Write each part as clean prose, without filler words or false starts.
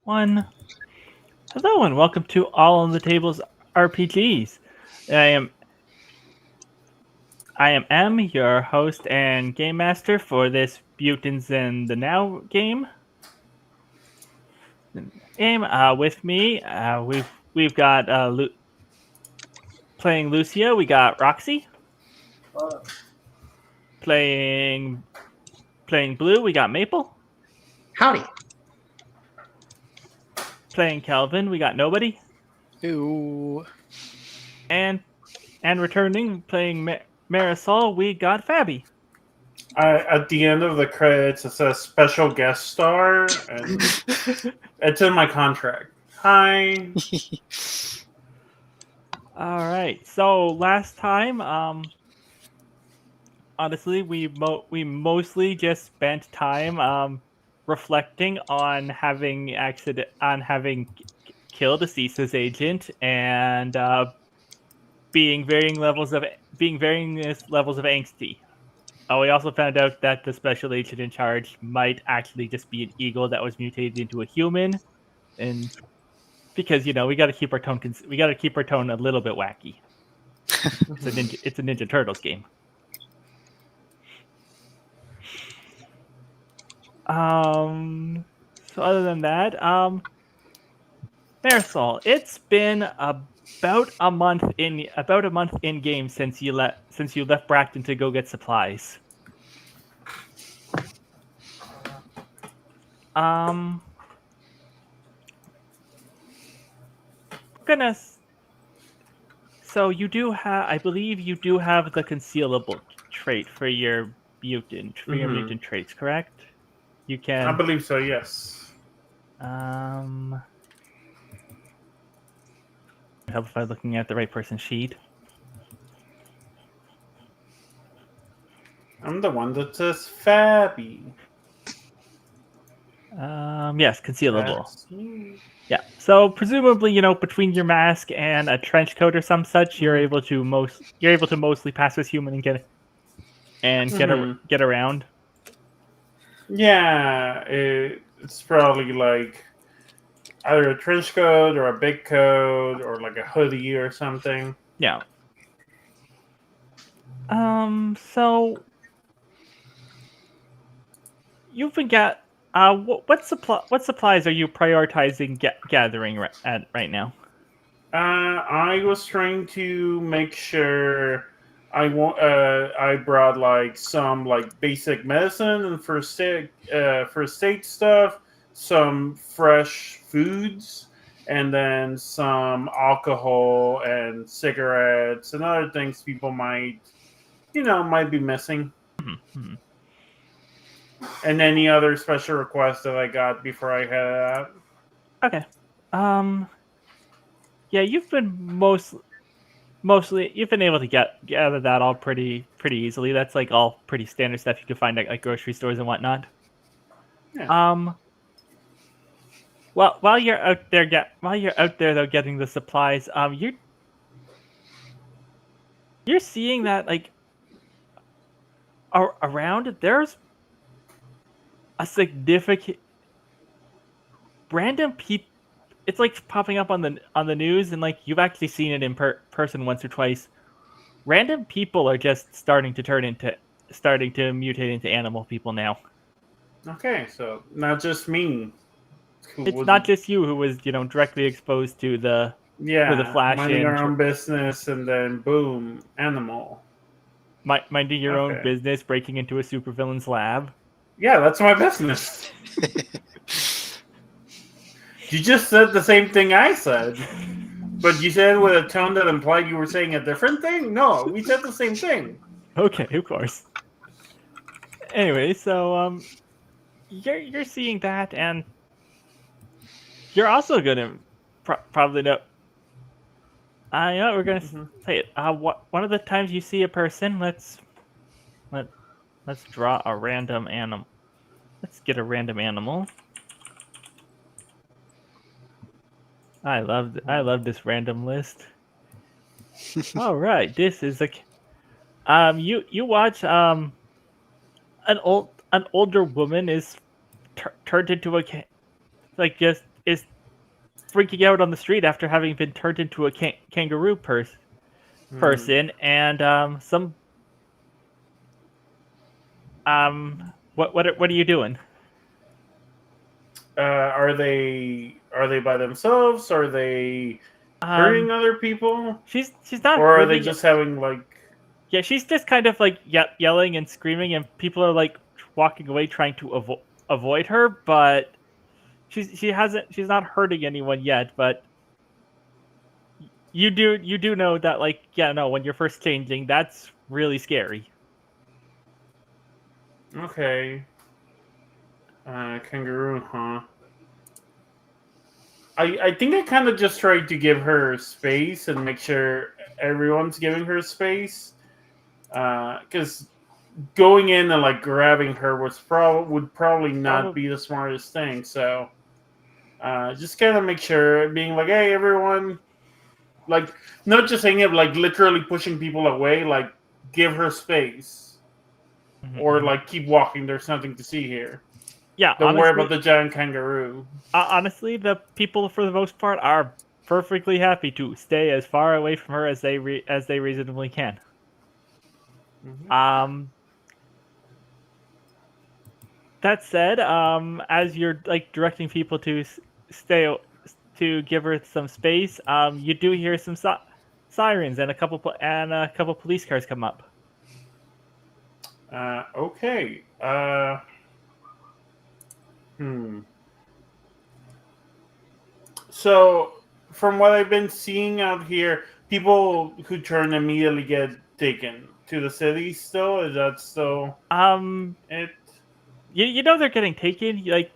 One. Hello and welcome to All on the Tables RPGs. I am I am M, your host and game master for this Mutants in the Now game. With me, we've got playing Lucia. We got Roxy playing Blue. We got Maple Howdy. playing Calvin. We got Nobody Ooh. and returning playing Marisol. We got Fabi. At the end of the credits, it says special guest star, and it's in my contract. Hi. All right. So last time, honestly, we mostly just spent time reflecting on having killed a CISA's agent and being varying levels of angsty. We also found out that the special agent in charge might actually just be an eagle that was mutated into a human, and because we got to keep our tone a little bit wacky. It's a Ninja Turtles game. So other than that, Marisol, it's been about a month in game since you left Bracton to go get supplies. Goodness. So you do have, I believe, you do have the concealable trait for your mutant traits, correct? You can. I believe so. Yes. Help if I'm looking at the right person's sheet. I'm the one that says Fabi. Yes, concealable. That's me. Yeah. So presumably, between your mask and a trench coat or some such, you're able to mostly pass as human and get around. Yeah, it's probably like either a trench coat or a big coat or like a hoodie or something. Yeah. So you've been what supplies are you prioritizing gathering right now? I was trying to make sure I brought like some like basic medicine and first aid stuff, some fresh foods, and then some alcohol and cigarettes and other things people might be missing. Mm-hmm. And any other special requests that I got before I headed out. Okay. Yeah, you've been mostly you've been able to gather that all pretty easily. That's like all pretty standard stuff you can find at like grocery stores and whatnot. Yeah. Well, while you're out there though getting the supplies, you're seeing that like around there's a significant random people. It's like popping up on the news, and like you've actually seen it in person once or twice. Random people are just starting to mutate into animal people now. Okay, so not just me. It's not just you who was directly exposed to the Flash minding our own business, and then boom, animal. Minding your own business, breaking into a supervillain's lab. Yeah, that's my business. You just said the same thing I said, but you said it with a tone that implied you were saying a different thing. No, we said the same thing. Okay, of course. Anyway, so you're seeing that, and you're also gonna probably know. We're gonna say it. One of the times you see a person, let's draw a random animal. Let's get a random animal. I love this random list. All right, this is you watch an older woman is turned into a is freaking out on the street after having been turned into a kangaroo person, and what are you doing? Are they by themselves? Are they hurting other people? She's not Or are they hurting. just having like? Yeah, she's just kind of like yelling and screaming, and people are like walking away trying to avoid her. But she's not hurting anyone yet. But you do know that, like, yeah, no, when you're first changing, that's really scary. Okay. Kangaroo, huh? I think I kind of just tried to give her space and make sure everyone's giving her space. Because going in and like grabbing her would probably not be the smartest thing. So just kind of make sure, being like, hey, everyone, like not just saying it, like literally pushing people away, like give her space, or like keep walking. There's nothing to see here. Yeah, Don't worry about the giant kangaroo. honestly, the people for the most part are perfectly happy to stay as far away from her as they reasonably can. That said, as you're like directing people to stay to give her some space, you do hear some sirens and a couple police cars come up. Okay. Hmm. So, from what I've been seeing out here, people who turn immediately get taken to the city. Still, is that still it? You know they're getting taken. Like,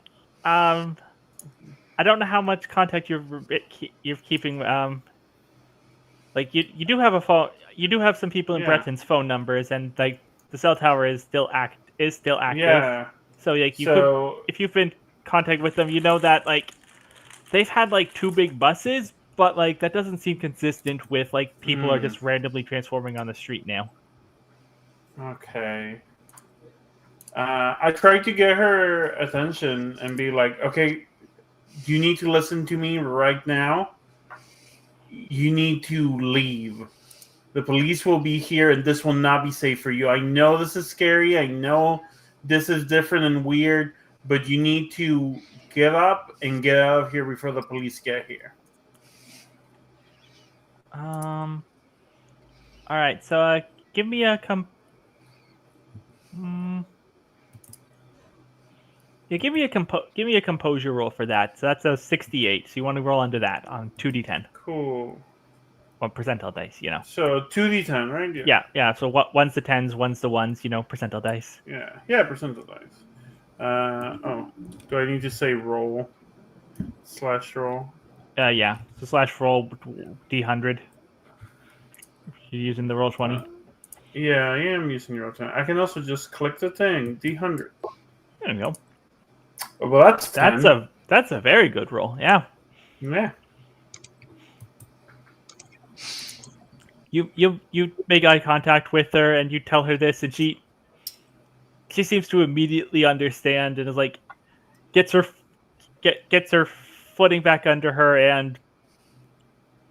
I don't know how much contact you're keeping. Like you do have a phone. You do have some people in Yeah. Breton's phone numbers, and like the cell tower is still active. Yeah. So like you could, So if you've been in contact with them, you know that like they've had like two big buses, but like that doesn't seem consistent with like people are just randomly transforming on the street now. okay. I tried to get her attention and be like, okay, you need to listen to me right now. You need to leave. The police will be here, and this will not be safe for you. I know this is scary. I know this is different and weird, but you need to get up and get out of here before the police get here. All right. So give me a mm, yeah, give me a composure roll for that. So that's a 68. So you want to roll under that on 2d10. Cool. 1 percentile dice, you know. So 2d10, right? Yeah. So one's the tens, one's the ones, you know, percentile dice. Yeah, percentile dice. Oh, do I need to say roll / roll? Yeah. So slash roll d100. You're using the roll 20. Yeah, I am using roll 20. I can also just click the thing, d100. There we go. Well, that's 10. That's a very good roll. Yeah. Yeah. You make eye contact with her and you tell her this, and she seems to immediately understand and is like gets her footing back under her, and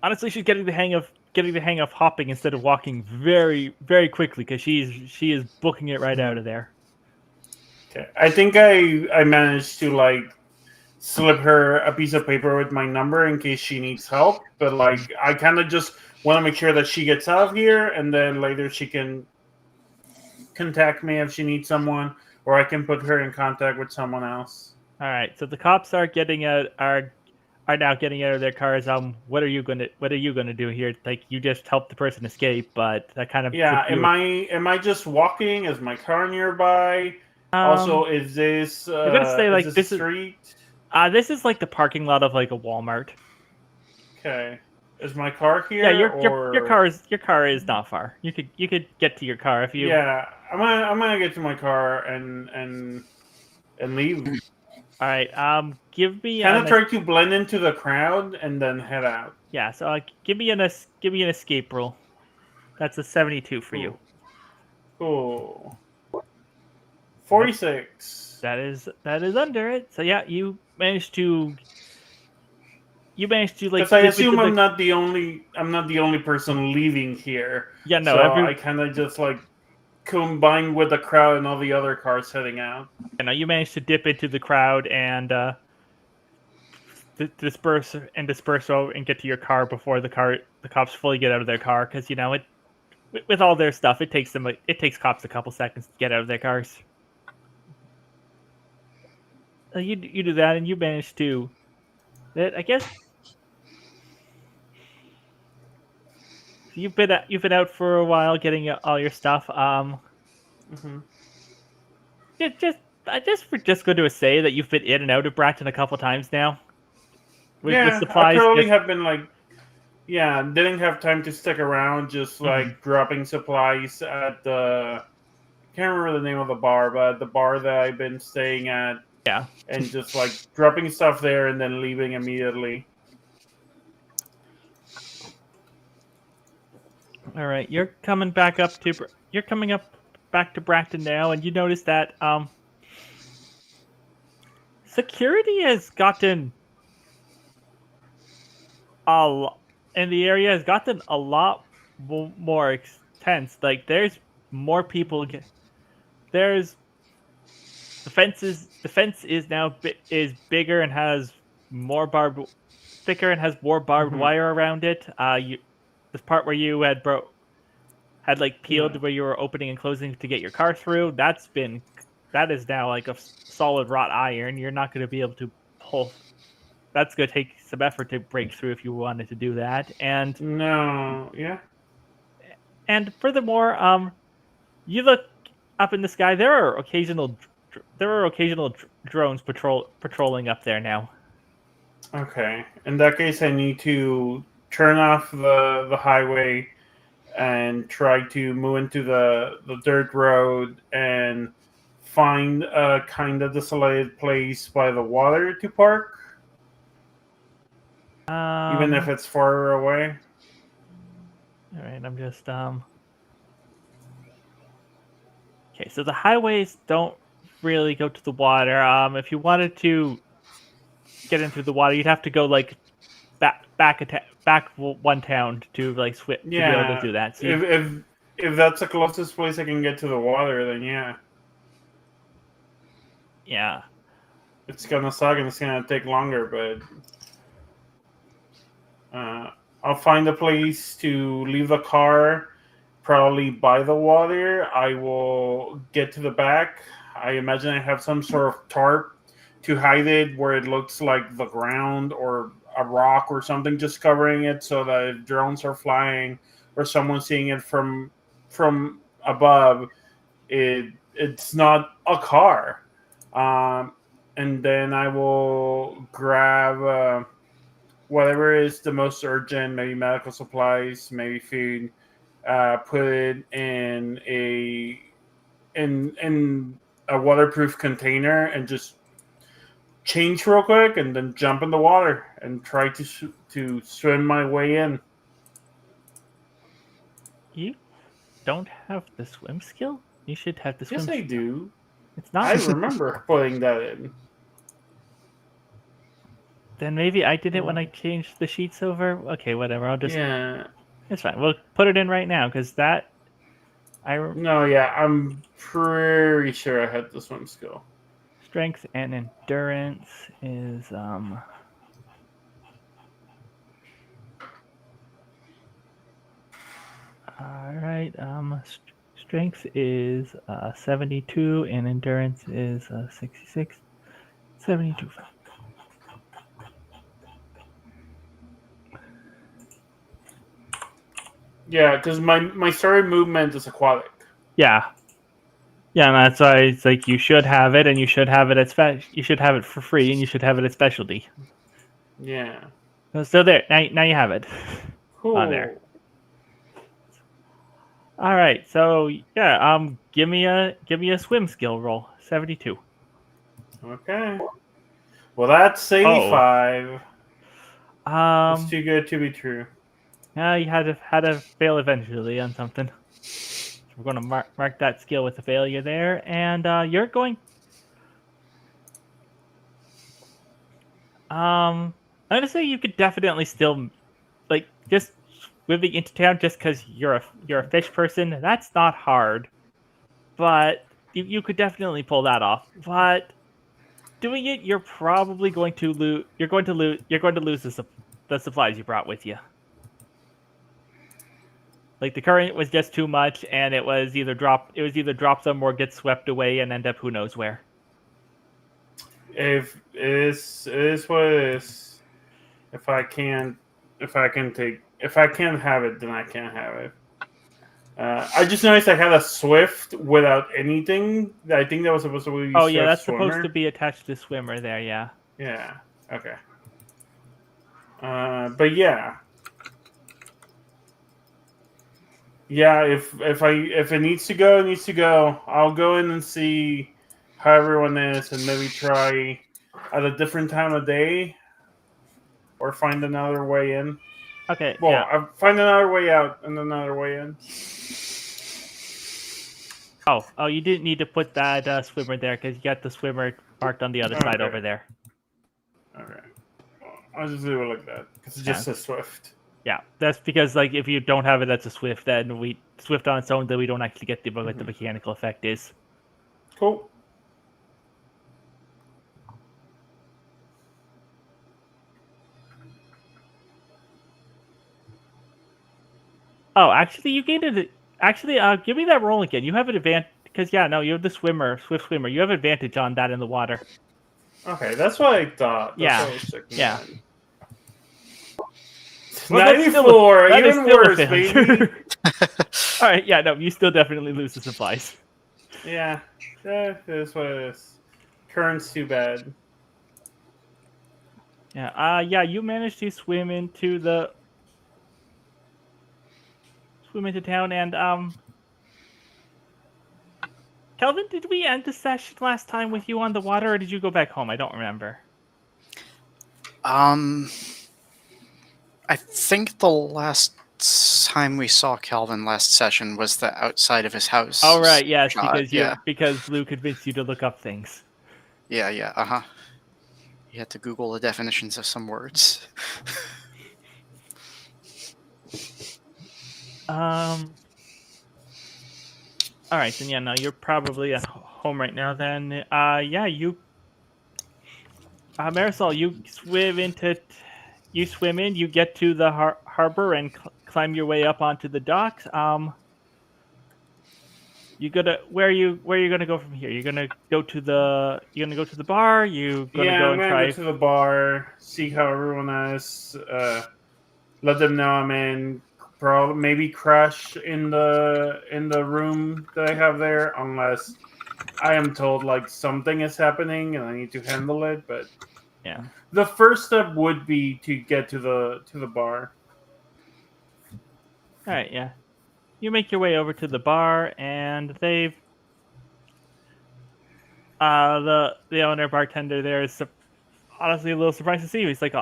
honestly she's getting the hang of hopping instead of walking very very quickly, because she is booking it right out of there. Okay. I think I managed to like slip her a piece of paper with my number in case she needs help, but like I kind of just want to make sure that she gets out of here, and then later she can contact me if she needs someone, or I can put her in contact with someone else. All right, so the cops are now getting out of their cars. What are you gonna do here? Like, you just helped the person escape, but that kind of Am I just walking? Is my car nearby? Also, is this you're gonna say like this street? This is like the parking lot of like a Walmart. Okay. Is my car here? Yeah, your car is not far. You could get to your car if you. Yeah, I'm gonna get to my car and leave. All right. Give me kind of try to blend into the crowd and then head out. Yeah. So give me an escape roll. That's a 72 for you. Cool. 46. That is under it. So yeah, you managed to you managed to like Because I dip into assume the. I'm not the only person leaving here. Yeah, no, So I kind of just like combine with the crowd and all the other cars heading out. you managed to dip into the crowd and disperse over and get to your car before the cops fully get out of their car, because it with all their stuff it takes cops a couple seconds to get out of their cars. You do that and you manage to. I guess you've been out for a while getting all your stuff. Hmm. Just I just we're just going to say that you've been in and out of Bracton a couple times now with Yeah, I supplies. probably Just have been like, yeah, didn't have time to stick around, just mhm. like dropping supplies at the, can't remember the name of the bar, but the bar that I've been staying at, Yeah. and just like dropping stuff there and then leaving immediately. All right, you're coming up back to Bracton now, and you notice that security has gotten a lot, and the area has gotten a lot more intense. Like there's more people. There's the fence is now is bigger and has more thicker and has more barbed Hmm. wire around it. This part where you had like peeled Yeah. where you were opening and closing to get your car through. That is now like a solid wrought iron. You're not going to be able to pull. That's going to take some effort to break through if you wanted to do that. No, yeah. And furthermore, you look up in the sky. There are occasional drones patrolling up there now. Okay. In that case, I need to turn off the highway and try to move into the dirt road and find a kind of desolated place by the water to park, even if Um, it's far away. all right, I'm just Okay, so the highways don't really go to the water. If you wanted to get into the water, you'd have to go like back one town to like to be able to Yeah. do that. So If you'd if if that's the closest place I can get to the water, then yeah, yeah. it's gonna suck and it's gonna take longer. But I'll find a place to leave the car, probably by the water. I will get to the back. I imagine I have some sort of tarp to hide it where it looks like the ground or a rock or something just covering it, so that if drones are flying or someone seeing it from above, it's not a car. Um, and then I will grab whatever is the most urgent, maybe medical supplies, maybe food. Put it in a waterproof container and just change real quick, and then jump in the water and try to swim my way in. You don't have the swim skill. You should have the Yes, swim I skill. do. It's I not. remember putting that in. Then maybe I did it when Uh, I changed the sheets over. Okay, whatever. I'll just. yeah. It's fine. We'll put it in right now because that I No, yeah, I'm pretty sure I had the swim skill. strength and endurance is all right. Strength is 72 and endurance is 66. 72. Yeah, because my story movement is aquatic. Yeah. Yeah, and that's why it's like you should have it, and you should have it you should have it for free, and you should have it at specialty. Yeah. So there, now you have it on there. Cool. All right, so yeah, give me a swim skill roll, 72. Okay. Well, that's Oh, 85. That's um, too good to be true. yeah, you had to fail eventually on something. So we're going to mark that skill with a failure there, and you're going. Um, I'm gonna say you could definitely still, like, just swimming into town just because you're a fish person. That's not hard, but you could definitely pull that off. But doing it, you're probably going to lose. You're going to lose the supplies you brought with you. Like the current was just too much, and it was either drop them or get swept away and end up who knows where. If it is what it is. If I can't have it, then I can't have it. I just noticed I had a Swift without anything. I think that was supposed to be Oh yeah, Swift that's swimmer. supposed to be attached to swimmer there. Yeah. Yeah. Okay. But yeah. Yeah, if it needs to go, it needs to go. I'll go in and see how everyone is, and maybe try at a different time of day, or find another way in. Okay. Well, Yeah. I'll find another way out and another way in. Oh, you didn't need to put that swimmer there because you got the swimmer marked on the other side over there. Okay. Well, I'll just do it like that because it just says Swift. Yeah, that's because like if you don't have it, that's a Swift. Then we Swift on its own, then we don't actually get what the mechanical effect is. Cool. Oh, actually, you gained it. Actually, give me that roll again. You have an advantage because you have the Swift swimmer. You have advantage on that in the water. Okay, that's what I thought. That's Yeah. what I was checking Yeah. on. Well, 94, that is even still a worse, failure. baby. All right, yeah, no, you still definitely lose the supplies. Yeah, it is what it is. Current's too bad. Yeah, you managed to swim into town, and Kelvin, did we end the session last time with you on the water, or did you go back home? I don't remember. I think the last time we saw Calvin last session was the outside of his house. Oh right, yes, shot. because Blue convinced you to look up things. Yeah, uh-huh. You had to Google the definitions of some words. All right, then yeah, no, you're probably at home right now. Then, Marisol, you swim in, you get to the harbor and climb your way up onto the docks. Where are you gonna go from here? You're gonna go to the bar. I'm gonna go to the bar, see how everyone is. Let them know I'm in. Probably maybe crash in the room that I have there, unless I am told like something is happening and I need to handle it. But yeah, the first step would be to get to the bar. All right, yeah. You make your way over to the bar, and they've the owner bartender there is honestly a little surprised to see you. He's like,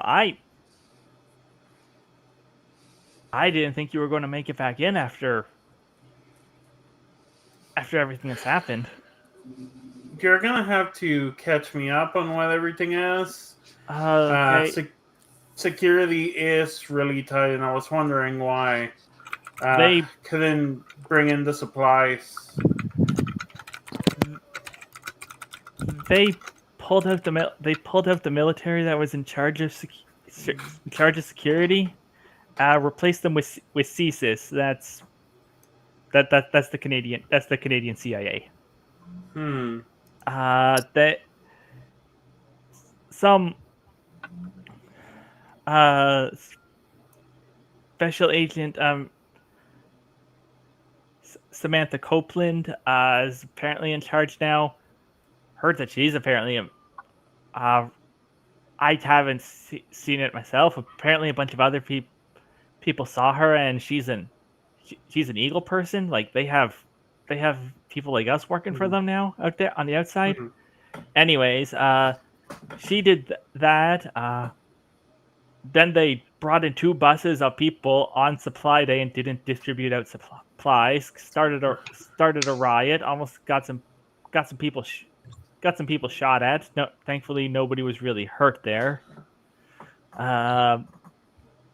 I didn't think you were going to make it back in after everything that's happened. You're gonna have to catch me up on what everything is. Okay. Security is really tight, and I was wondering why they couldn't bring in the supplies. They pulled out the military that was in charge of security. Replaced them with CSIS. That's the Canadian CIA. That some special agent Samantha Copeland is apparently in charge now. Heard that she's apparently I haven't seen it myself. Apparently, a bunch of other people saw her, and she's an Eagle person. Like they have people like us working for them now out there on the outside. Anyways, she did that. Then they brought in 2 buses of people on supply day and didn't distribute out supplies. Started a riot. Almost got some people shot at. No, thankfully nobody was really hurt there. Um,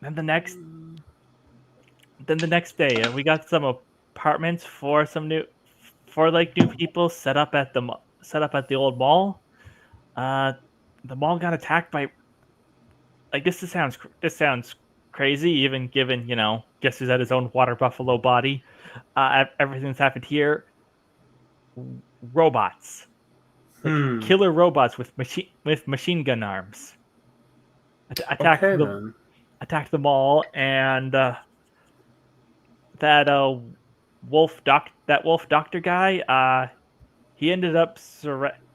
then the next day, we got some apartments for new people set up at the old mall. Uh, the mall got attacked by like this sounds crazy, even given guess who's at his own water buffalo body. Everything's happened here. Robots, like Hmm. killer robots with machine gun arms, attacked Okay the then. attacked the mall, and that wolf doctor guy. He ended up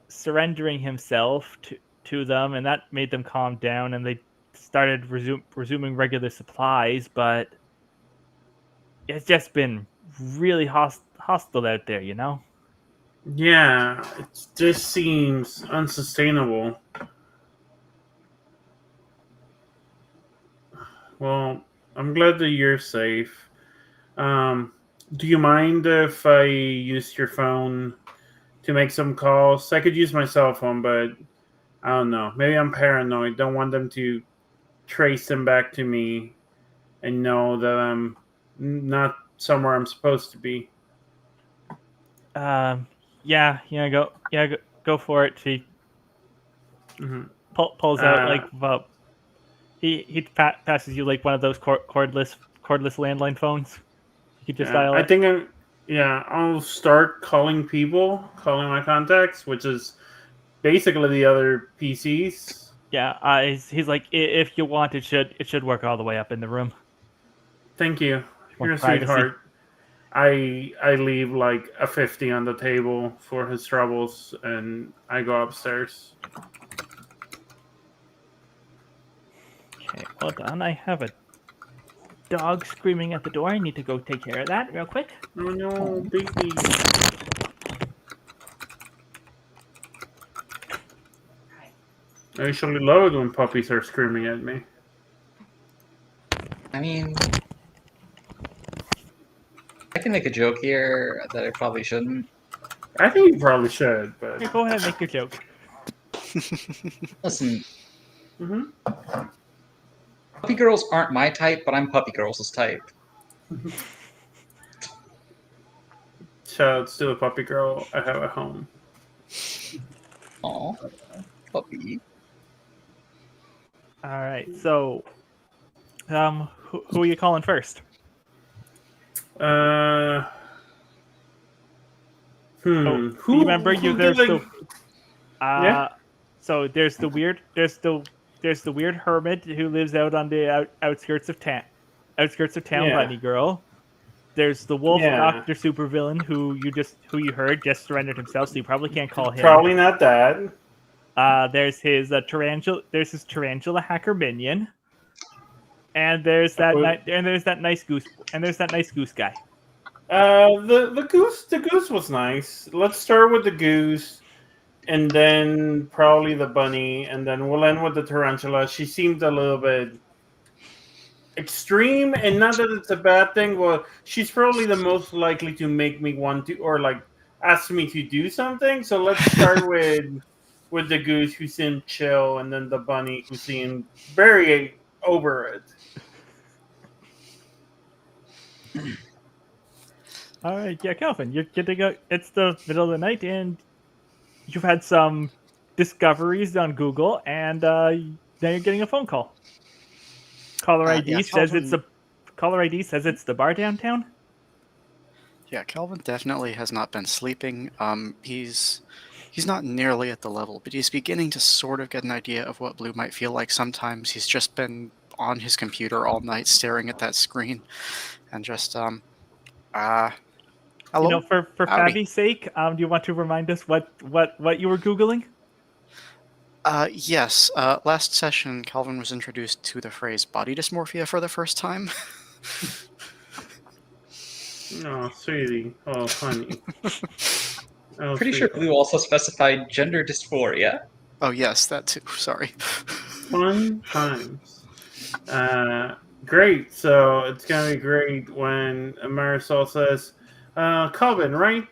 surrendering himself to them, and that made them calm down, and they started resuming regular supplies. But it's just been really hostile out there, you know. Yeah, it just seems unsustainable. Well, I'm glad that you're safe. Um, do you mind if I use your phone to make some calls? I could use my cell phone, but I don't know. Maybe I'm paranoid. Don't want them to trace them back to me and know that I'm not somewhere I'm supposed to be. Um, go for it. She Hmm. pulls out Uh, like passes you like one of those cordless landline phones. You can just yeah, dial I it. think I'll start calling people, calling my contacts, which is basically the other PCs. Yeah, he's like, If you want, it should work all the way up in the room. Thank you. If you You're want a privacy. sweetheart. I leave like a 50 on the table for his troubles, and I go upstairs. Okay, hold on. I have a dog screaming at the door. I need to go take care of that real quick. Oh no, baby! I usually love it when puppies are screaming at me. I mean, I can make a joke here that I probably shouldn't. I think you probably should, but Here, go ahead and make your joke. Listen, hmm puppy girls aren't my type, but I'm puppy girls' type. shout outs to the puppy girl I have at home. Aw, puppy. All right. So, who are you calling first? Uh, Oh, you remember who there's did like? the Yeah, so there's the weird hermit who lives out on the outskirts of town, yeah, Bunny Girl. There's the wolf yeah. doctor supervillain who you heard just surrendered himself, so you probably can't call him. Probably not that. There's his tarantula hacker minion, and there's that nice goose guy. The goose was nice. Let's start with the goose, and then probably the bunny, and then we'll end with the tarantula. She seemed a little bit extreme, and not that it's a bad thing. Well, she's probably the most likely to make me want to, or like ask me to do something. So let's start with the goose who seemed chill, and then the bunny who seemed very over it. All right, yeah, Calvin, you're good to go. It's the middle of the night, and you've had some discoveries on Google, and now you're getting a phone call. Caller Yeah, ID says it's Calvin. a caller ID says it's the bar downtown. Yeah, Calvin definitely has not been sleeping. He's not nearly at the level, but he's beginning to sort of get an idea of what blue might feel like sometimes. He's just been on his computer all night staring at that screen and just You know, hello? for Howdy. Fabi's sake, do you want to remind us what you were googling? Yes, last session Calvin was introduced to the phrase body dysmorphia for the first time. Oh, sweetie. Oh, honey. Oh, Pretty sure sweetie. Blue also specified gender dysphoria. Oh yes, that too. Sorry. Fun times. Great. So it's gonna be great when Marisol says, "Calvin, right?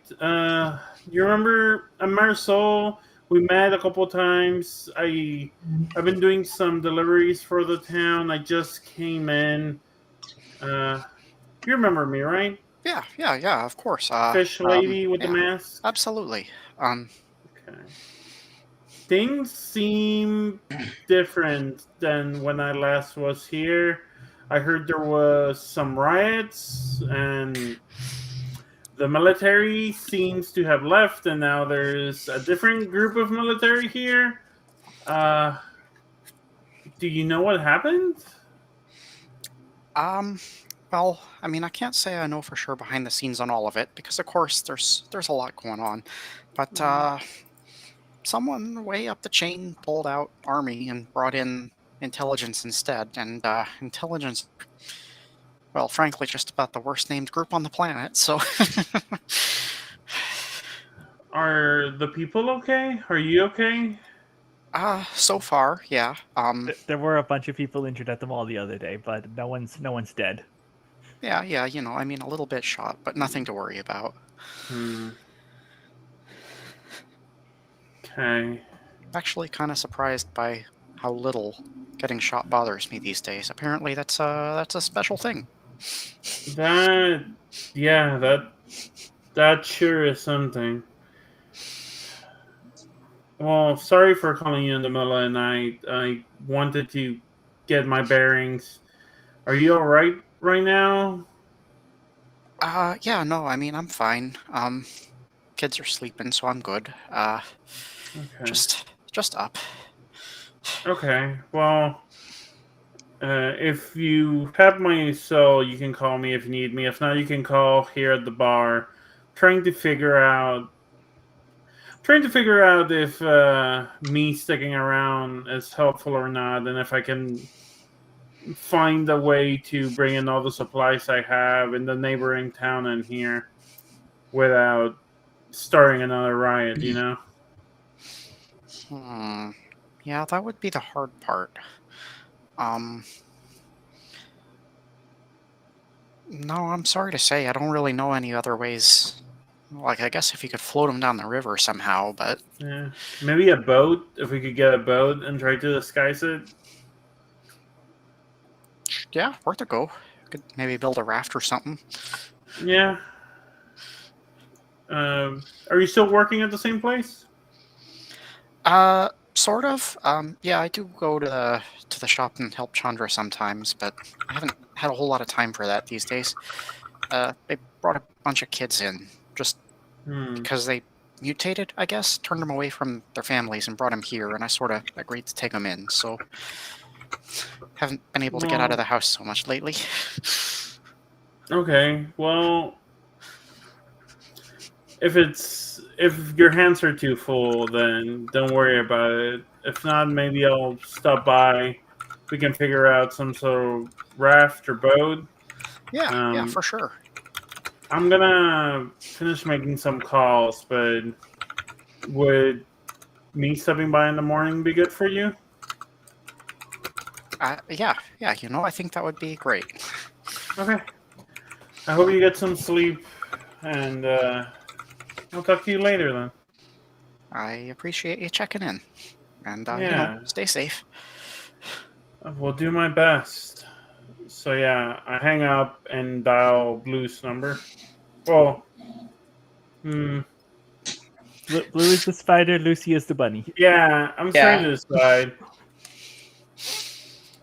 You remember Marisol We met a couple times. I've been doing some deliveries for the town. I just came in. You remember me, right? Yeah, of course. Fish lady with the Yeah, mask. absolutely. Okay. Things seem different than when I last was here. I heard there was some riots and the military seems to have left and now there's a different group of military here. Uh do you know what happened? Um, well, I mean, I can't say I know for sure behind the scenes on all of it because, of course, there's a lot going on. But someone way up the chain pulled out army and brought in intelligence instead, and intelligence, well, frankly, just about the worst named group on the planet. So, Are the people okay? Are you okay? so far, yeah. There were a bunch of people injured at the mall the other day, but no one's dead. Yeah, I mean, a little bit shot, but nothing to worry about. Hmm. Okay. Actually, kind of surprised by how little getting shot bothers me these days. Apparently, that's a special thing. That yeah, that sure is something. Well, sorry for calling you in the middle of the night. I wanted to get my bearings. Are you all right now? Yeah, no, I mean, I'm fine. Kids are sleeping, so I'm good. Okay. Just up. Okay. Well, if you have my cell, you can call me if you need me. If not, you can call here at the bar. Trying to figure out, trying to figure out if me sticking around is helpful or not, and if I can find a way to bring in all the supplies I have in the neighboring town and here without starting another riot. You know. Hmm. Yeah, that would be the hard part. Um, no, I'm sorry to say, I don't really know any other ways. Like, I guess if you could float them down the river somehow, but Yeah. Maybe a boat. If we could get a boat and try to disguise it. yeah, worth a go. Could maybe build a raft or something. Yeah. Are you still working at the same place? Sort of. Yeah, I do go to the shop and help Chandra sometimes, but I haven't had a whole lot of time for that these days. They brought a bunch of kids in just Hmm. because they mutated, I guess, turned them away from their families and brought them here, and I sort of agreed to take them in. So haven't been able to get out of Well, the house so much lately. okay. Well, if your hands are too full, then don't worry about it. If not, maybe I'll stop by. We can figure out some sort of raft or boat. Yeah, Um, for sure. I'm gonna finish making some calls, but would me stopping by in the morning be good for you? Yeah. I think that would be great. Okay. I hope you get some sleep, and I'll talk to you later then. I appreciate you checking in, and Yeah, stay safe. I will do my best. So yeah, I hang up and dial Blue's number. Well, hmm, Blue is the spider, Lucy is the bunny. yeah, I'm trying Yeah. to decide.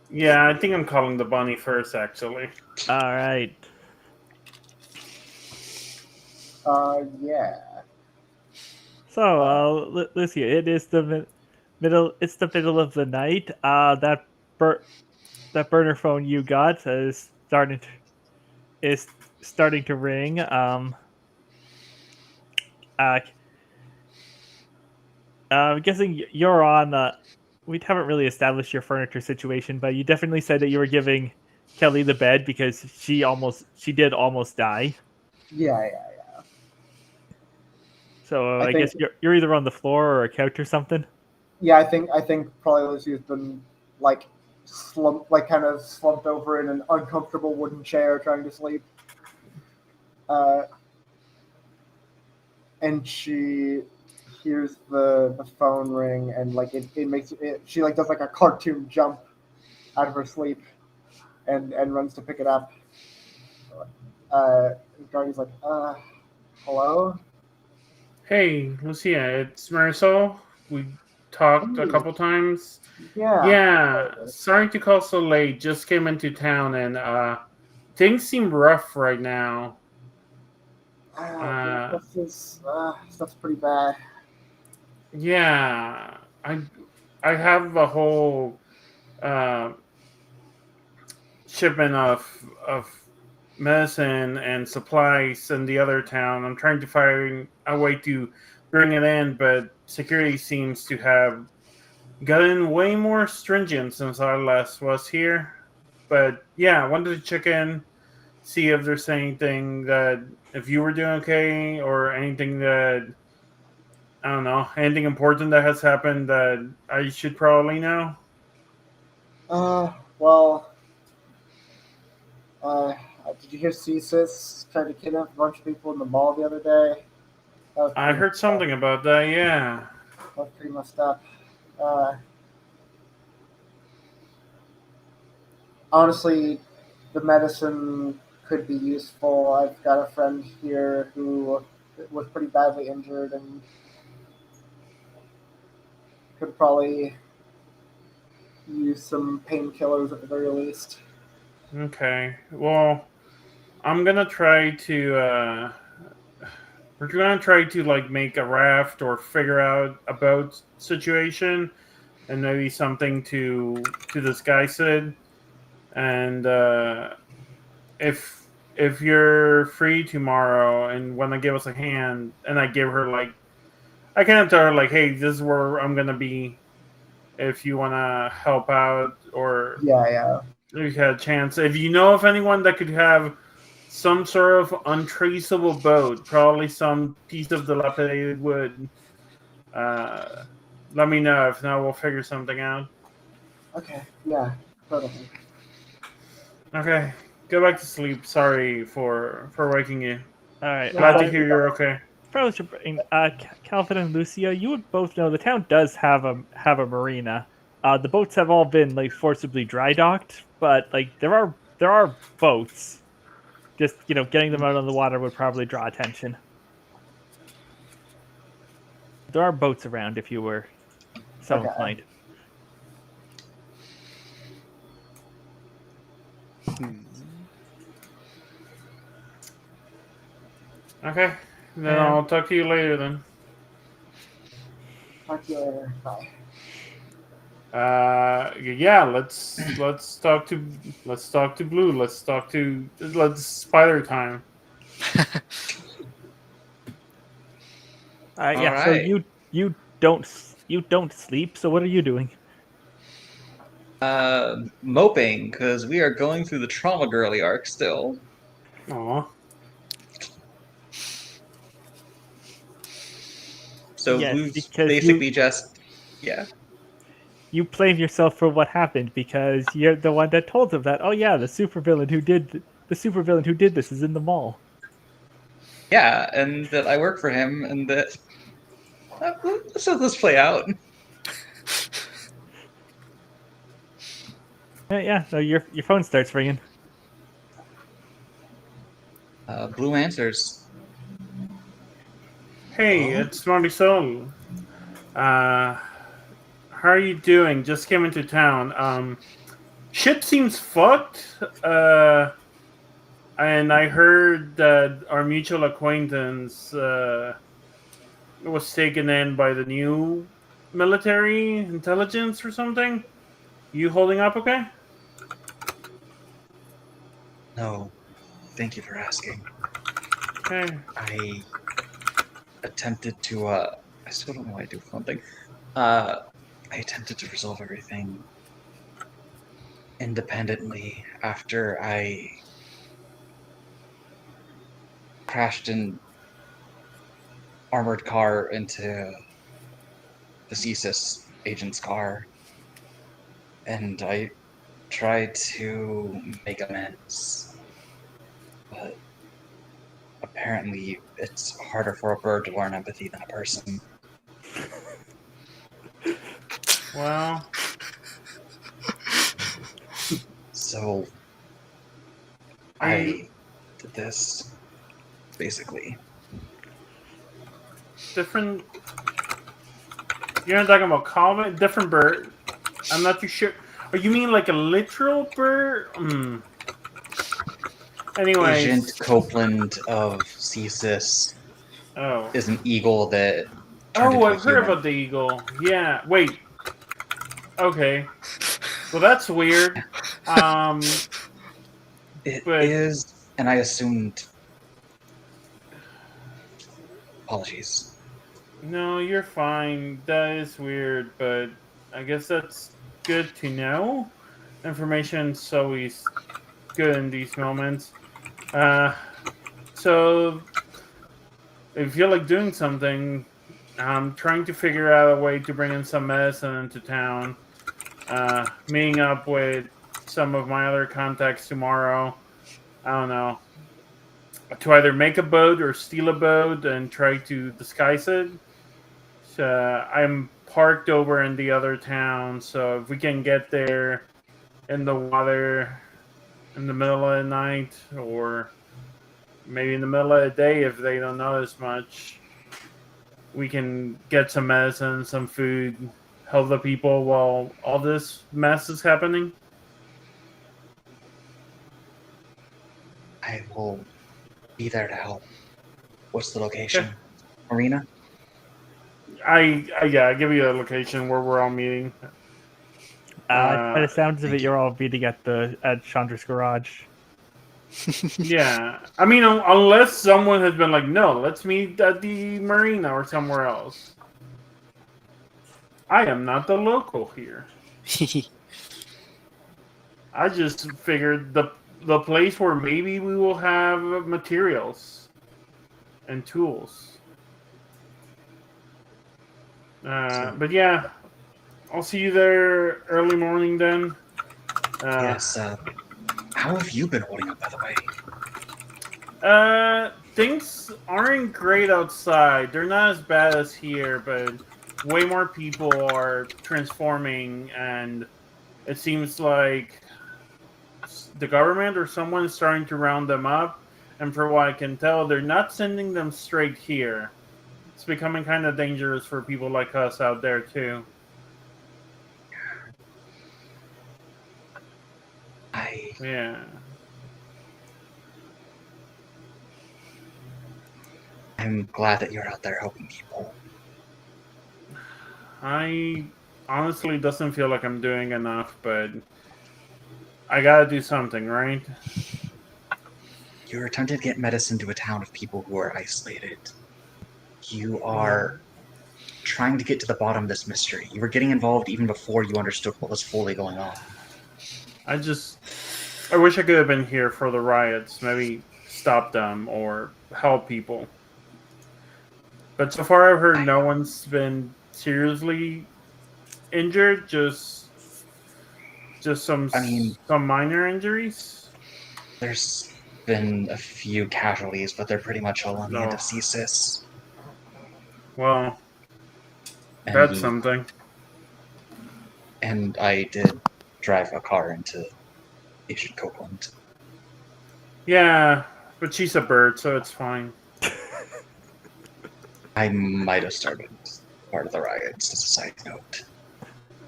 Yeah, I think I'm calling the bunny first, actually. All right. Yeah. So, Lucia, it is the middle. It's the middle of the night. That burner phone you got is starting to ring. Uh, I'm guessing you're on. We haven't really established your furniture situation, but you definitely said that you were giving Kelly the bed because she did almost die. Yeah. So I I guess think you're either on the floor or a couch or something. yeah, I think probably Lucy's been like kind of slumped over in an uncomfortable wooden chair trying to sleep. Uh, and she hears the phone ring, and like it makes it. She like does like a cartoon jump out of her sleep, and runs to pick it up. Guardian's like, hello. Hey, Lucia, it's Marisol. We talked a Hey, couple times. yeah. Yeah, sorry to call so late. Just came into town and things seem rough right now. Uh, Stuff's pretty bad. yeah, I have a whole uh, shipment of medicine and supplies in the other town. I'm trying to find a way to bring it in, but security seems to have gotten way more stringent since I last was here. But yeah, I wanted to check in, see if there's anything that if you were doing okay or anything that I don't know, anything important that has happened that I should probably know. Well, did you hear CSIS tried to kidnap a bunch of people in the mall the other day? That was I pretty heard messed up. something about that, yeah. That was pretty messed up. Uh, Honestly, the medicine could be useful. I've got a friend here who was pretty badly injured and could probably use some painkillers at the very least. Okay. Well, I'm gonna try to we're gonna try to like make a raft or figure out a boat situation and maybe something to disguise it. And if you're free tomorrow and want to give us a hand, and I give her like I kind of tell her like, hey, this is where I'm gonna be if you want to help out or Yeah. if you had a chance. If you know of anyone that could have some sort of untraceable boat, probably some piece of dilapidated wood, uh, let me know. If not, we'll figure something out. Okay. Yeah. Totally. Okay, go back to sleep. Sorry for waking you. All right. No, Glad to thank hear you. you're okay. Probably should bring Calvin and Lucia. You would both know the town does have a marina. The boats have all been like forcibly dry docked, but like there are boats. Just getting them out on the water would probably draw attention. There are boats around if you were so Okay. inclined. Hmm. Okay, then And I'll talk to you later then. Talk to you later. Bye. Yeah, let's talk to Blue. Let's spider time. All yeah. So right. you don't sleep. So what are you doing? Moping because we are going through the trauma girly arc still. Aw. So Yes, Blue's because basically just yeah. you blame yourself for what happened because you're the one that told them that. Oh yeah, the supervillain who did this is in the mall. Yeah, and that I work for him, and that let's let this play out. Yeah. So your phone starts ringing. Blue answers. Hey, Hello? it's Marisol. How are you doing? Just came into town. Shit seems fucked. And I heard that our mutual acquaintance was taken in by the new military intelligence or something. You holding up okay? No, thank you for asking. Okay. I attempted to. I still don't know why I do something. I attempted to resolve everything independently after I crashed an armored car into the CSIS agent's car, and I tried to make amends, but apparently it's harder for a bird to learn empathy than a person. Well, So are I you did this basically. different? You're not talking about Calvin? Different bird? I'm not too sure. Oh, you mean like a literal bird? Hmm. Agent Anyways. Copeland of CSIS Oh. is an eagle that turned Oh, into a I've heard human. about the eagle. Yeah. Wait. Okay. Well, that's weird. Um, It but is, and I assumed. Apologies. no, you're fine. That is weird, but I guess that's good to know. Information's always good in these moments. Uh, so if you feel like doing something, I'm trying to figure out a way to bring in some medicine into town. Meeting up with some of my other contacts tomorrow. I don't know. To either make a boat or steal a boat and try to disguise it. So I'm parked over in the other town, so if we can get there in the water in the middle of the night or maybe in the middle of the day if they don't notice much, we can get some medicine, some food, help the people while all this mess is happening. I will be there to help. What's the Okay. location? Arena? I give you a location where we're all meeting. By the sounds of it, Thank you. you're all meeting at Chandra's garage. Yeah, I mean, unless someone has been like, no, let's meet at the marina or somewhere else. I am not the local here. I just figured the place where maybe we will have materials and tools. So, But yeah, I'll see you there early morning then. yes, how have you been holding up, by the way? Things aren't great outside. They're not as bad as here, but way more people are transforming, and it seems like the government or someone is starting to round them up. And for what I can tell, they're not sending them straight here. It's becoming kind of dangerous for people like us out there too. I Yeah. I'm glad that you're out there helping people. I honestly doesn't feel like I'm doing enough, but I gotta do something, right? You're attempting to get medicine to a town of people who are isolated. You Well, are trying to get to the bottom of this mystery. You were getting involved even before you understood what was fully going on. I wish I could have been here for the riots, maybe stop them or help people. But so far I've heard no one's been seriously injured, just I mean, some minor injuries. there's been a few casualties, but they're pretty much all on the end of No. CSIS. Well, And that's something. and I did drive a car into Agent Copeland. Yeah, but she's a bird, so it's fine. I might have started part of the riots, as a side note.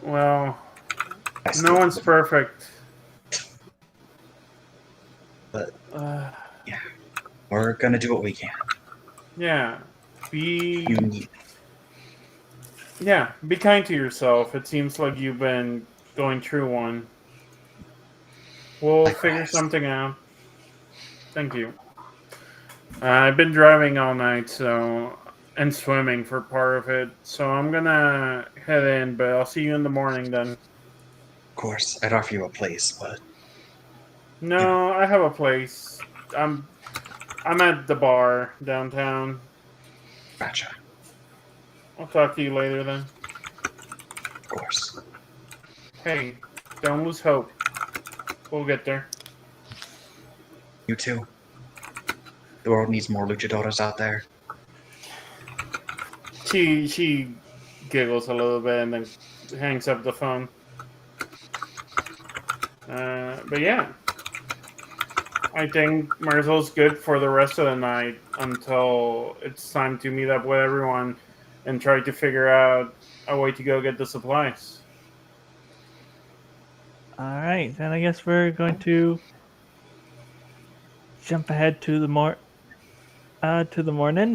Well, I no still one's did. perfect. But Uh, we're gonna do what we can. yeah, be You need yeah, be kind to yourself. It seems like you've been going through one. We'll figure likewise. something out. Thank you. I've been driving all night, and swimming for part of it. So I'm gonna head in, but I'll see you in the morning then. Of course, I'd offer you a place, but No, I have a place. I'm I'm at the bar downtown. gotcha. I'll talk to you later then. Of course. Hey, don't lose hope. We'll get there. You too. The world needs more luchadoras out there. She giggles a little bit and then hangs up the phone. But yeah, I think Marcel's good for the rest of the night until it's time to meet up with everyone and try to figure out a way to go get the supplies. All right, then I guess we're going to jump ahead to the morning.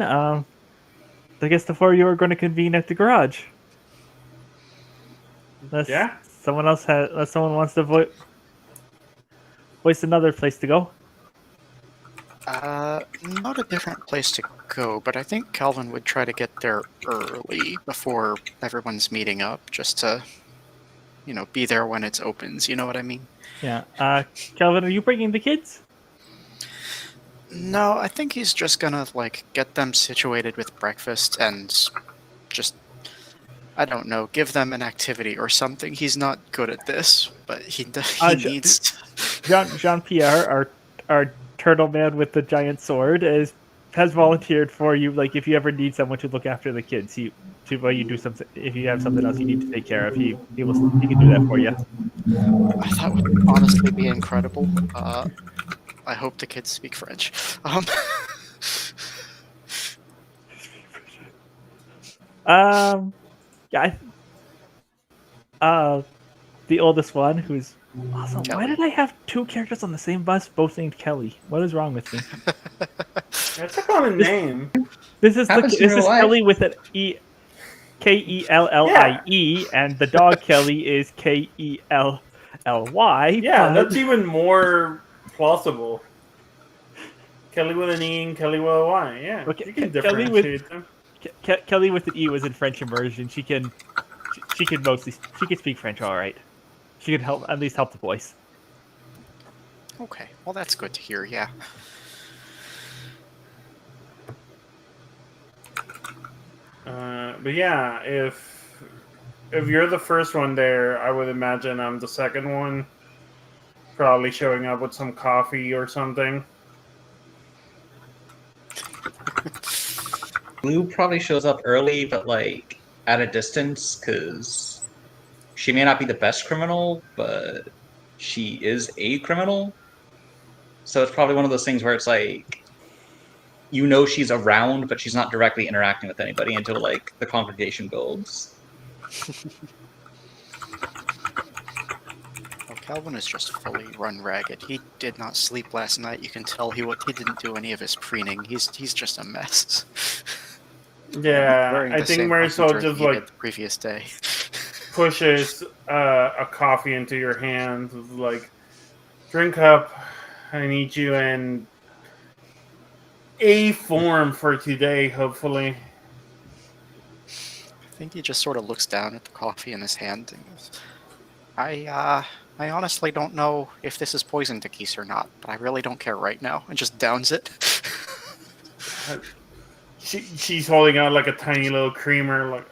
I guess the four of you are going to convene at the garage. Unless Yeah. unless someone wants to voice another place to go. Not a different place to go, but I think Calvin would try to get there early before everyone's meeting up, just to, be there when it opens. You know what I mean? Yeah. Calvin, are you bringing the kids? No, I think he's just gonna get them situated with breakfast and just, I don't know, give them an activity or something. He's not good at this, but he needs. Jean Pierre, our turtle man with the giant sword, has volunteered for you. Like if you ever need someone to look after the kids, while you do something, if you have something else you need to take care of, he can do that for you. That would honestly be incredible. I hope the kids speak French. Yeah. The oldest one, who's awesome. Kelly. Why did I have two characters on the same bus, both named Kelly? What is wrong with me? That's a common name. This is Happens in real life. Kelly with an Kellie, and the dog Kelly is Kelly. Yeah, that's even more plausible. Kelly with an E and Kelly with a Y. Yeah, Okay, you can Kelly differentiate them. Kelly with an E was in French immersion. She can speak French all right. She could at least help the boys. Okay, well that's good to hear. Yeah. But yeah, if you're the first one there, I would imagine I'm the second one, probably showing up with some coffee or something. Blue probably shows up early, but at a distance, because she may not be the best criminal, but she is a criminal. So it's probably one of those things where it's she's around, but she's not directly interacting with anybody until the congregation builds. Well, Calvin is just fully run ragged. He did not sleep last night. You can tell he didn't do any of his preening. He's just a mess. Yeah, Wearing I the think same Marisol jersey just he did the previous day. pushes a coffee into your hand, drink up. I need you in A form for today, hopefully. I think he just sort of looks down at the coffee in his hand and goes, I honestly don't know if this is poison to geese or not, but I really don't care right now, and just downs it. She's holding out a tiny little creamer,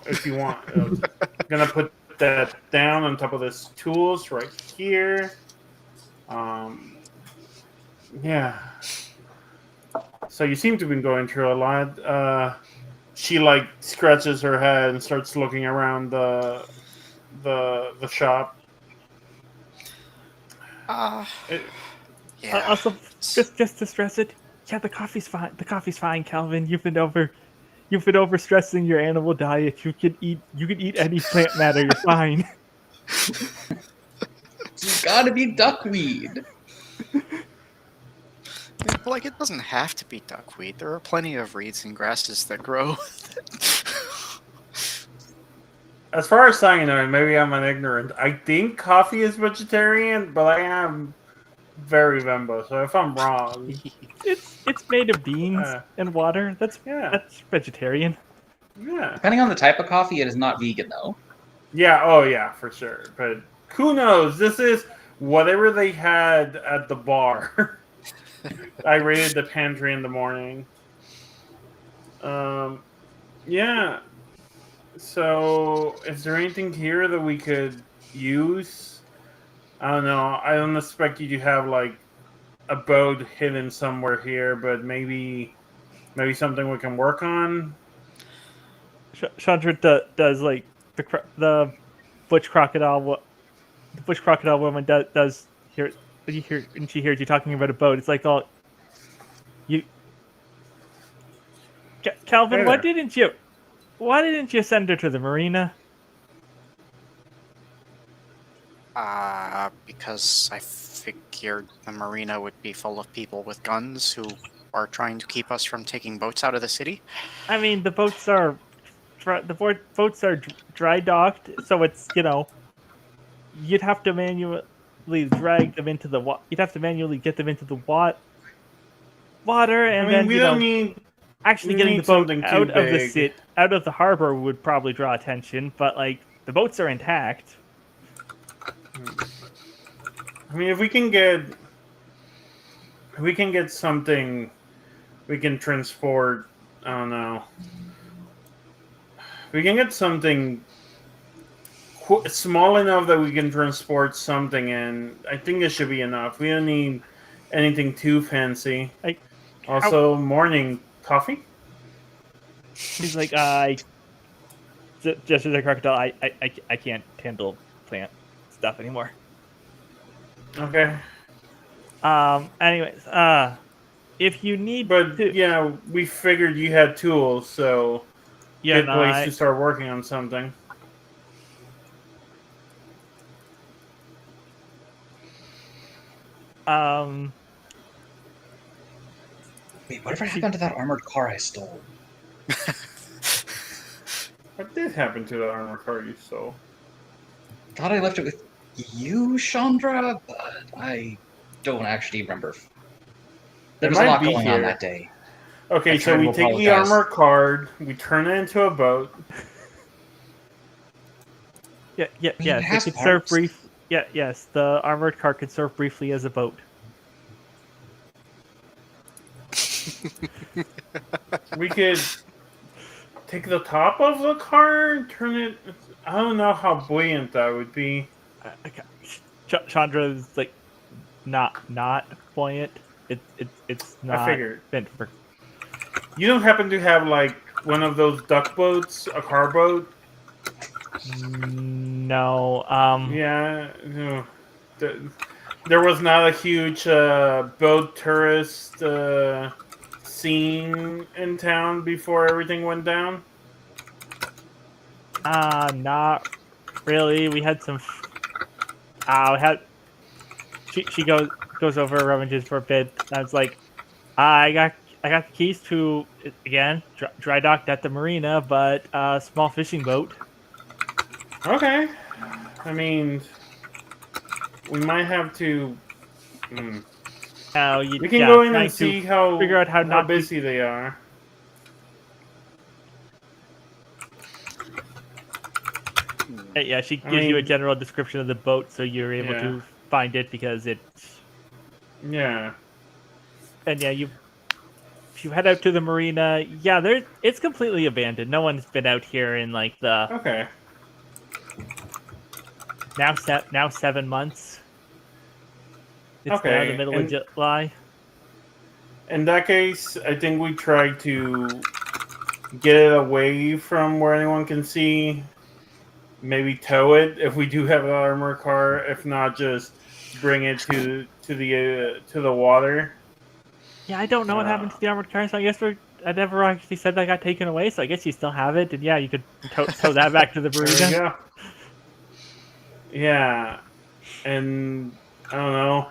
if you want. I'm gonna put that down on top of this tools right here. Yeah. So you seem to have been going through a lot. She scratches her head and starts looking around the shop. Yeah. Also, just to stress it, yeah, the coffee's fine. The coffee's fine, Calvin. You've been over stressing your animal diet. You can eat any plant matter. You're fine. It's gotta be duckweed. It doesn't have to be duckweed. There are plenty of reeds and grasses that grow. As far as I know, maybe I'm an ignorant. I think coffee is vegetarian, but I am very Vembo, so if I'm wrong, It's made of beans and water. That's vegetarian. Yeah. Depending on the type of coffee, it is not vegan though. Yeah. Oh yeah, for sure. But who knows? This is whatever they had at the bar. I raided the pantry in the morning. Yeah. So, is there anything here that we could use? I don't know. I don't expect you to have a boat hidden somewhere here, but maybe something we can work on. Chandra does the butch crocodile woman does hear when you hear and she hears you talking about a boat. It's like, oh, you, Calvin, Hey why there. didn't you send her to the marina? Because I figured the marina would be full of people with guns who are trying to keep us from taking boats out of the city. I mean, the boats are boats are dry docked, so it's you'd have to manually drag them into the you'd have to manually get them into the water, I and mean, then we don't need actually we getting the need boat something too out of the big. out of the harbor would probably draw attention, but like the boats are intact. I mean, if we can get something we can transport. I don't know. We can get something small enough that we can transport something in. I think it should be enough. We don't need anything too fancy. Like, how Also, morning coffee. he's like, just as a crocodile, I can't handle plant stuff anymore. Okay, Anyways, if you need but to, yeah, we figured you had tools, so yeah, good no, place to start working on something. um, Wait, whatever happened to that armored car I stole? What did happen to the armor car you stole? Thought I left it with you, Chandra, but I don't actually remember. There It was a might lot be going on here. that day. Okay, I so tried we to take the apologize. armor card, we turn it into a boat. yeah, mean, it yes, it has could serve parts. brief. Yeah, yes, the armored car could serve briefly as a boat. We could take the top of the car and turn it. I don't know how buoyant that would be. Okay. Chandra is like not buoyant. It's I not figured. meant for. You don't happen to have like one of those duck boats, a car boat? No. Yeah. No. There was not a huge boat tourist scene in town before everything went down. Not really. We had some. We had. She goes over rummages for a bit. I was like, I got the keys to again dry docked at the marina, but small fishing boat. Okay. I mean, we might have to. Hmm. You We can go in trying and to see how figure out how not to. busy they are. Yeah, she I gives you a mean, general description of the boat, so you're able yeah. to find it because it's. Yeah. And yeah, if you head out to the marina, yeah, it's completely abandoned. No one's been out here in like the Okay. now 7 months. It's now the Okay. middle of July. In that case, I think we try to get it away from where anyone can see. Maybe tow it if we do have an armor car. If not, just bring it to the water. Yeah, I don't know what happened to the armored car, so I guess I never actually said that got taken away, so I guess you still have it, and yeah, you could tow that back to the There we marina. go. Yeah, and I don't know.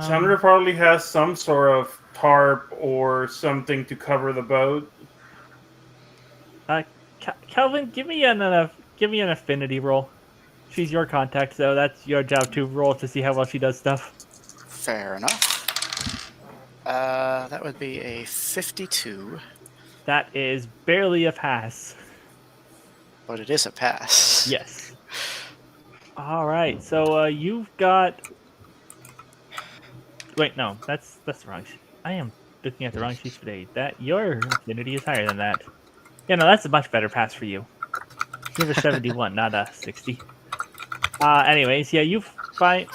Chandra probably has some sort of tarp or something to cover the boat. Kelvin, give me an affinity roll. She's your contact, so that's your job to roll to see how well she does stuff. Fair enough. That would be a 52, That is barely a pass. but it is a pass. Yes. All right, so you've got. Wait, no, that's the wrong sheet. I am looking at the wrong sheets today. That your affinity is higher than that. Yeah, no, that's a much better pass for you. You have a 71, not a 60. Anyways, yeah, you find.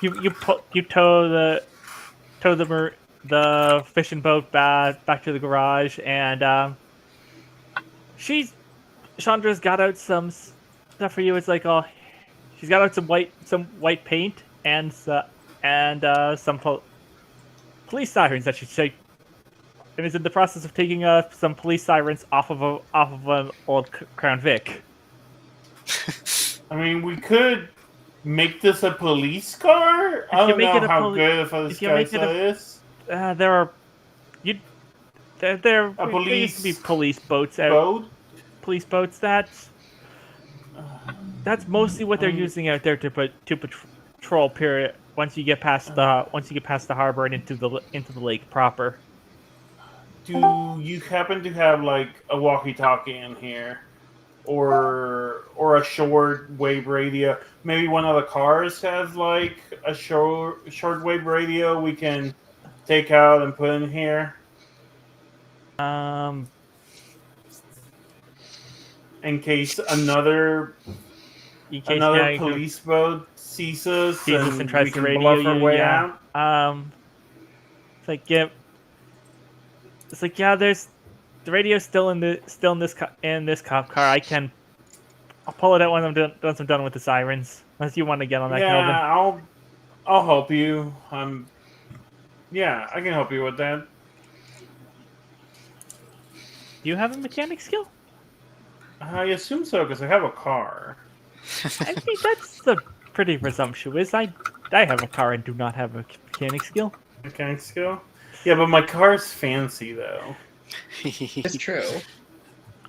You tow the fishing boat back to the garage, and she's Chandra's got out some stuff for you. It's like, oh, she's got out some white paint and some police sirens that she take, and is in the process of taking some police sirens off of an old Crown Vic. I mean, we could make this a police car. I don't know how good of a disguise that is. There are there used to be police boats out. Boat? Police boats. That's mostly what they're using out there to patrol. Period. Once you get past the harbor and into the lake proper. Do you happen to have like a walkie-talkie in here, or a short-wave radio? Maybe one of the cars has like a short-wave radio we can take out and put in here. In case another police boat sees us and tries we to can radio bluff our you, way yeah. out. It's like there's the radio's still in this cop car. I'll pull it out once I'm done with the sirens. Unless you want to get on that, Kelvin. Yeah, I'll help you. Yeah, I can help you with that. Do you have a mechanic skill? I assume so, because I have a car. I think that's pretty presumptuous. I have a car and do not have a mechanic skill. Mechanic skill? Yeah, but my car's fancy, though. It's true. It's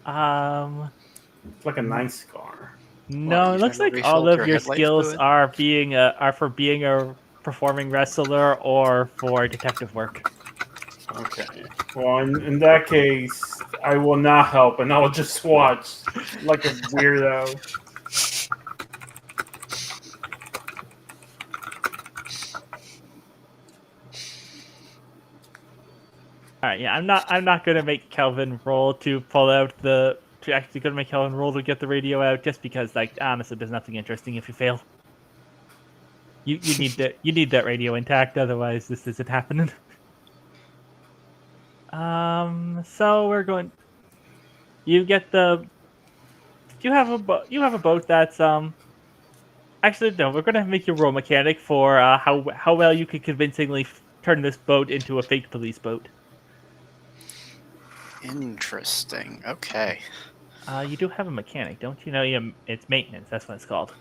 like a nice car. No, it looks like all of your skills are for being a performing wrestler or for detective work. Okay. Well, in that case, I will not help, and I will just watch like a weirdo. All right, yeah, I'm not gonna make Kelvin roll to pull out to actually gonna make Kelvin roll to get the radio out, just because, like, honestly, there's nothing interesting if you fail. You need that radio intact, otherwise this isn't happening. So we're going. You have a boat that's Actually, no. We're gonna make you roll mechanic for how well you can convincingly turn this boat into a fake police boat. Interesting. Okay. You do have a mechanic, don't you know? It's maintenance. That's what it's called.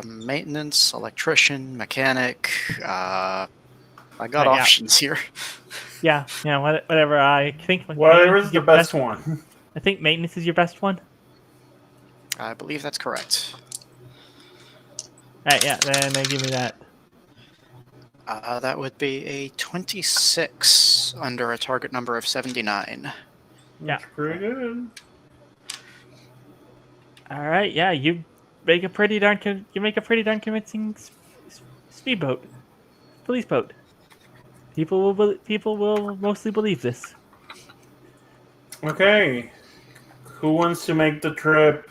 Maintenance, electrician, mechanic. I got options here. Yeah. Whatever. I think. Whatever is the best one. I think maintenance is your best one. I believe that's correct. Alright, yeah. Then give me that. That would be a 26 under a target number of 79. Yeah. That's pretty good. All right. Yeah. You make a pretty darn convincing speedboat, police boat. People will mostly believe this. Okay. Who wants to make the trip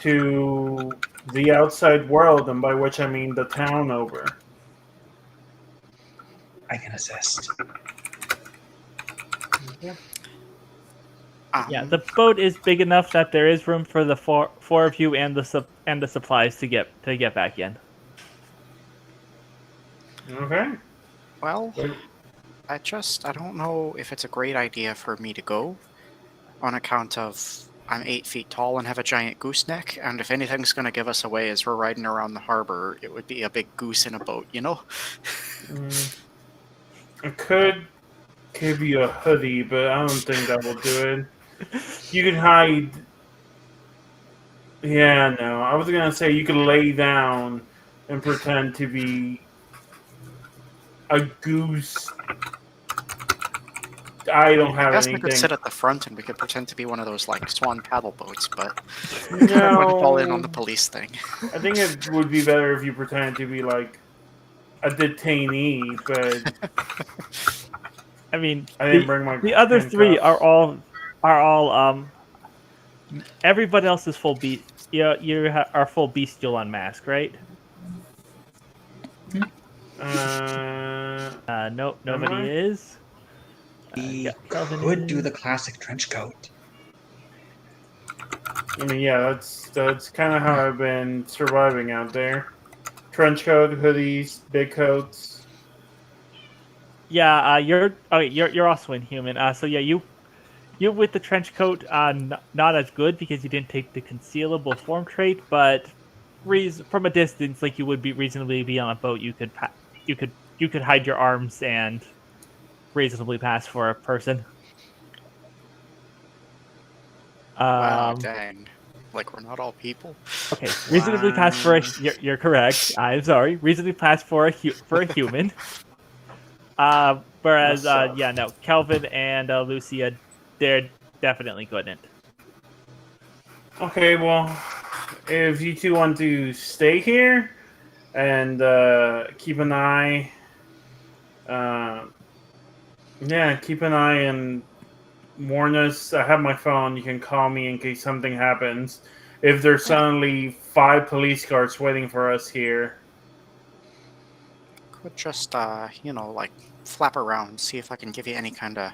to the outside world, and by which I mean the town over? I can assist. Yeah, the boat is big enough that there is room for the four of you and the supplies to get back in. Okay. Well, I don't know if it's a great idea for me to go, on account of I'm 8 feet tall and have a giant gooseneck, and if anything's going to give us away as we're riding around the harbor, it would be a big goose in a boat, you know? I could give you a hoodie, but I don't think that will do it. You can hide. Yeah, no. I was gonna say you could lay down and pretend to be a goose. I don't have I guess anything. we could sit at the front and we could pretend to be one of those like swan paddle boats, but No. I wouldn't fall in on the police thing. I think it would be better if you pretended to be like a detainee, but I mean, I didn't bring my the other three handcuffs. are all everybody else is full beast. You are full bestial unmasked, right? Nope, nobody is. We Kelvin could do is. the classic trench coat. I mean, yeah, that's kind of how I've been surviving out there. Trench coat, hoodies, big coats. Yeah, you're also inhuman. So yeah, you with the trench coat, not as good because you didn't take the concealable form trait, but from a distance, like you would be reasonably be on a boat, you could hide your arms and reasonably pass for a person. Wow, Um, dang. Like we're not all people. okay, reasonably pass for Wow. you're correct. I'm sorry, reasonably pass for for a human. Whereas That's tough. yeah, no, Kelvin and Lucia, they're definitely good in it. Okay, well, if you two want to stay here and keep an eye, uh, yeah, keep an eye and warn us. I have my phone. You can call me in case something happens. If there's Yeah. suddenly 5 police cars waiting for us here. Could just, like, flap around, see if I can give you any kind of,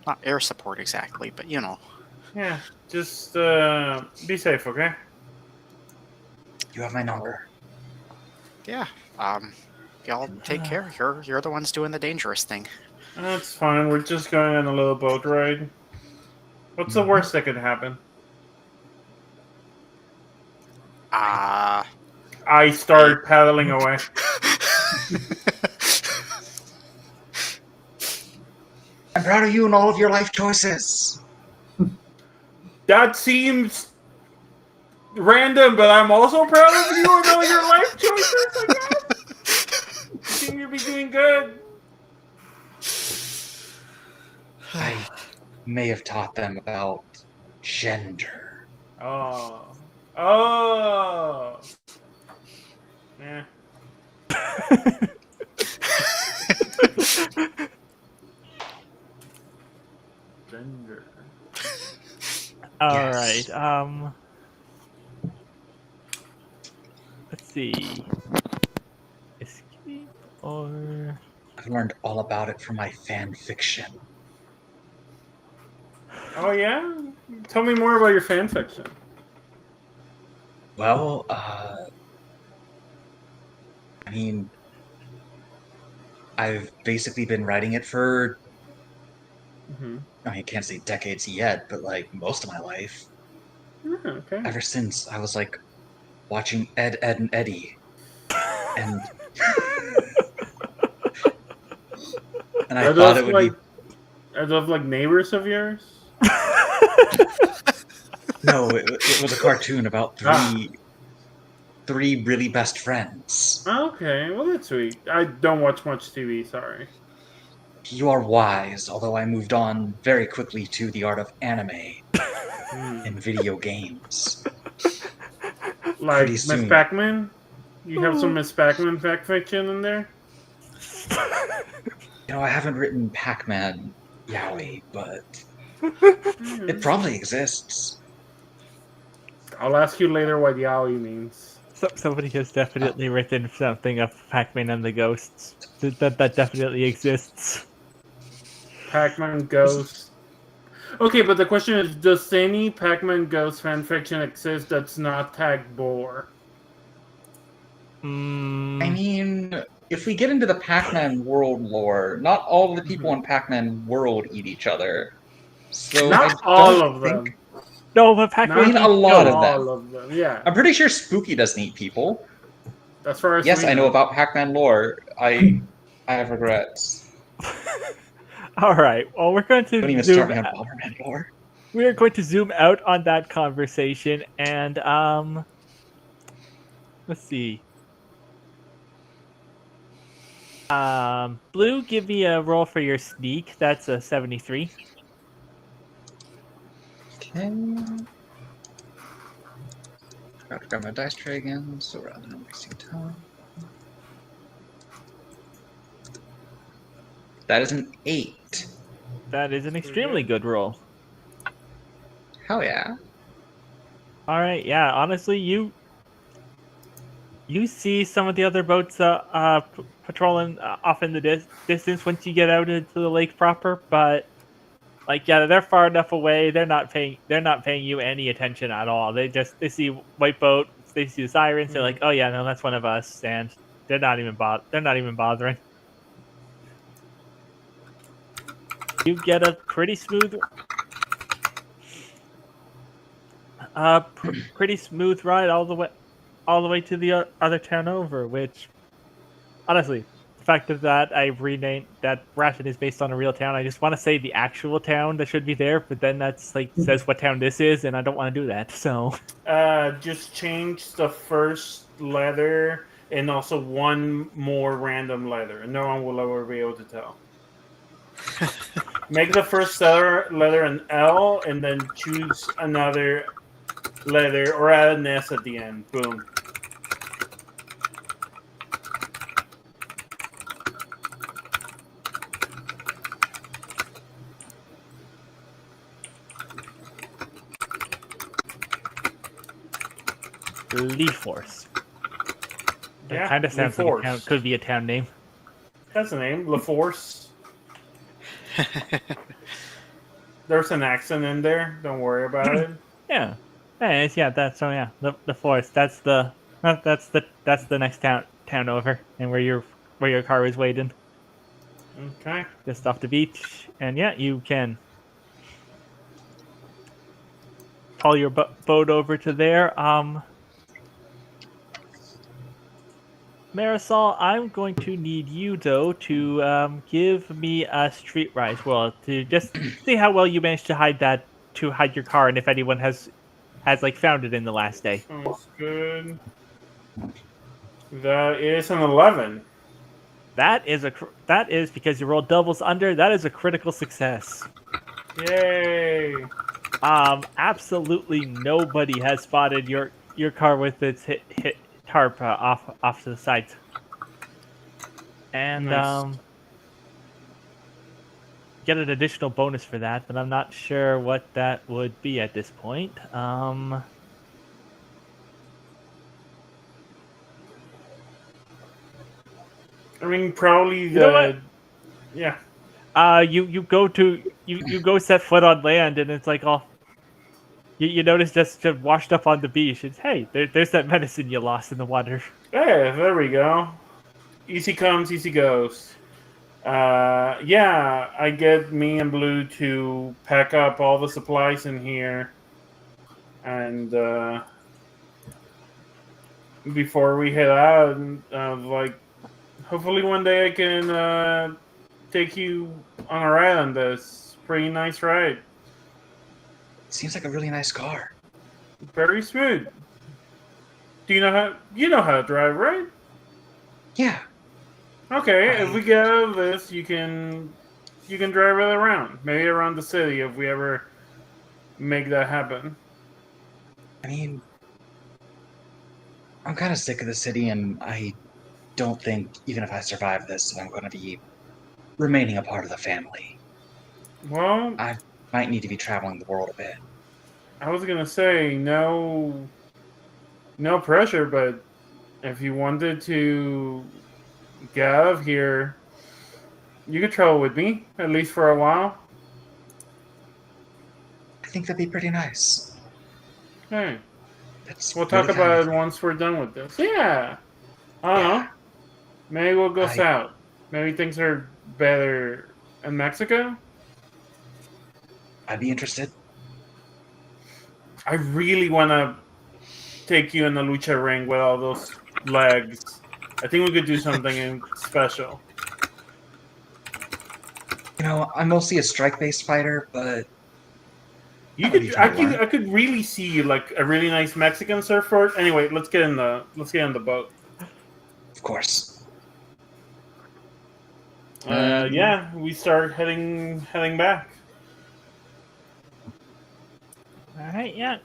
not air support exactly, but Yeah, just be safe, okay? You have my number. Yeah. Y'all take care. You're the ones doing the dangerous thing. That's fine. We're just going on a little boat ride. What's the worst that could happen? Uh, I start paddling away. I'm proud of you and all of your life choices. That seems random, but I'm also proud of you and all your life choices, I guess. You seem to be doing good. I may have taught them about gender. Oh. Oh. Yeah. Gender. All Yes. right. Let's see. Escape or I've learned all about it from my fan fiction. Oh, yeah? Tell me more about your fan fiction. Well, I mean, I've basically been writing it for, Mm-hmm. I mean, I can't say decades yet, but like most of my life. Okay. Ever since I was like watching Ed, Ed, and Eddie. And and I Are thought those it would be like neighbors of yours? no, it was a cartoon about Ah. three really best friends. Okay, well that's sweet. I don't watch much TV, sorry. You are wise, although I moved on very quickly to the art of anime and video games. Pretty Like Miss soon. Pac-Man? You have some Miss Pac-Man fact fiction in there? You know, I haven't written Pac-Man yaoi, but Hmm. it probably exists. I'll ask you later what yaoi means. somebody has definitely written something of Pac-Man and the Ghosts. That definitely exists. Pac-Man Ghost. Okay, but the question is, does any Pac-Man Ghost fanfiction exist that's not tagged Boar? I Mm, mean, if we get into the Pac-Man world lore, not all of the people in Pac-Man world eat each other. So Not I all don't of think... them. no, but Pac-Man I mean, a eats lot ghosts. of them. All of them, yeah. I'm pretty sure Spooky doesn't eat people. As far as Yes, we I know about Pac-Man lore. I have regrets. All right. Well, we're going Don't to even start me on Bomberman lore. we are going to zoom out on that conversation and let's see. Blue, give me a roll for your sneak. That's a 73. Okay. Forgot to grab my dice tray again, so rather than wasting time. That is an 8. That is an extremely good roll. Hell yeah. All right. Yeah. Honestly, you see some of the other boats patrolling off in the distance once you get out into the lake proper, but Like, yeah, they're far enough away. They're not paying you any attention at all. They see white boat, they see the sirens. They're like, oh yeah, no, that's one of us, and they're not even bothering. You get a pretty smooth, pretty smooth ride all the way to the other town over. Which, honestly, the fact that I've renamed that Ratton is based on a real town, I just want to say the actual town that should be there, but then that's like says what town this is, and I don't want to do that. So Just change the first letter and also one more random letter, and no one will ever be able to tell. Make the first letter an L, and then choose another letter or add an S at the end. Boom. Lee Force. That Yeah, kind of sounds like a LaForce. town, could be a town name. That's the name, LaForce. There's an accent in there. Don't worry about it. Yeah, that's so yeah. The Force. That's the next town over, and where your car is waiting, Okay. just off the beach. And yeah, you can haul your boat over to there. Marisol, I'm going to need you though to give me a streetwise roll to just see how well you managed to hide your car, and if anyone has like found it in the last day. Sounds good. That is an 11. That is because you rolled doubles under. That is a critical success. Yay! Absolutely nobody has spotted your car with its hit tarp off to the side. And Nice. get an additional bonus for that, but I'm not sure what that would be at this point. I mean, probably the. You know what? Yeah. You go set foot on land, and it's like you notice just washed up on the beach. It's hey, there's that medicine you lost in the water. Hey, there we go. Easy comes, easy goes. Yeah, I get me and Blue to pack up all the supplies in here, and before we head out, like, hopefully one day I can take you on a ride on this pretty nice ride. Seems like a really nice car. Very smooth. Do you know how to drive, right? Yeah. Okay, if we get out of this, you can drive it around. Maybe around the city if we ever make that happen. I mean, I'm kind of sick of the city, and I don't think, even if I survive this, I'm going to be remaining a part of the family. Well, I might need to be traveling the world a bit. I was gonna say no pressure, but if you wanted to get out of here, you could travel with me, at least for a while. I think that'd be pretty nice. Hey, That's we'll talk really kind about of it you. once we're done with this. Yeah. I don't know. Yeah. Maybe we'll go I- south. Maybe things are better in Mexico. I'd be interested. I really want to take you in the lucha ring with all those legs. I think we could do something special. You know, I'm mostly a strike-based fighter, but You That would could, be I fun to could, learn. I could really see like a really nice Mexican surfboard. Anyway, let's get in the boat. of course. Yeah, we start heading back. All right, yeah,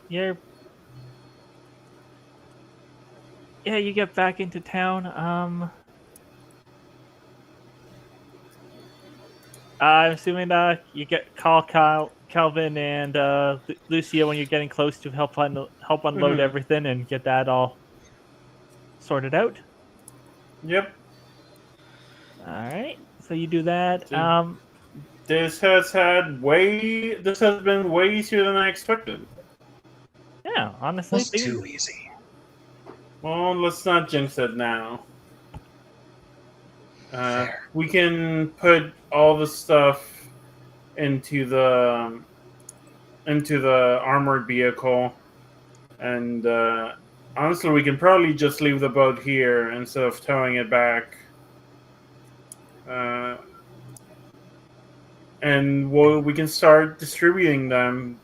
you get back into town. I'm assuming you call Calvin and Lucia when you're getting close to help unload Mhm. everything and get that all sorted out. Yep. All right, so you do that. Yeah. This has been way easier than I expected. Yeah, honestly, Was too easy. Well, let's not jinx it now. Fair. We can put all the stuff into the armored vehicle, and honestly, we can probably just leave the boat here instead of towing it back. Uh, and we can start distributing them.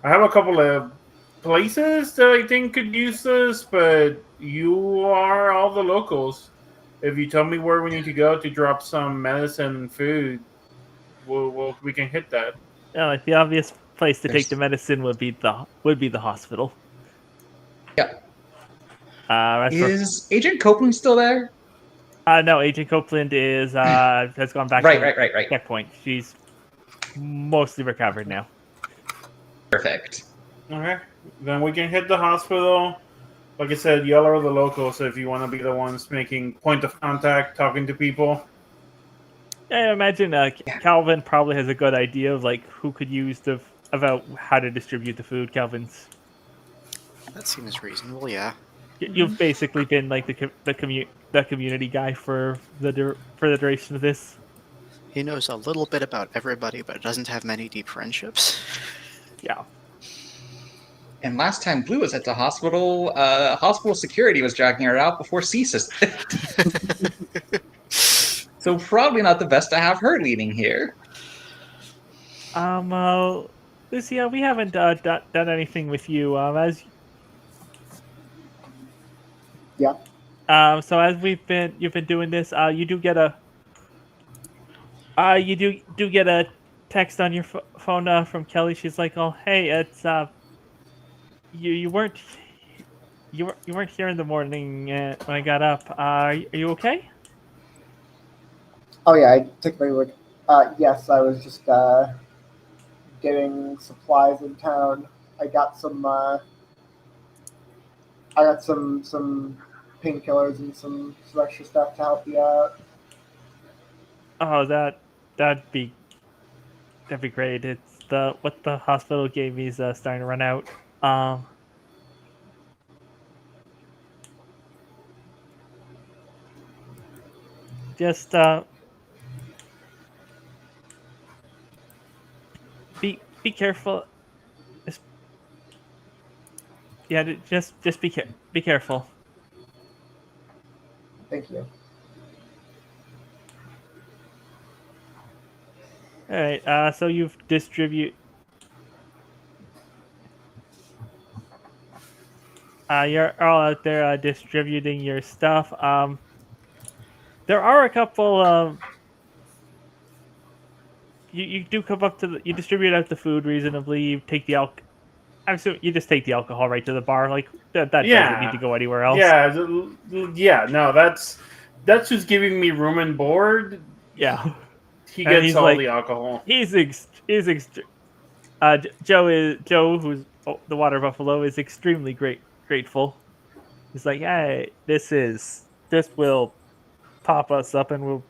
I have a couple of places that I think could use this, but you are all the locals. If you tell me where we need to go to drop some medicine and food, we can hit that. yeah, like the obvious place to take the There's- medicine would be the hospital. Yeah. As for Is Agent Copeland still there? no, Agent Copeland is has gone back to Right. checkpoint. She's mostly recovered now. Perfect. Okay, then we can hit the hospital. Like I said, y'all are the locals, so if you want to be the ones making point of contact, talking to people. Yeah, I imagine Calvin probably has a good idea of like who could use about how to distribute the food. Calvin's That seems reasonable, yeah. you've basically been like the community guy for for the duration of this. He knows a little bit about everybody, but doesn't have many deep friendships. Yeah. And last time Blue was at the hospital, hospital security was dragging her out before CSIS. So probably not the best to have her leading here. Lucia, we haven't done anything with you. Yeah. So as you've been doing this, you do get a you get a text on your phone from Kelly. She's like, "Oh, hey, it's you weren't you weren't here in the morning when I got up. Are you okay?" Oh yeah, I took my look. Yes, I was just getting supplies in town. I got some. I got some painkillers and some extra stuff to help you out. Oh, that'd be that'd be great. It's the what the hospital gave me is starting to run out. Um, just be careful. Just, yeah, just be careful. Thank you. All right. So you've distribute. You're all out there distributing your stuff. There are a couple. You do come up to you distribute out the food reasonably. You take the I'm assuming you just take the alcohol right to the bar. Like that doesn't need to go anywhere else. Yeah. No, that's just giving me room and board. Yeah. He And gets he's all like, the alcohol. Joe, who's the water buffalo, is extremely grateful. He's like, hey, this will pop us up, and we'll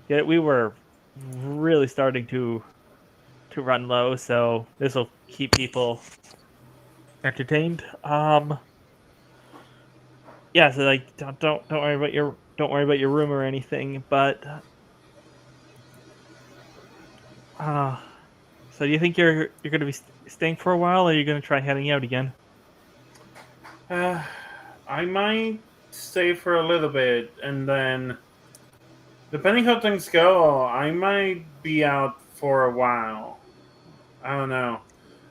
get. We were really starting to run low, so this will keep people entertained. Yeah, so like, don't worry about your room or anything, but uh so do you think you're going to be staying for a while, or are you going to try heading out again? I might stay for a little bit, and then, depending how things go, I might be out for a while. I don't know.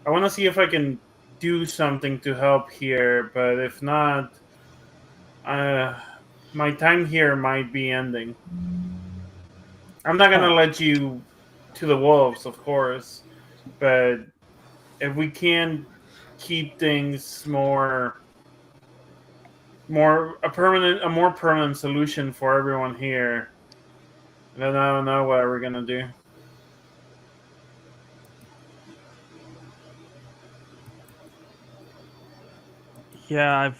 I want to see if I can do something to help here, but if not, uh, my time here might be ending. I'm not gonna let you to the wolves, of course, but if we can keep things a more permanent solution for everyone here, then I don't know what we're gonna do. Yeah,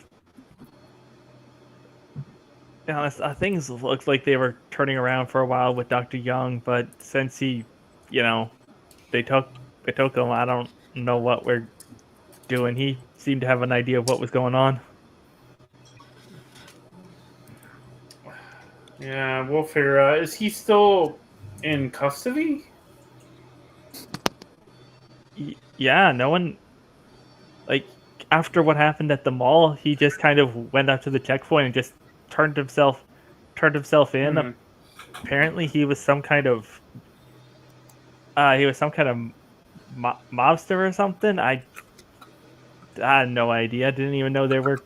be honest, things looked like they were turning around for a while with Dr. Young, but since he, you know, they took him, I don't know what we're doing. He seemed to have an idea of what was going on. Yeah, we'll figure out. Is he still in custody? Yeah, no one like after what happened at the mall, he just kind of went up to the checkpoint and just turned himself in. Hmm. Apparently, he was some kind of mobster or something. I had no idea. Didn't even know there were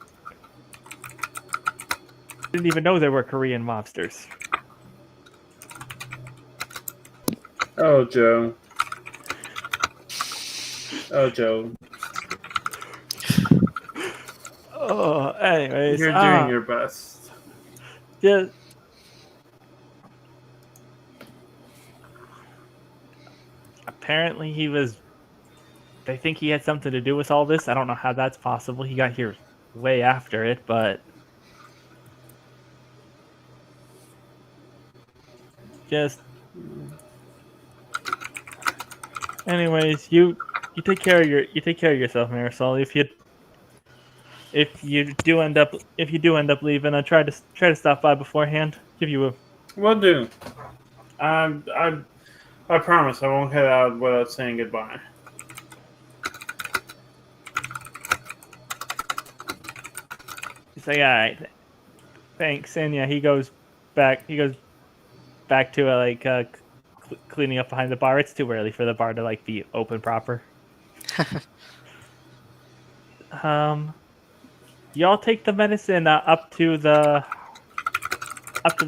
Korean mobsters. Oh, Joe. Oh, Joe. Oh, anyways, You're doing your best. just apparently he was. They think he had something to do with all this. I don't know how that's possible. He got here way after it, but just anyways, you take care of yourself, Marisol. If you do end up leaving, I try to stop by beforehand. Give you a Will do. I promise I won't head out without saying goodbye. He's like, all right, thanks, and yeah, he goes back to cleaning up behind the bar. It's too early for the bar to like be open proper. Y'all take the medicine up to the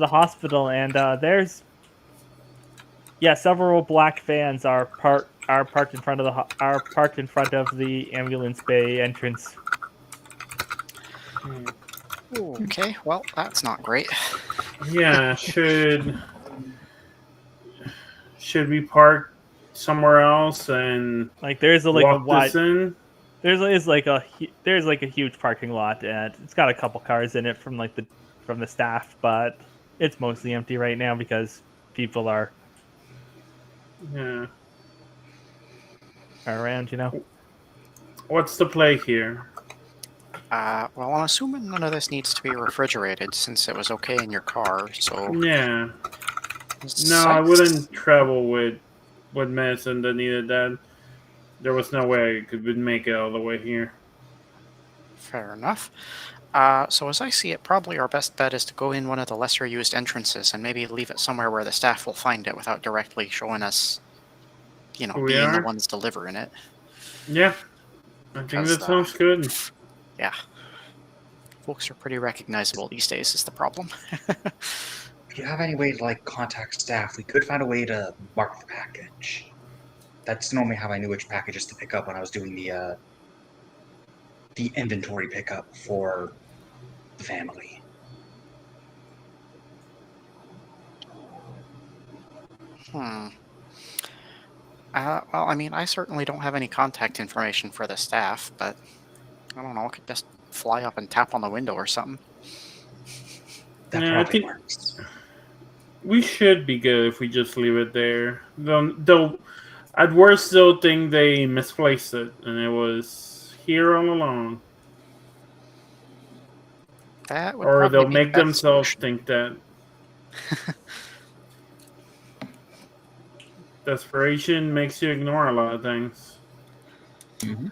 hospital, and there's several black vans are parked in front of the ambulance bay entrance. Okay, well, that's not great. Yeah, should we park somewhere else and Like there's a walk wide this in? there's a huge parking lot, and it's got a couple cars in it from the staff, but it's mostly empty right now because people are Yeah. around, you know. What's the play here? Well, I'm assuming none of this needs to be refrigerated since it was okay in your car, so... Yeah. No, I wouldn't travel with medicine that needed that. There was no way I could make it all the way here. Fair enough. So as I see it, probably our best bet is to go in one of the lesser used entrances and maybe leave it somewhere where the staff will find it without directly showing us, Who we being the are? ones delivering it. Yeah. I think Because, that sounds good. Yeah. Folks are pretty recognizable these days is the problem. If you have any way to contact staff, we could find a way to mark the package. That's normally how I knew which packages to pick up when I was doing the inventory pickup for the family. Well, I mean, I certainly don't have any contact information for the staff, but I don't know, I could just fly up and tap on the window or something. That Yeah, I probably think- works. We should be good if we just leave it there. Though at worst, they'll think they misplaced it and it was here all along. That would Or probably they'll be make the best themselves solution. think that. Desperation makes you ignore a lot of things. Mm-hmm.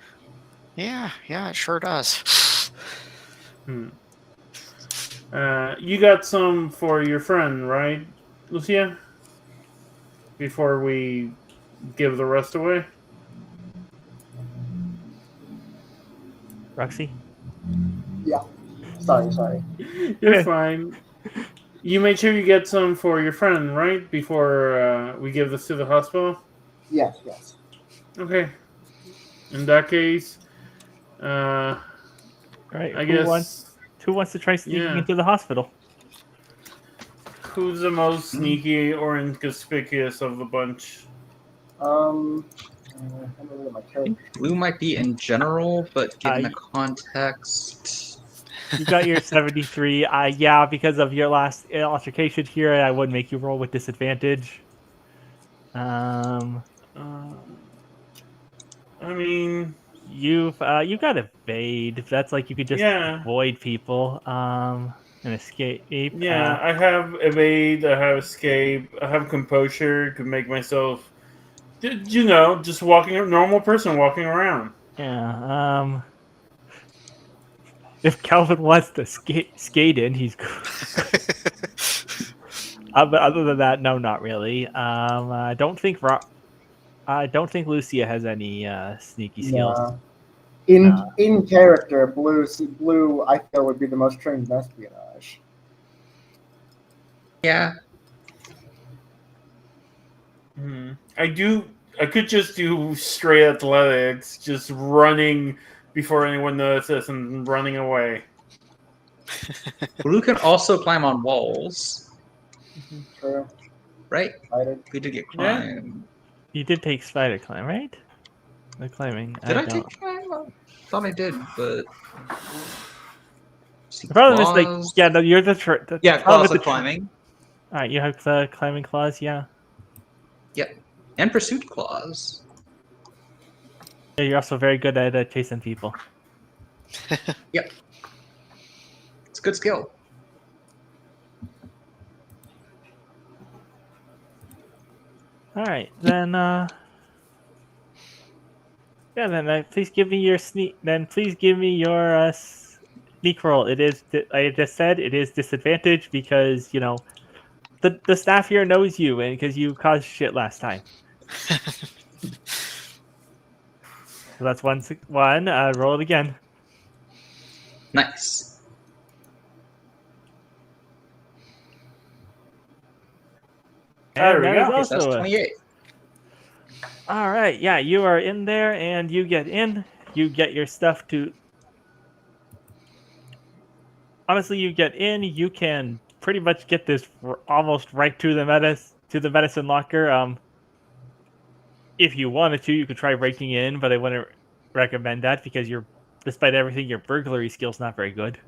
Yeah, it sure does. You got some for your friend, right, Lucia? Before we give the rest away? Roxy? Yeah. Sorry. You're fine. You made sure you get some for your friend, right? Before we give this to the hospital? Yes. Okay. In that case, All right. I who guess... wants to try sneaking Yeah. into the hospital? Who's the most sneaky or inconspicuous of the bunch? I'm looking at my I character. think blue might be in general, but given I- the context, You got your 73. Yeah, because of your last altercation here, I would make you roll with disadvantage. I mean, You got evade. That's like you could just yeah. avoid people. And escape. Yeah, I have evade, I have escape, I have composure, could make myself, just walking a normal person walking around. Yeah. If Calvin wants to skate in, he's. But other than that, no, not really. I don't think Lucia has any sneaky skills. Nah. Nah. In character, Blue I feel would be the most trained in espionage. Yeah. I could just do straight athletics, just running before anyone notices and running away. Blue can also climb on walls, True. right? Excited. We did get Yeah. climb. You did take spider climb, right? The climbing. Did I don't. take climb? I thought I did, but. See, The problem is, like, claws. yeah, no, you're the Yeah, problem claws with of the climbing. All right, you have the climbing claws, yeah. Yep. And pursuit claws. Yeah, you're also very good at chasing people. Yep. It's a good skill. All right, then. Yeah, then please give me your sneak. Then please give me your sneak roll. It is. I just said it is disadvantage because the staff here knows you and because you caused shit last time. So that's one. Roll it again. Nice. There And we that go. is That's also 28. all right. Yeah, you are in there, and you get in. You get your stuff to. Honestly, you get in. You can pretty much get this almost right to the medicine locker. If you wanted to, you could try breaking in, but I wouldn't recommend that because despite everything, your burglary skill's not very good.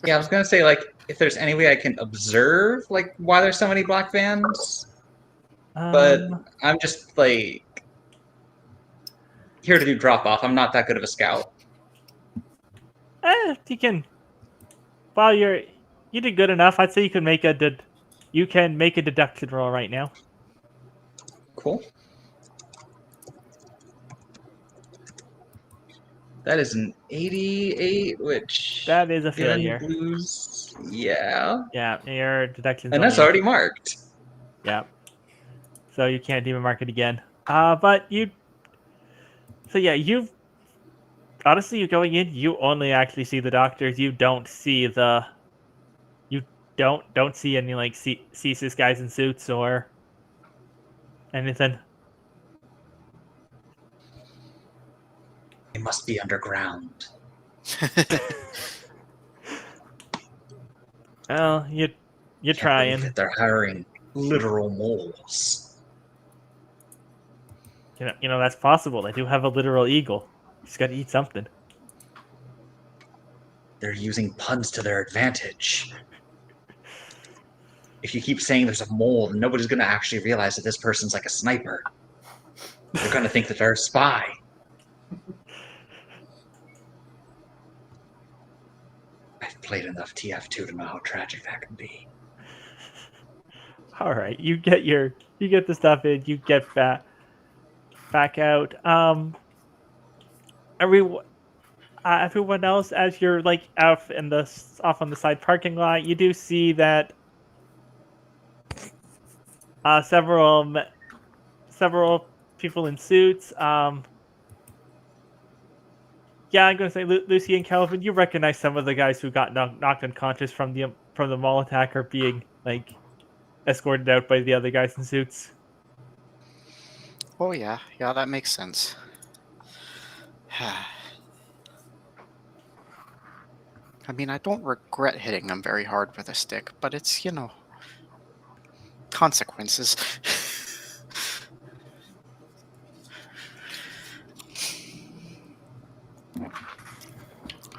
Yeah, I was gonna say, like, if there's any way I can observe, like, why there's so many black vans, but I'm just like here to do drop off. I'm not that good of a scout. You can. While you did good enough. I'd say you can make a deduction roll right now. Cool. That is an 88, which That is a given failure. Blues, yeah, Yeah, your deduction's and that's only- already marked. Yeah. So you can't even mark it again. But you. So yeah, you've. Honestly, you're going in. You only actually see the doctors. You don't see the. You don't see any like CSIS guys in suits or anything. They must be underground. Well, you're Can't believe trying. that they're hiring literal moles. You know that's possible. They do have a literal eagle. You just got to eat something. They're using puns to their advantage. If you keep saying there's a mole, then nobody's going to actually realize that this person's like a sniper. They're going to think that they're a spy. I've played enough TF2 to know how tragic that can be. All right, you get the stuff in. You get back out. Everyone else, as you're like off on the side parking lot, you do see that several people in suits. Yeah, I'm gonna say Lucy and Calvin. You recognize some of the guys who got knocked unconscious from the mall attack are being like escorted out by the other guys in suits. Oh yeah, that makes sense. I mean, I don't regret hitting them very hard with a stick, but it's, consequences.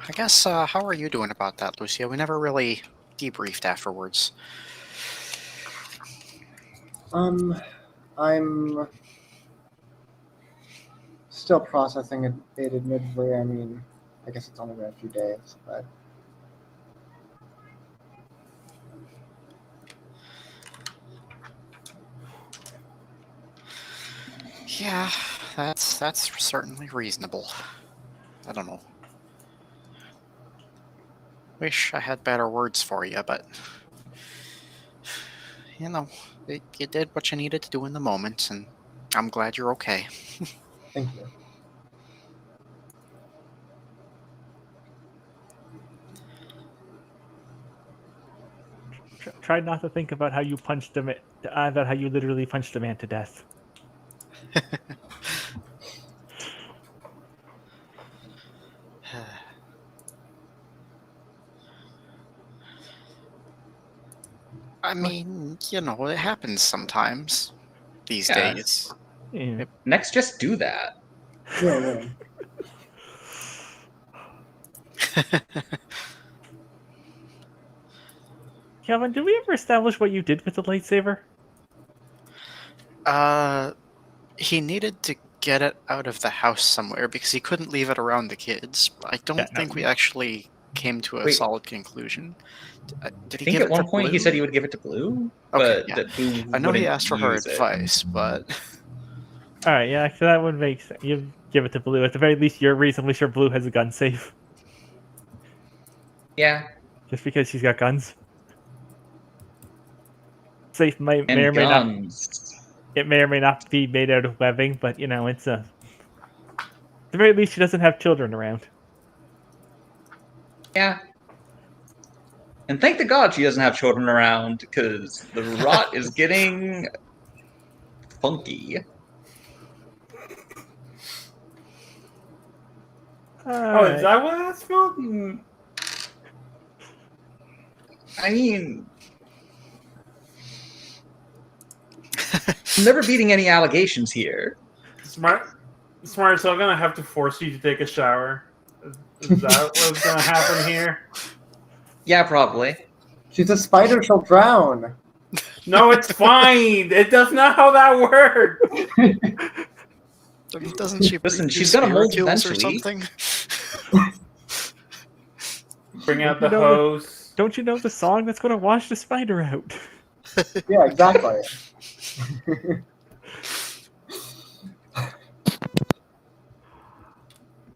I guess, how are you doing about that, Lucia? We never really debriefed afterwards. I'm still processing it, admittedly. I mean, I guess it's only been a few days, but Yeah, that's certainly reasonable. I don't know. Wish I had better words for you, but you know, you did what you needed to do in the moment, and I'm glad you're okay. thank you. Try not to think about how you punched him. About how you literally punched a man to death. I mean, you know, it happens sometimes these Yeah. days. Yeah. Next, just do that. Yeah. Kevin, did we ever establish what you did with the lightsaber? He needed to get it out of the house somewhere because he couldn't leave it around the kids. I don't Yeah, no. think we actually came to a Wait. solid conclusion. Did I he think give at it one to point he Blue? said he would give it to Blue, Okay, but yeah. that Blue I know he wouldn't asked for her use it. advice, but All right, yeah, so that would make sense. You give it to Blue. At the very least, you're reasonably sure Blue has a gun safe, Yeah, just because she's got guns. Safe may and or may not. guns. It may or may not be made out of webbing, but you know, it's a. At the very least, she doesn't have children around. Yeah. And thank the God she doesn't have children around, because the rot is getting funky. Oh, is that what that smelled? I mean, I'm never beating any allegations here. Smart, so I'm gonna have to force you to take a shower. Is that what's gonna happen here? Yeah, probably. She's a spider, she'll drown. No, it's fine. It does not how that works. doesn't she? Listen, breathe she's gonna mold spirituals or eventually. something? Bring out the You know hose. Don't you know the song that's going to wash the spider out? Yeah, exactly.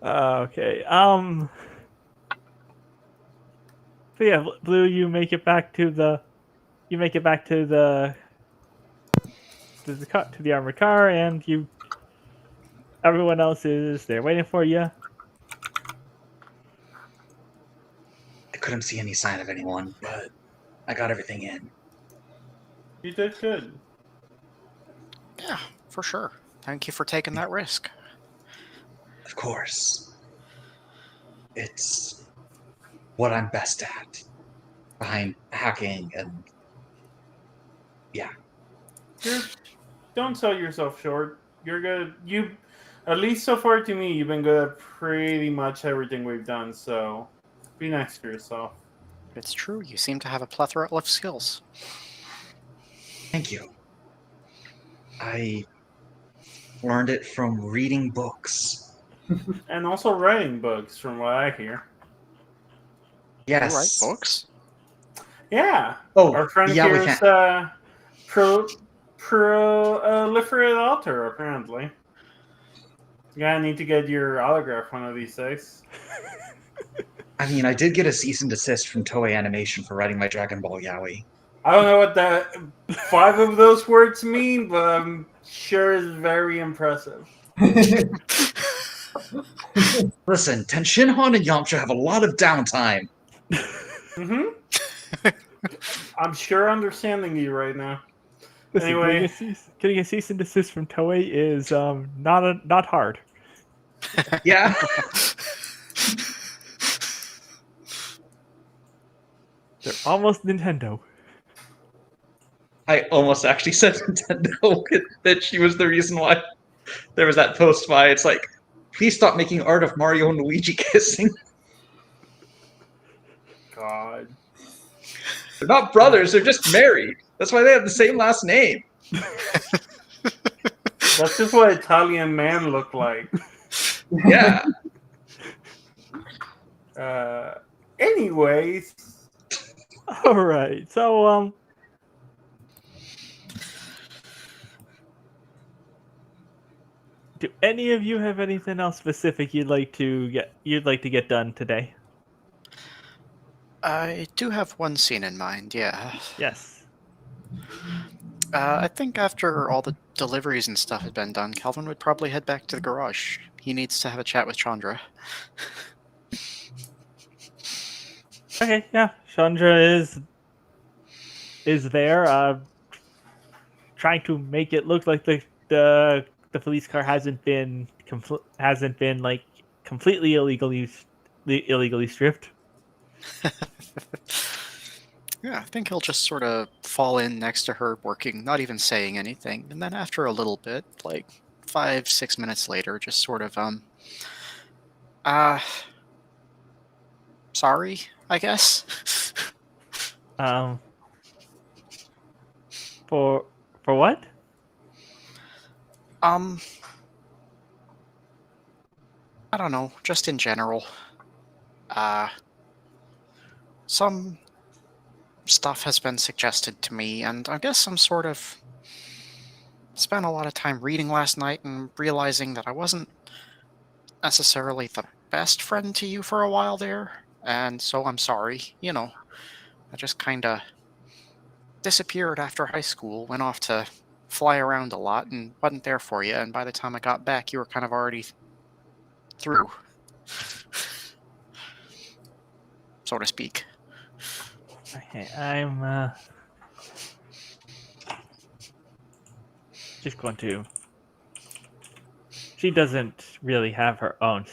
Okay. So yeah, Blue, you make it back to the to the armored car, and everyone else is there waiting for you. I couldn't see any sign of anyone, but I got everything in. You did good. Yeah, for sure. Thank you for taking that risk. Of course. It's what I'm best at. Behind hacking and... yeah. Don't sell yourself short. You're good. At least so far to me, you've been good at pretty much everything we've done. So, be nice to yourself. It's true. You seem to have a plethora of skills. Thank you. I learned it from reading books. And also writing books, from what I hear. Yes. You write books? Yeah. Oh, Our friend yeah, we here is can. proliferate author, apparently. Yeah, I need to get your autograph one of these days. I mean, I did get a cease and desist from Toei Animation for writing my Dragon Ball Yaoi. I don't know what that 5 of those words mean, but I'm sure it's very impressive. Listen, Tenshinhan and Yamcha have a lot of downtime. Mm-hmm. I'm sure understanding you right now. Listen, Anyway. getting a cease and desist from Toei is not hard. Yeah. They're almost Nintendo. I almost actually said Nintendo that she was the reason why there was that post by it's like, please stop making art of Mario and Luigi kissing. god. They're not brothers, they're just married. That's why they have the same last name. That's just what Italian man look like. Yeah. Anyways, All right. So do any of you have anything else specific you'd like to get done today? I do have one scene in mind, yeah. Yes. I think after all the deliveries and stuff had been done, Calvin would probably head back to the garage. He needs to have a chat with Chandra. Okay, yeah. Chandra is there, trying to make it look like the police car hasn't been like completely illegally stripped. Yeah, I think he'll just sort of fall in next to her working, not even saying anything. And then after a little bit, like 5, 6 minutes later, just sort of, sorry, I guess. Um, for what? I don't know, just in general. Some stuff has been suggested to me, and I guess I'm sort of spent a lot of time reading last night and realizing that I wasn't necessarily the best friend to you for a while there, and so I'm sorry. You know, I just kind of disappeared after high school, went off to fly around a lot, and wasn't there for you, and by the time I got back, you were kind of already through, so to speak. Okay, I'm just going to. She doesn't really have her own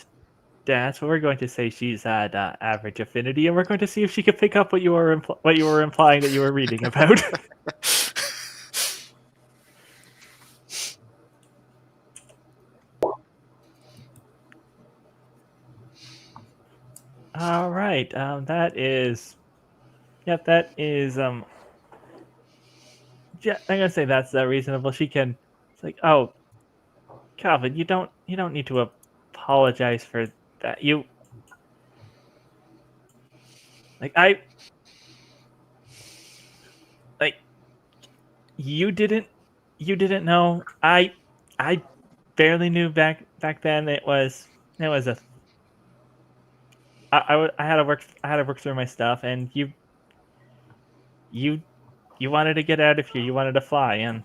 stats, but we're going to say she's at average affinity, and we're going to see if she can pick up what you were implying that you were reading about. All right. That is. Yep. That is. Yeah, I'm gonna say that's reasonable. She can. It's like, oh, Calvin, you don't need to apologize for that. Like I like you didn't know. I barely knew back then. It was a. I had to work through my stuff, and you you wanted to get out of here. You wanted to fly, and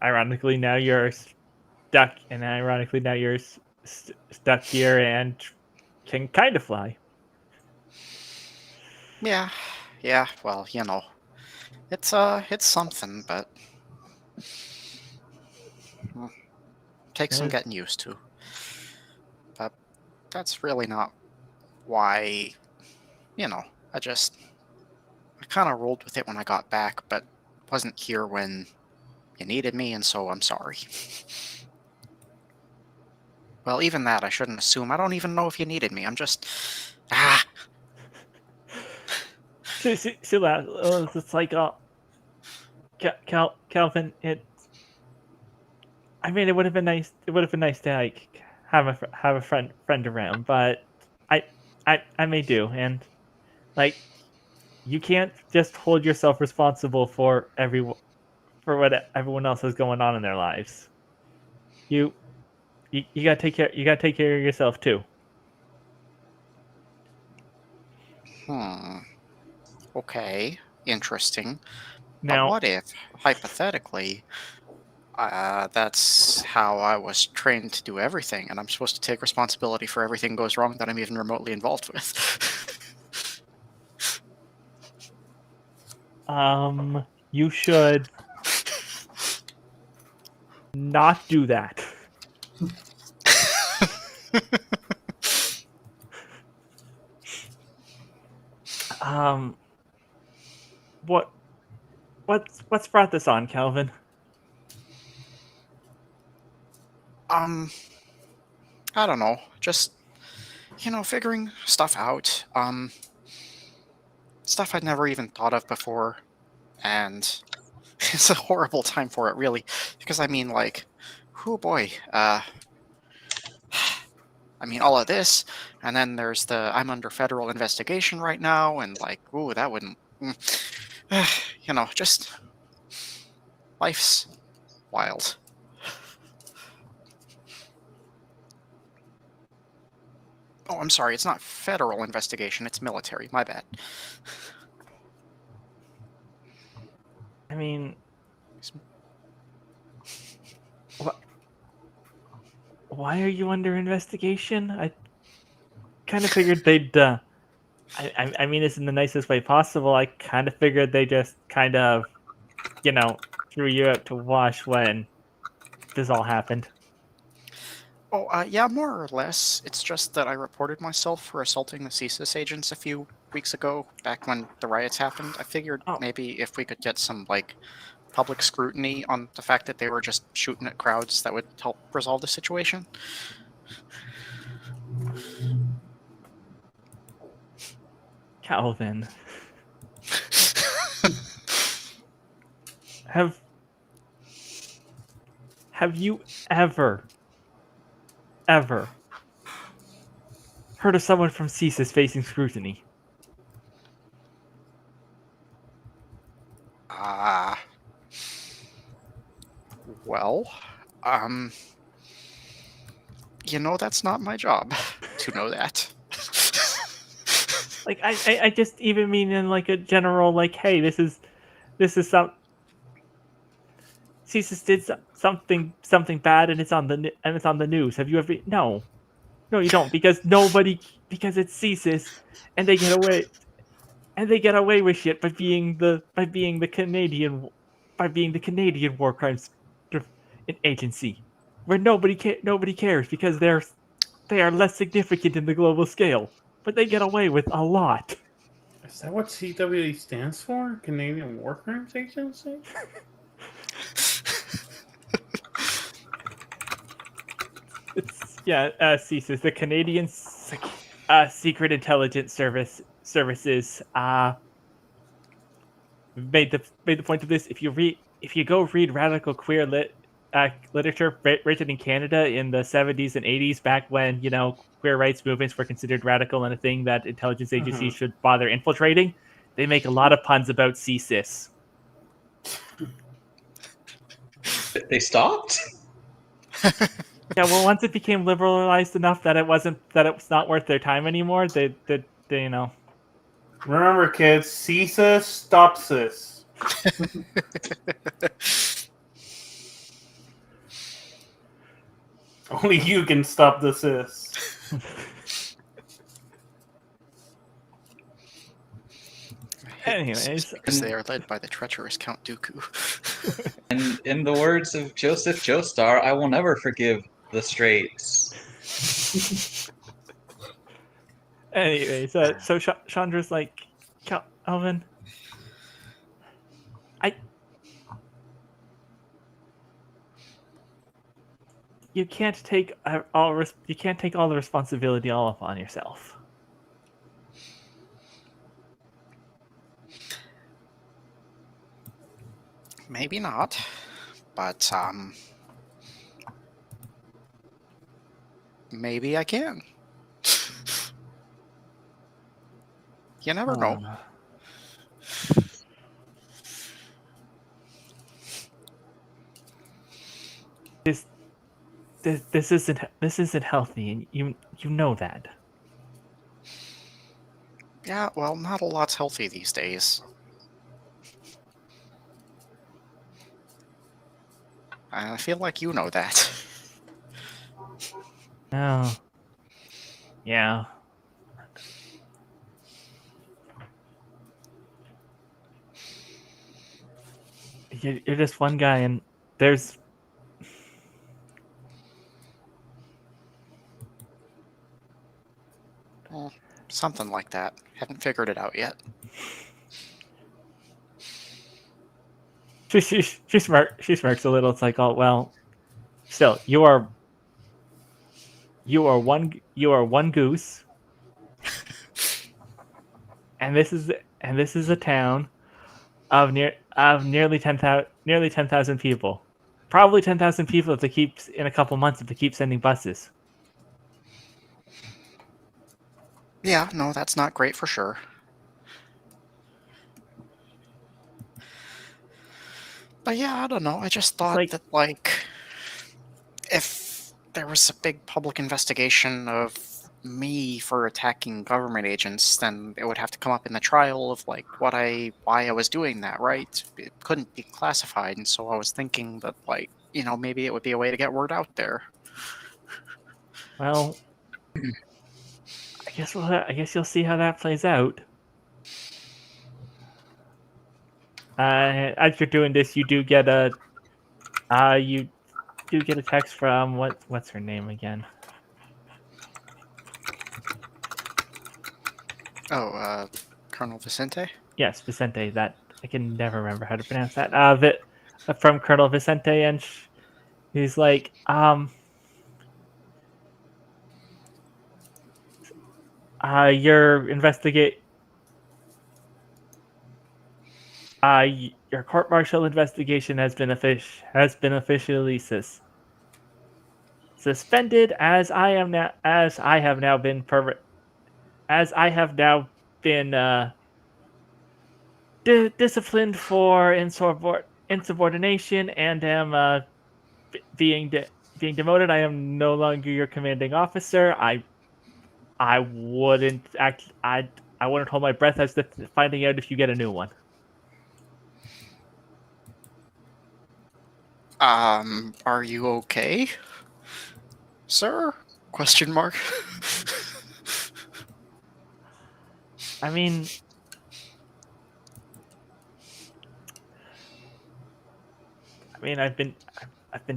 ironically now you're stuck, and ironically now you're stuck here and can kind of fly. Yeah, well, you know, it's something, but takes some getting used to. But that's really not why, you know, I kind of rolled with it when I got back, but wasn't here when you needed me, and so I'm sorry. Well, even that, I shouldn't assume. I don't even know if you needed me. I'm just... See that? It's like, Calvin. I mean, it would have been nice. It would have been nice to like have a friend around, but I may do, and like you can't just hold yourself responsible for what everyone else has going on in their lives. You gotta take care. You gotta take care of yourself too. Okay, interesting. But Now, what if, hypothetically, that's how I was trained to do everything, and I'm supposed to take responsibility for everything goes wrong that I'm even remotely involved with? you should not do that. Um, what what's brought this on, Calvin? I don't know. Just, figuring stuff out. stuff I'd never even thought of before, and it's a horrible time for it, really, because I mean, like, oh boy, I mean, all of this, and then there's the I'm under federal investigation right now, and like, ooh, that wouldn't, you know, just life's wild. Oh, I'm sorry, it's not federal investigation, it's military. My bad. I mean, why are you under investigation? I kind of figured they'd. I mean this in the nicest way possible. I kind of figured they just kind of, threw you out to wash when this all happened. Oh, yeah, more or less. It's just that I reported myself for assaulting the CSIS agents a few weeks ago, back when the riots happened. I figured maybe if we could get some, like, public scrutiny on the fact that they were just shooting at crowds, that would help resolve the situation. Calvin, have you ever heard of someone from CSIS facing scrutiny? Well, that's not my job to know that. Like, I just even mean in like a general, like, hey, this is some CSIS did something bad and it's on the news. Have you ever? No, you don't, because it's CSIS, and they get away with shit by being the Canadian war crimes agency, where nobody cares because they are less significant in the global scale, but they get away with a lot. Is that what CWA stands for? Canadian War Crimes Agency? CSIS, the Canadian Secret Intelligence Services, made the point of this. If you go read radical queer literature written in Canada in the 70s and 80s, back when queer rights movements were considered radical and a thing that intelligence agencies should bother infiltrating, they make a lot of puns about CSIS. They stopped? Yeah, well, once it became liberalized enough that it was not worth their time anymore, they Remember, kids, CSIS, stop sis. Only you can stop the sis. Anyways, because they are led by the treacherous Count Dooku. And in the words of Joseph Joestar, I will never forgive the Straits. Anyways, so Chandra's like, Calvin, you can't take all the responsibility all upon yourself. Maybe not, but maybe I can. You never know. This isn't healthy, and you know that. Yeah, well, not a lot's healthy these days. I feel like you know that. Oh. Yeah. You're just one guy, and there's... Well, something like that. Haven't figured it out yet. She smirks a little. It's like, oh well. Still, you are one goose, and this is and this is a town of nearly 10,000 people. Probably 10,000 people if they keep in a couple months if they keep sending buses. Yeah, no, that's not great for sure. But yeah, I don't know. I just thought like- that, like, if there was a big public investigation of me for attacking government agents, then it would have to come up in the trial of, like, why I was doing that, right? It couldn't be classified, and so I was thinking that, like, maybe it would be a way to get word out there. Well, I guess you'll see how that plays out. As you're doing this, you do get a text from what's her name again? Oh, Colonel Vicente? Yes, Vicente. That I can never remember how to pronounce that. From Colonel Vicente, and he's like, your your court-martial investigation has been officially suspended as I have now been disciplined for insubordination and am being being demoted. I am no longer your commanding officer. I wouldn't I wouldn't hold my breath as to finding out if you get a new one. Are you okay, sir? Question mark. I mean, I've been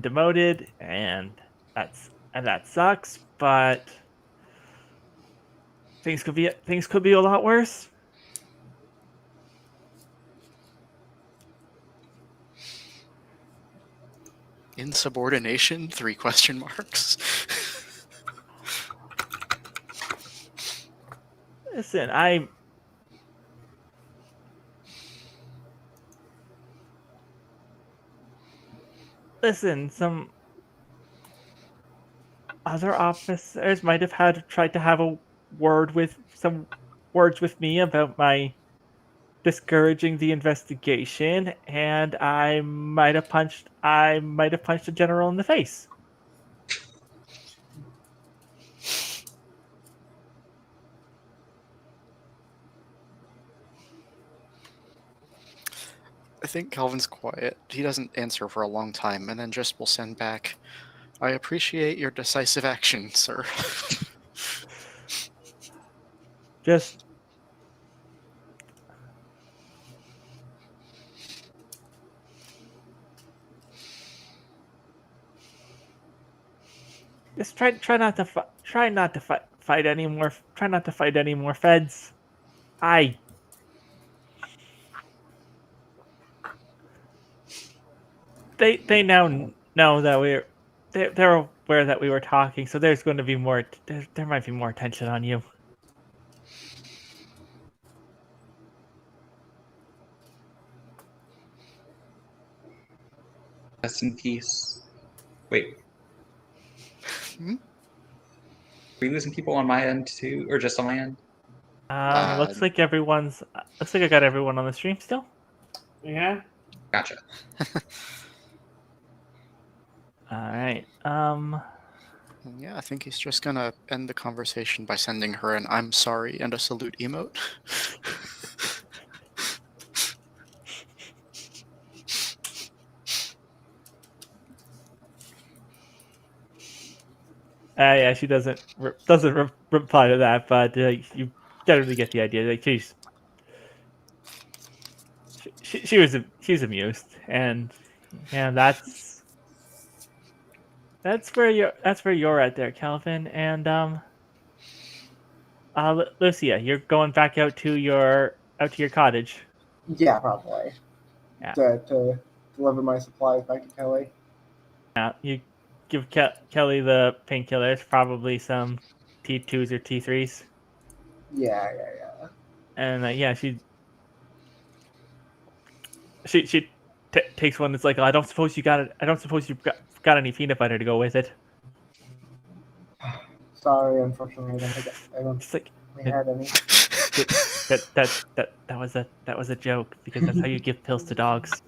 demoted, and that sucks. But things could be a lot worse. Insubordination? 3 question marks. Listen, some other officers might have tried to have a words with me about my discouraging the investigation, and I might have punched the general in the face. I think Calvin's quiet. He doesn't answer for a long time, and then just will send back, I appreciate your decisive action, sir. Just try not to fight any more. Try not to fight any more feds. I they now know that they're aware that we were talking, so there's going to be more. There might be more attention on you. Rest in peace. Wait, Hmm? are we losing people on my end too, or just on my end? Looks like Looks like I got everyone on the stream still. Yeah. Gotcha. All right. Yeah, I think he's just gonna end the conversation by sending her an I'm sorry and a salute emote. Yeah, she doesn't reply to that, but you generally get the idea. Like she's amused, and that's where you're at there, Calvin. And Lucia, you're going back out to your cottage. Yeah, probably. Yeah. To deliver my supplies back to Kelly. Yeah, you give Kelly the painkillers, probably some T2s or T3s. Yeah. And yeah, she she takes one that's like, oh, I don't suppose you got it. I don't suppose you've got any peanut butter to go with it. Sorry, unfortunately, I don't It's like think we had any. that was a joke because that's how you give pills to dogs.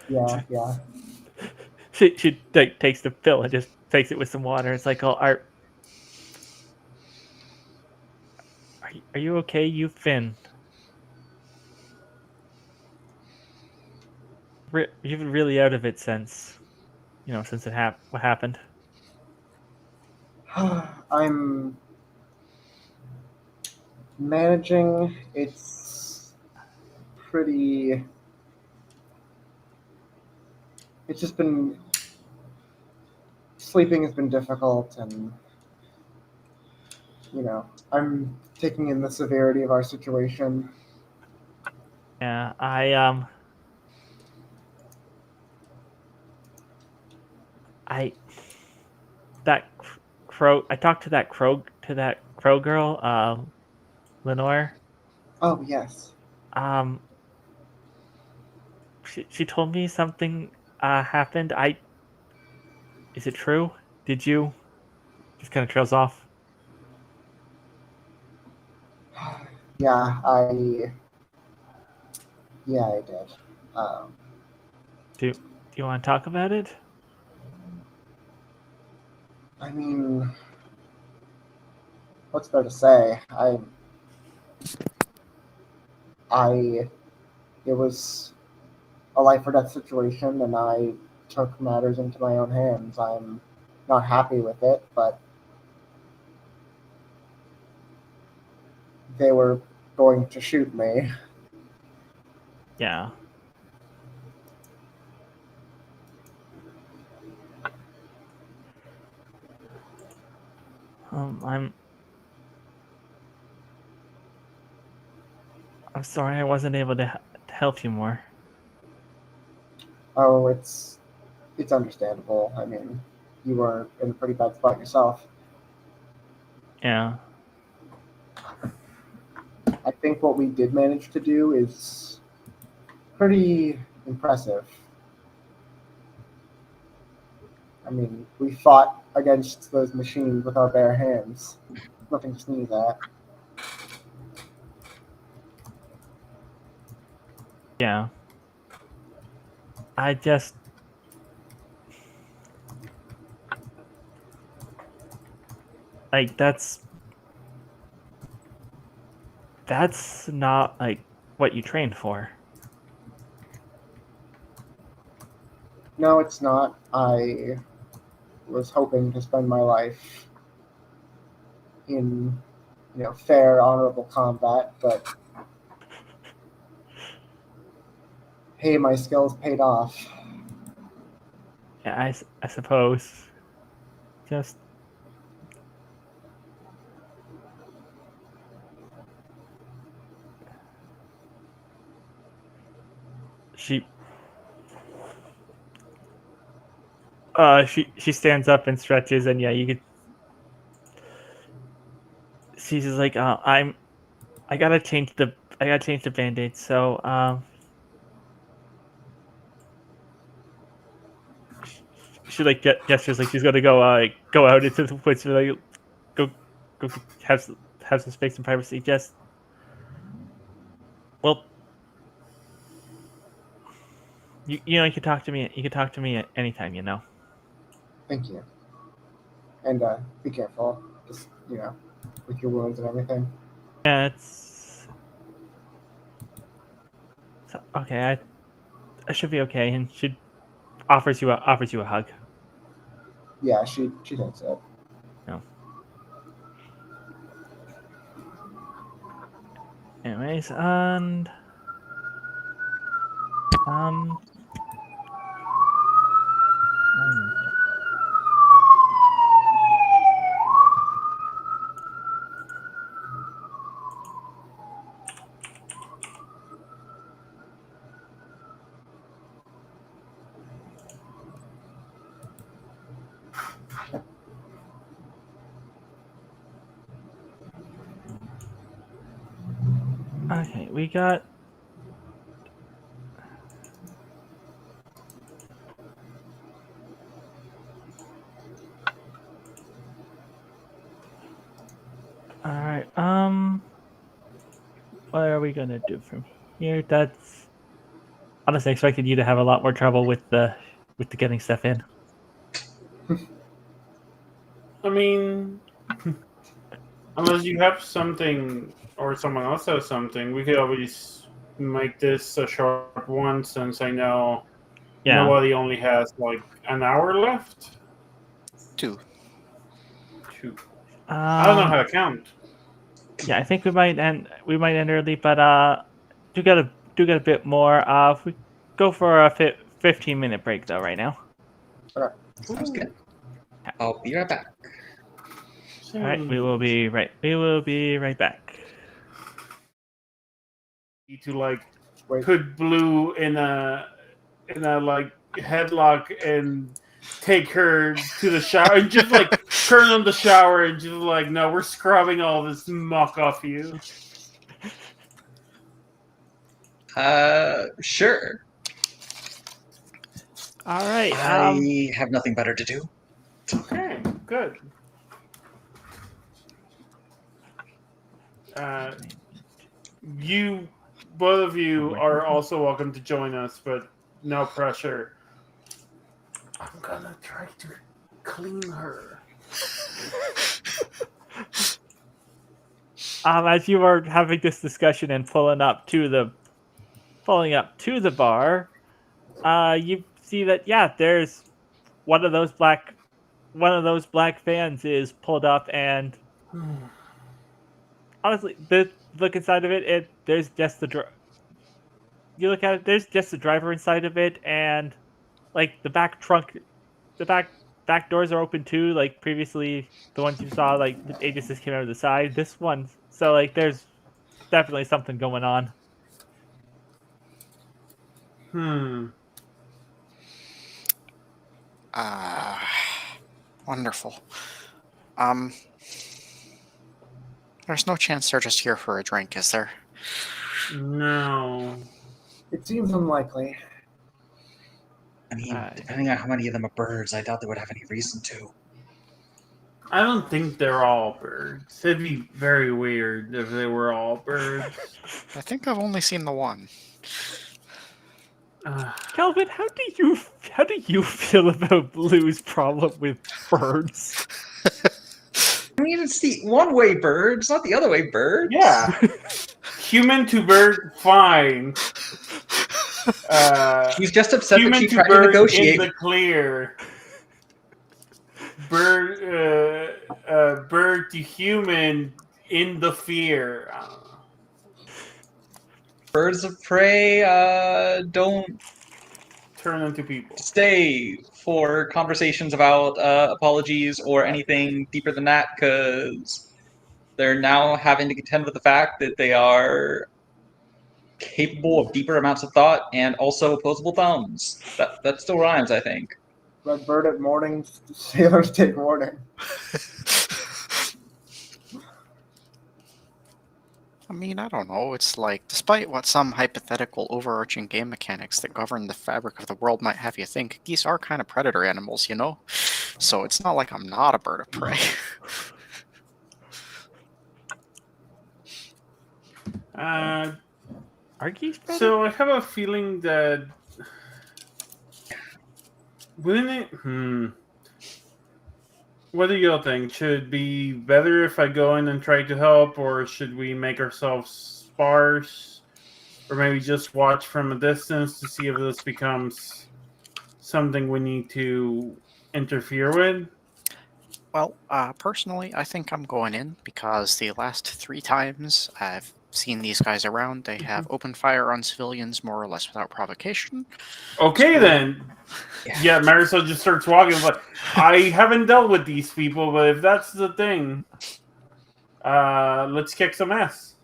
Yeah, yeah. She takes the pill and just takes it with some water. It's like, oh, are you okay? You've been you've been really out of it since since what happened. I'm managing. It's pretty. It's just been sleeping has been difficult, and I'm taking in the severity of our situation. Yeah, I that crow. I talked to that crow girl, Lenore. Oh yes. Um, she told me something happened. Is it true? Did you just kind of trails off? Yeah, I did. Um, Do you want to talk about it? I mean, what's there to say? I, it was a life or death situation, and I took matters into my own hands. I'm not happy with it, but they were going to shoot me. Yeah. I'm sorry I wasn't able to help you more. Oh, it's understandable. I mean, you were in a pretty bad spot yourself. Yeah. I think what we did manage to do is pretty impressive. I mean, we fought against those machines with our bare hands. Nothing to sneeze at. Yeah. I just like that's not like what you trained for. No, it's not. I was hoping to spend my life in, fair, honorable combat, but hey, my skills paid off. Yeah, I suppose. Just she she stands up and stretches, and yeah, you could. She's just like, I gotta change the band-aid. So she like gestures like she's gonna go out into the woods, like go go have some space and privacy. Just well, you can talk to me. You can talk to me at anytime. Thank you. And be careful. Just, with your wounds and everything. Yeah, okay. I should be okay. And she offers you a hug. Yeah, she takes it. No. Anyways, and um. Okay, we got. All right. What are we gonna do from here? That's honestly I expected you to have a lot more trouble with the getting stuff in. I mean, unless you have something or someone else has something, we could always make this a short one since I know Yeah. nobody only has like an hour left. 2. Two. I don't know how to count. Yeah, I think we might end early, but do get a bit more. If we go for a 15-minute break though right now. Sounds good. I'll be right back. All right, we will be right back. To like Wait. put Blue in a like headlock and take her to the shower and just like turn on the shower and just like, no, we're scrubbing all this muck off you. Sure. All right. I have nothing better to do. Okay, good. You, both of you, are also welcome to join us, but no pressure. I'm gonna try to clean her. As you are having this discussion and pulling up to the bar, you see that there's one of those black vans is pulled up, and honestly, the look inside of it, there's just you look at it, there's just the driver inside of it, and like the back trunk, the back doors are open too. Like previously, the ones you saw, like the agents just came out of the side. This one, so like there's definitely something going on. Wonderful. There's no chance they're just here for a drink, is there? No. It seems unlikely. I mean, depending on how many of them are birds, I doubt they would have any reason to. I don't think they're all birds. It'd be very weird if they were all birds. I think I've only seen the one. Calvin, how do you feel about Blue's problem with birds? I mean, it's the one-way bird. It's not the other-way bird. Yeah. Human to bird, fine. He's just upset that Human she to tried to bird negotiate. in the clear. Bird to human in the fear. Birds of prey don't Turn into people. stay for conversations about apologies or anything deeper than that, because they're now having to contend with the fact that they are capable of deeper amounts of thought and also opposable thumbs. That still rhymes, I think. Red bird at morning, sailors take warning. I mean, I don't know. It's like, despite what some hypothetical overarching game mechanics that govern the fabric of the world might have you think, geese are kind of predator animals, you know? So it's not like I'm not a bird of prey. Are geese predators? So I have a feeling that wouldn't it? What do y'all think? Should it be better if I go in and try to help, or should we make ourselves sparse, or maybe just watch from a distance to see if this becomes something we need to interfere with? Well, personally, I think I'm going in because the last 3 times I've seen these guys around, they have opened fire on civilians more or less without provocation. Okay, then. Yeah, Marisol just starts walking. Like, I haven't dealt with these people, but if that's the thing, let's kick some ass.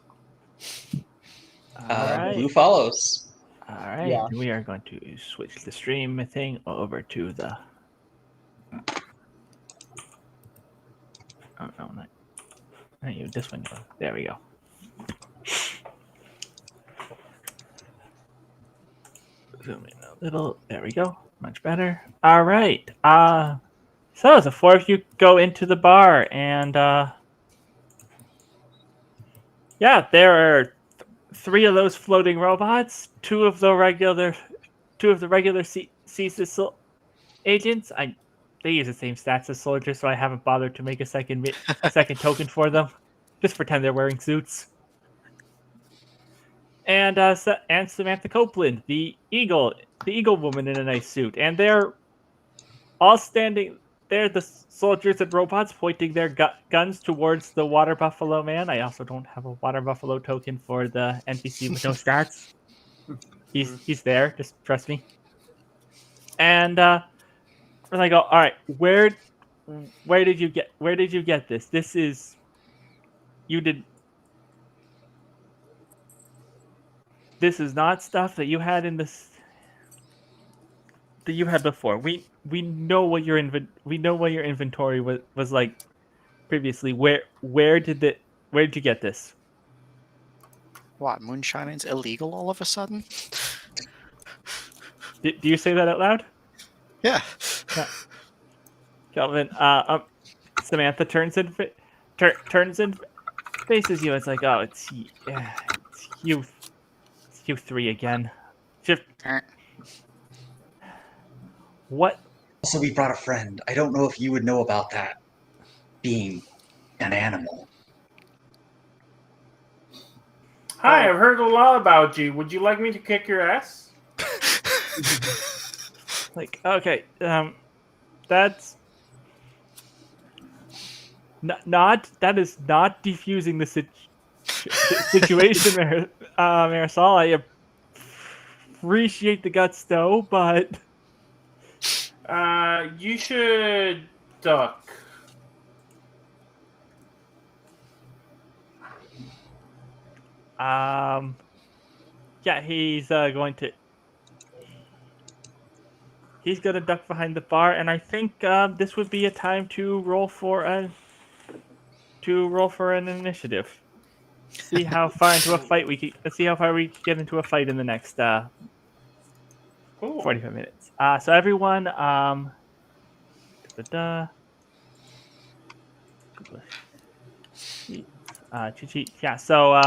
Blue follows. All right, Yeah. we are going to switch the stream thing over to the. Oh no, not you. This one. There we go. zoom in a little. There we go. Much better. All right. So the four of you go into the bar, and yeah, there are three of those floating robots. Two of the regular CSIS agents. They use the same stats as soldiers, so I haven't bothered to make a second token for them. Just pretend they're wearing suits. And and Samantha Copeland, the eagle woman in a nice suit, and they're all standing. They're the soldiers and robots pointing their guns towards the water buffalo man. I also don't have a water buffalo token for the NPC with no stats. He's there. Just trust me. And I go, all right, where did you get this? This is you did. This is not stuff that you had in this that you had before. We know what your inventory was like previously. Where did you get this? What, moonshining's illegal all of a sudden? Do you say that out loud? Yeah. Kelvin, Samantha turns and faces you. It's like, oh, it's you three again. Just what? Also, we brought a friend. I don't know if you would know about that. Being an animal. Hi, I've heard a lot about you. Would you like me to kick your ass? Like, okay, that's that is not defusing the situation, Marisol. I appreciate the guts, though, but You should duck. yeah, he's gonna duck behind the bar, and I think this would be a time to roll for an initiative. See how far into a fight we can. Let's see how far we can get into a fight in the next Cool. 45 minutes. So everyone, cheat sheet. Yeah. So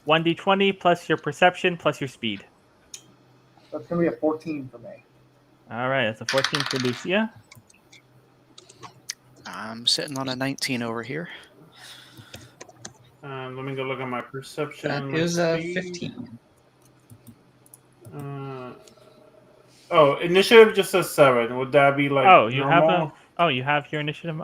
1d20 plus your perception plus your speed. That's gonna be a 14 for me. All right, that's a 14 for Lucia. I'm sitting on a 19 over here. Let me go look at my perception. That is a speed. 15. Initiative just says 7. Would that be like? You normal? have your initiative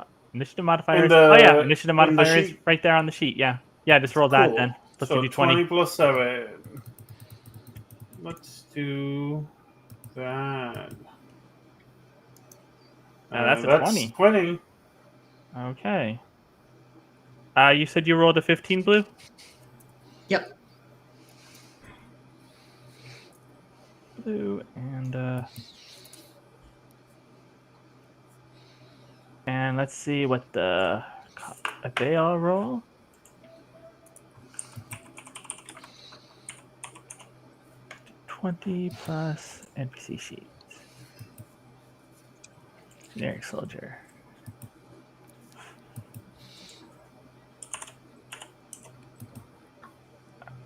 modifier. In Initiative modifier is sheet? right there on the sheet. Yeah, just roll that Cool. then. Plus So 2d20. 20 plus 7. Let's do that. That's a 20. 20. Okay. You said you rolled a 15, Blue? Yep. Blue and let's see what they all roll. $20 plus NPC sheets. Generic soldier.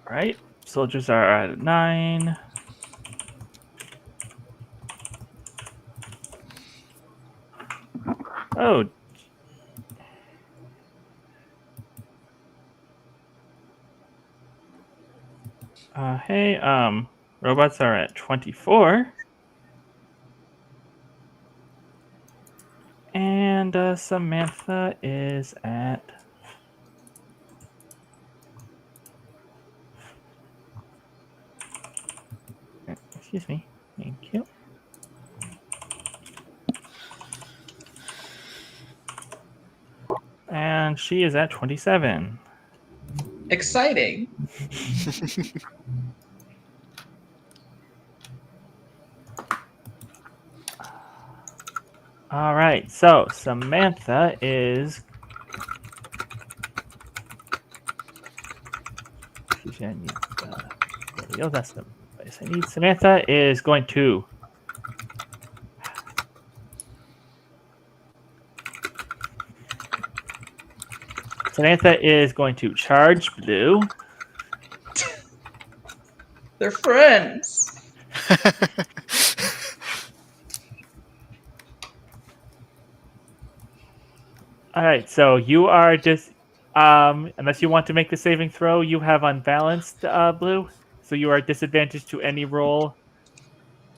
All right, soldiers are at 9. Oh. Hey, robots are at 24. And Samantha is at excuse me. Thank you. And she is at 27. Exciting. All right, so Samantha is. There we go. That's the I need Samantha is going to. Samantha is going to charge Blue. They're friends. All right, so you are just unless you want to make the saving throw, you have unbalanced Blue, so you are disadvantaged to any roll.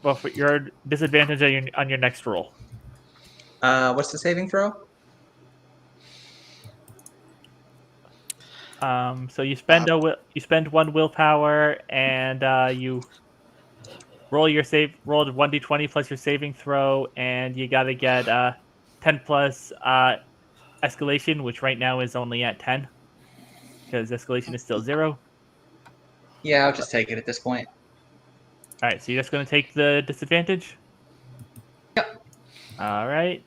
Well, for your disadvantage on your next roll. What's the saving throw? So you spend you spend one willpower, and you roll your save. Roll 1d20 plus your saving throw, and you got to get 10 plus escalation, which right now is only at 10 because escalation is still 0. Yeah, I'll just take it at this point. All right, so you're just going to take the disadvantage. Yep. All right.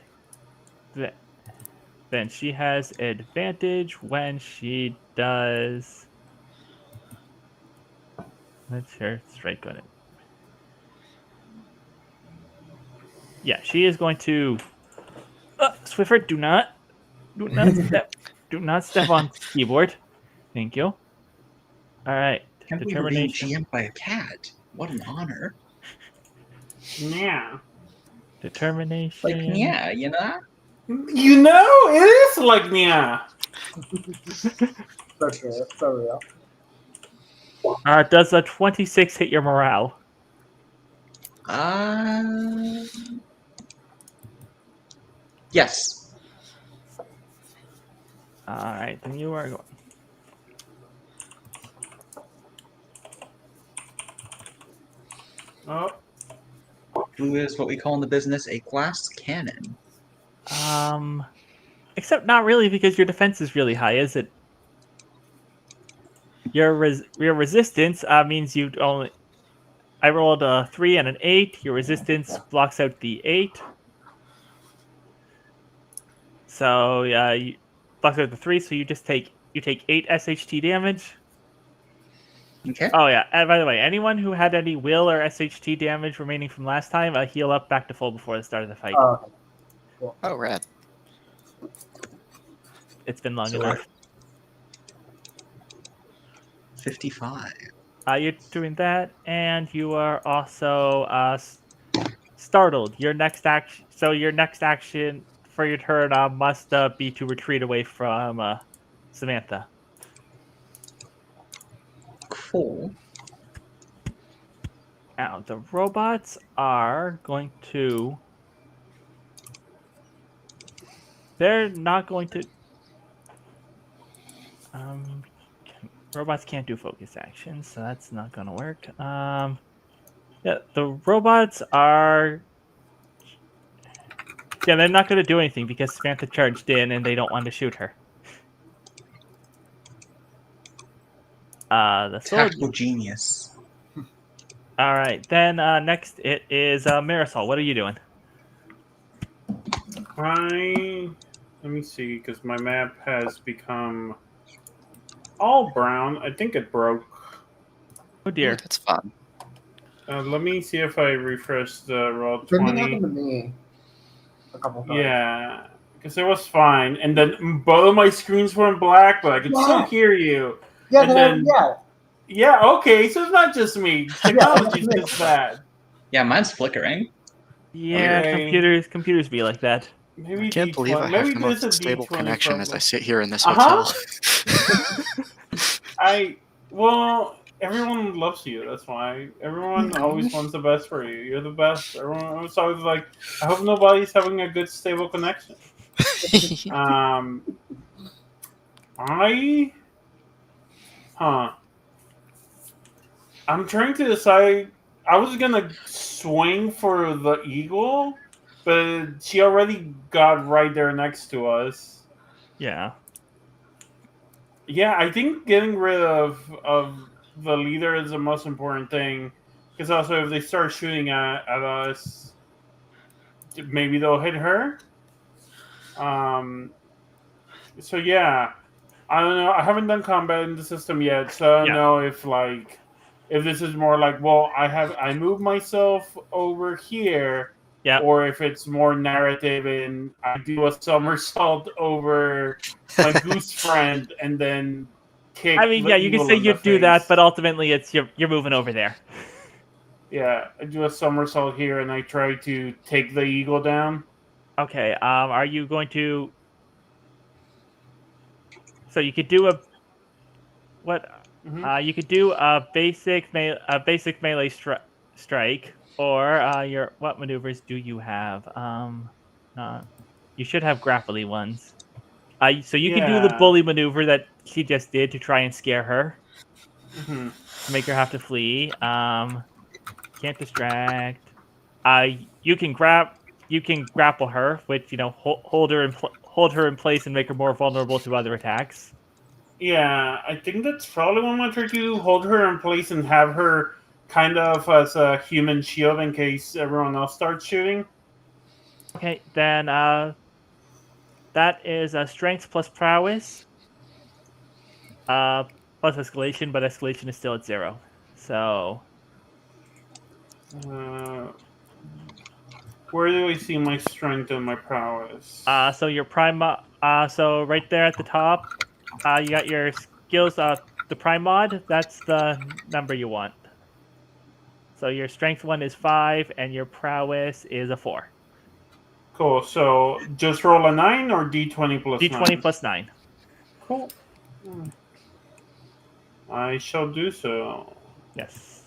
Then she has advantage when she does. Let's her strike on it. Yeah, she is going to. Swiffer, do not step on keyboard. Thank you. All right, Can't believe we're being determination. GM'd by a cat. What an honor. Yeah. Determination. Like, yeah, you know? You know, it is like yeah. So true. So real. Does a 26 hit your morale? Yes. All right, then you are going. Oh, Blue is what we call in the business a glass cannon. Except not really, because your defense is really high, is it? Your resistance means you only. I rolled a 3 and an 8. Your resistance blocks out the 8. So you blocks out the 3. So you take 8 SHT damage. Okay. Oh yeah. And by the way, anyone who had any will or SHT damage remaining from last time, heal up back to full before the start of the fight. Oh, okay. Cool. Oh, rad. It's been long So enough. 55. You're doing that, and you are also startled. Your next action. So your next action for your turn must be to retreat away from Samantha. Cool. Now the robots are going to. They're not going to. Robots can't do focus actions, so that's not going to work. Yeah, the robots are. Yeah, they're not going to do anything because Samantha charged in and they don't want to shoot her. The Tactical genius. All right, then next it is Marisol. What are you doing? let me see, because my map has become all brown. I think it broke. Oh dear. Ooh, that's fun. Let me see if I refresh the roll Same thing 20. happened to me a couple times. Yeah, because it was fine, and then both of my screens went black, but I could still Yeah. hear you. Yeah, And then, then- yeah. Yeah, okay, so it's not just me. Technology's Yeah. just bad. Yeah, mine's flickering. Yeah, Okay. computers be like that. Maybe I can't believe I D20 have maybe the most this is stable D20 connection as I problem. sit here in this Uh-huh. hotel. Well, everyone loves you. That's why everyone always wants the best for you. You're the best. Everyone's always like, I hope nobody's having a good, stable connection. I'm trying to decide. I was gonna swing for the eagle, but she already got right there next to us. Yeah. Yeah, I think getting rid of the leader is the most important thing. Because also, if they start shooting at us, maybe they'll hit her. So yeah, I don't know. I haven't done combat in the system yet, so I don't Yeah. know if like if this is more like, well, I move myself over here, Yeah. or if it's more narrative and I do a somersault over my goose friend and then kick I mean, the yeah, you can eagle say in the you'd do that, face. but ultimately it's you're moving over there. Yeah, I do a somersault here and I try to take the eagle down. Okay. Are you going to? So you could do a what? Hmm. You could do a basic melee strike, or your what maneuvers do you have? Uh, you should have grapply ones. So you can do the Yeah. bully maneuver that she just did to try and scare her, Hmm. to make her have to flee. Can't distract. You can grapple her, which hold her in place and make her more vulnerable to other attacks. Yeah, I think that's probably what I'm gonna try to do. Hold her in place and have her kind of as a human shield in case everyone else starts shooting. Okay, then that is strength plus prowess, uh, plus escalation, but escalation is still at 0. So Uh, where do I see my strength and my prowess? so your so right there at the top, you got your skills. The prime mod, that's the number you want. So your strength one is 5, and your prowess is a 4. Cool. So just roll a 9 or D20 plus D20 9. plus 9. Cool. I shall do so. Yes.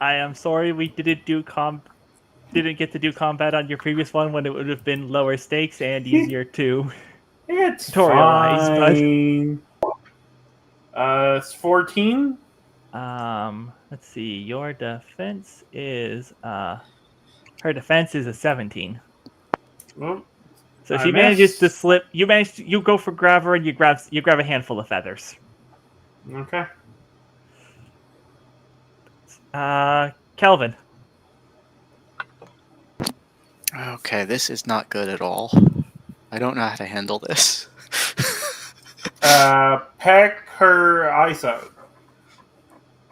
I am sorry we didn't get to do combat on your previous one when it would have been lower stakes and easier to It's tutorialize, fine. It's 14. let's see. Your defense is her defense is a 17. Oh, So I she manages to miss. slip. You go for grab her and you grab a handful of feathers. Okay. Kelvin. Okay, this is not good at all. I don't know how to handle this. Peck her eyes out.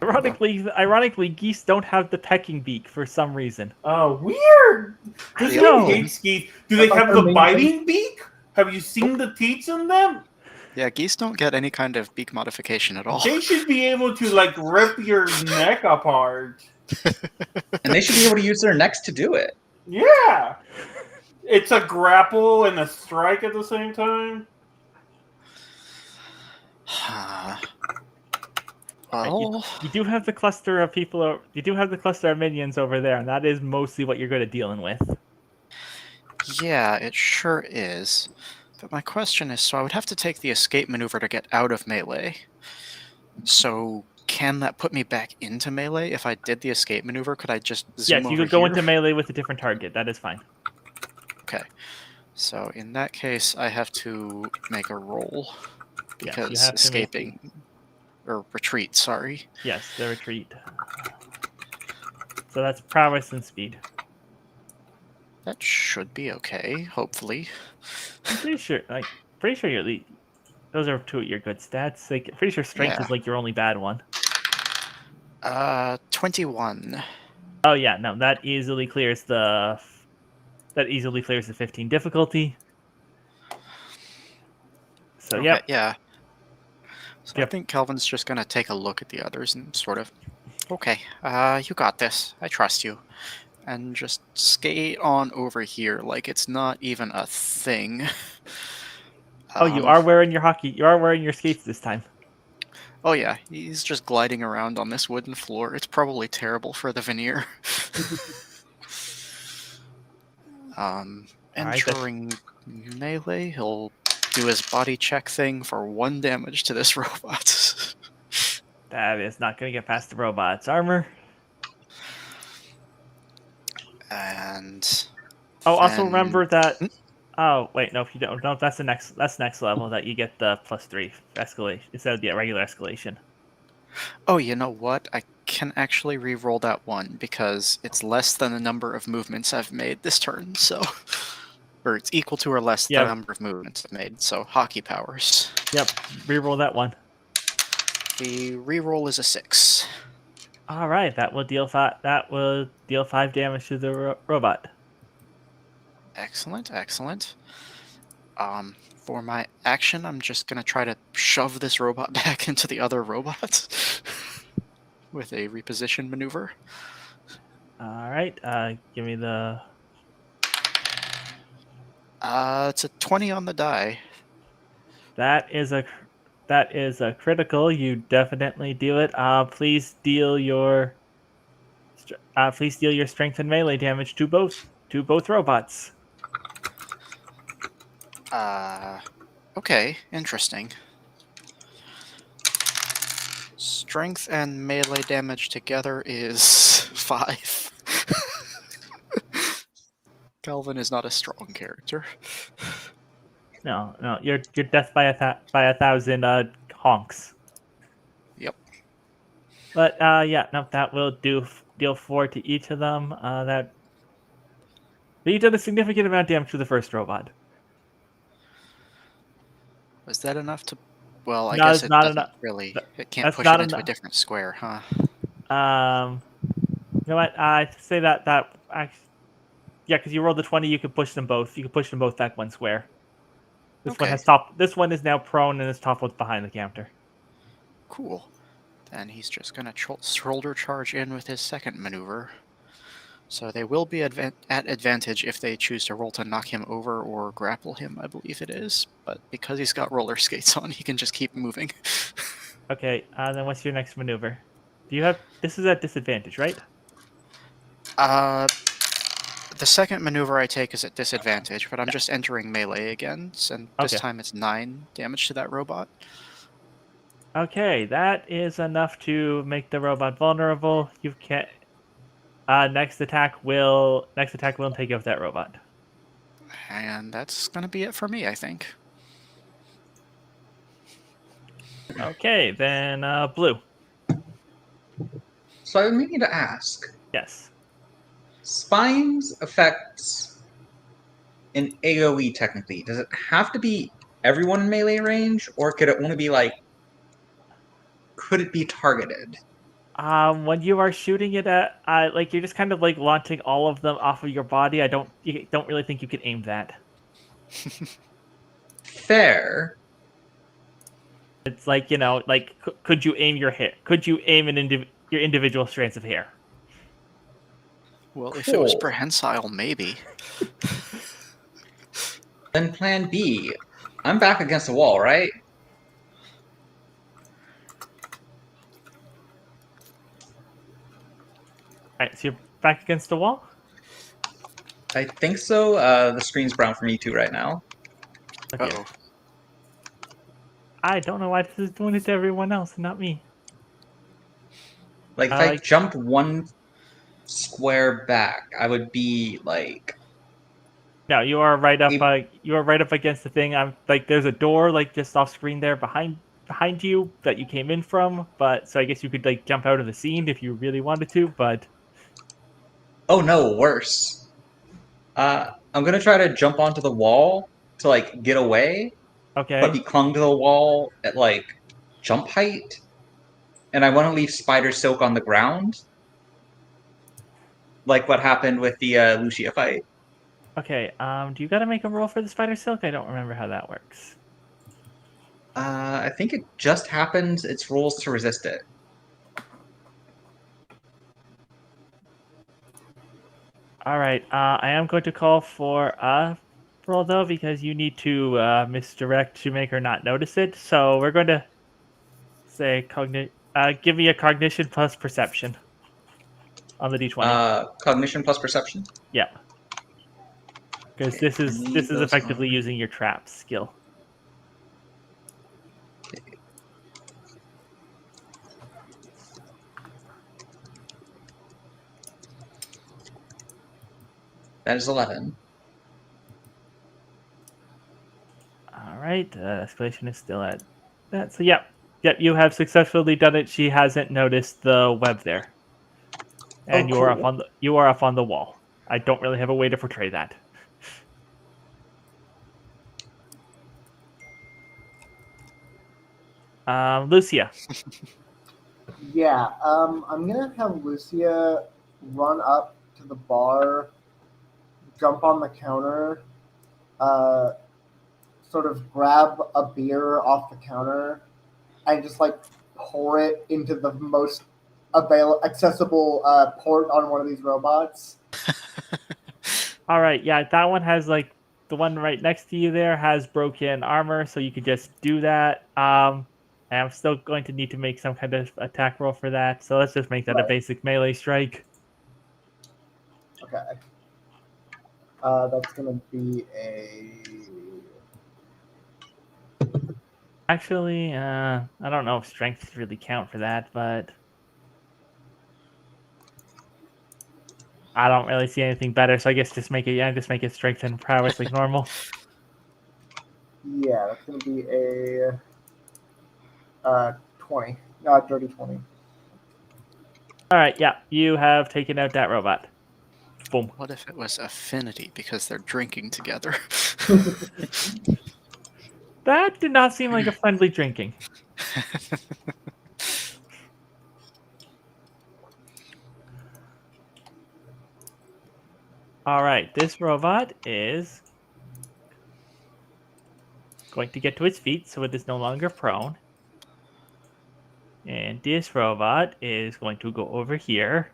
Ironically, geese don't have the pecking beak for some reason. Oh, weird. I This know. game hates geese. Do they I thought have their the main biting beak? Have you seen the teeth in them? Yeah, geese don't get any kind of beak modification at all. They should be able to like rip your neck apart. And they should be able to use their necks to do it. Yeah. It's a grapple and a strike at the same time. Well, You do have the cluster of people. You do have the cluster of minions over there, and that is mostly what you're good at dealing with. yeah, it sure is. But my question is, so I would have to take the escape maneuver to get out of melee. So can that put me back into melee? If I did the escape maneuver, could I just zoom Yes, you over could go here? into melee with a different target. That is fine. Okay. So in that case, I have to make a roll. Yes, Because you have to make escaping... Or retreat, sorry. Yes, the retreat. So that's prowess and speed. That should be okay, hopefully. I'm pretty sure those are two of your good stats. Like, pretty sure strength Yeah. is like your only bad one. 21. Oh yeah, no, that easily clears the 15 difficulty. So Okay, yep. yeah. So I Yep. think Kelvin's just gonna take a look at the others and sort of, okay, you got this. I trust you. And just skate on over here like it's not even a thing. Oh, you are wearing your skates this time. Oh yeah, he's just gliding around on this wooden floor. It's probably terrible for the veneer. Alright, Entering melee, he'll do his body check thing for 1 damage to this robot. That is not going to get past the robot's armor. And Oh, also then- remember that. Hmm? Oh wait, no, if you don't, no, that's next level that you get the +3 escalation instead of the regular escalation. Oh, you know what? I can actually re-roll that one because it's less than the number of movements I've made this turn. So, or it's equal to or less than the number of movements I've made. So hockey powers. Yep, reroll that one. The reroll is a 6. All right, that will deal 5. That will deal 5 damage to the robot. Excellent, excellent. For my action, I'm just gonna try to shove this robot back into the other robot with a reposition maneuver. All right, give me the. It's a 20 on the die. That is a critical. You definitely do it. Please deal your strength and melee damage to both robots. Okay, interesting. Strength and melee damage together is 5. Calvin is not a strong character. No, you're death by a thousand honks. Yep. But yeah, no, that will deal 4 to each of them. But you did a significant amount of damage to the first robot. Was that enough to... Well, I No, guess it's it not doesn't enough. really... It can't That's push not it into a enough. different square, huh? You know what? I say that actually, yeah, because you rolled the 20, you could push them both. You could push them both back 1 square. This one Okay. has top. This one is now prone and is toppled behind the counter. Cool. Then he's just gonna shoulder charge in with his second maneuver. So they will be at advantage if they choose to roll to knock him over or grapple him, I believe it is. But because he's got roller skates on, he can just keep moving. Okay, then what's your next maneuver? Do you have? This is at disadvantage, right? The second maneuver I take is at disadvantage, but I'm just entering melee again, and this Okay. time it's 9 damage to that robot. Okay, that is enough to make the robot vulnerable. You can't. Next attack will take out that robot. And that's gonna be it for me, I think. Okay, then blue. So I need to ask: Yes. Spines affects an AoE technically. Does it have to be everyone in melee range, or could it only be like? Could it be targeted? When you are shooting it at, like you're just kind of like launching all of them off of your body. You don't really think you can aim that. Fair. It's like could you aim your hair? Could you aim your individual strands of hair? Well, if it was Cool. prehensile, maybe. Then plan B. I'm back against the wall, right? All right, so you're back against the wall. I think so. The screen's brown for me too right now. Okay. Uh-oh. I don't know why this is doing it to everyone else and not me. Like if I jump 1 square back, I would be like. No, you are right up. You are right up against the thing. I'm like, there's a door like just off screen there behind you that you came in from. But so I guess you could like jump out of the scene if you really wanted to. But Oh no, worse. I'm gonna try to jump onto the wall to like get away, okay. but be clung to the wall at like jump height, and I want to leave Spider Silk on the ground, like what happened with the Lucia fight. Okay. Do you got to make a roll for the spider silk? I don't remember how that works. I think it just happens. It's rolls to resist it. All right. I am going to call for a roll though because you need to misdirect to make her not notice it. So we're going to say give me a cognition plus perception on the d20. Cognition plus perception. Yeah. Because Okay, this is effectively using your trap skill. That is 11. All right, escalation is still at that. So yep, you have successfully done it. She hasn't noticed the web there, and Oh, you are up cool. on the wall. I don't really have a way to portray that. Lucia. Yeah, I'm gonna have Lucia run up to the bar, jump on the counter, sort of grab a beer off the counter, and just like pour it into the most accessible port on one of these robots. All right, yeah, that one has like the one right next to you there has broken armor, so you could just do that. And I'm still going to need to make some kind of attack roll for that, so let's just make that a Right. basic melee strike. Okay. That's gonna be a. Actually, I don't know if strength really count for that, but I don't really see anything better, so I guess just make it strength and prowess like normal. Yeah, that's gonna be a 20. Dirty 20. All right, yeah, you have taken out that robot. Boom. What if it was affinity because they're drinking together? That did not seem like a friendly drinking. All right, this robot is going to get to its feet, so it is no longer prone. And this robot is going to go over here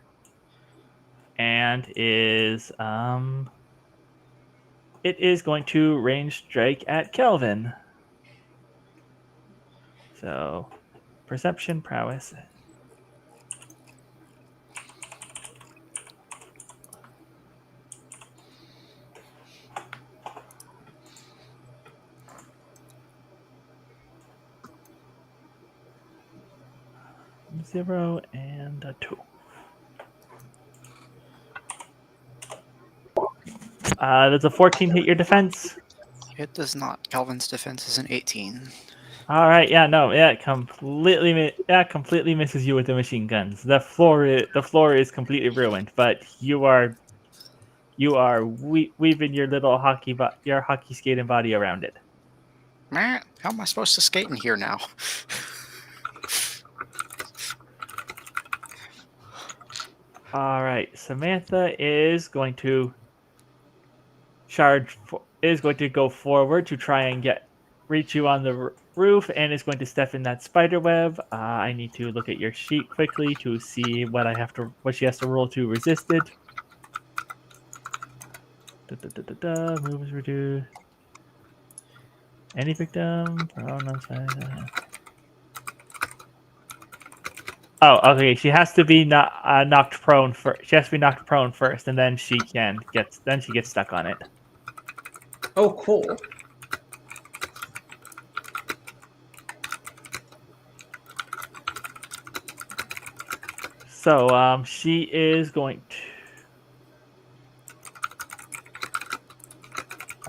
and it is going to range strike at Kelvin. So, perception, prowess. Zero and a 2. Does a 14 hit your defense? It does not. Calvin's defense is an 18. All right, yeah, no, yeah, completely misses you with the machine guns. The floor is completely ruined, but you are weaving your little your hockey skating body around it. Meh, how am I supposed to skate in here now? All right, Samantha is going to go forward to try and reach you on the roof, and is going to step in that spider web. I need to look at your sheet quickly to see what she has to roll to resist it. Move is reduced. Any victim. Oh, okay. She has to be knocked prone first. She has to be knocked prone first, and then she gets stuck on it. Oh, cool. So, she is going to.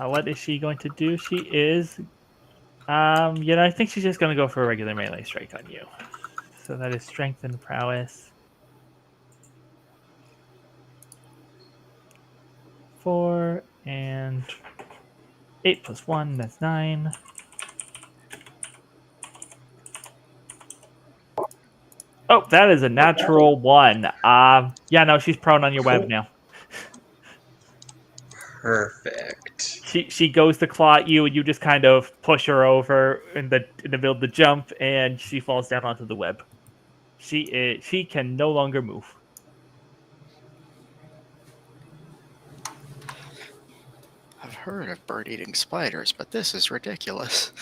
What is she going to do? She is. I think she's just going to go for a regular melee strike on you. So that is strength and prowess. 4 and 8 plus 1, that's 9. Oh, that is a natural 1. Yeah, no, she's prone on your web now. Perfect. She goes to claw at you, and you just kind of push her over in the middle of the jump, and she falls down onto the web. She can no longer move. I've heard of bird-eating spiders, but this is ridiculous.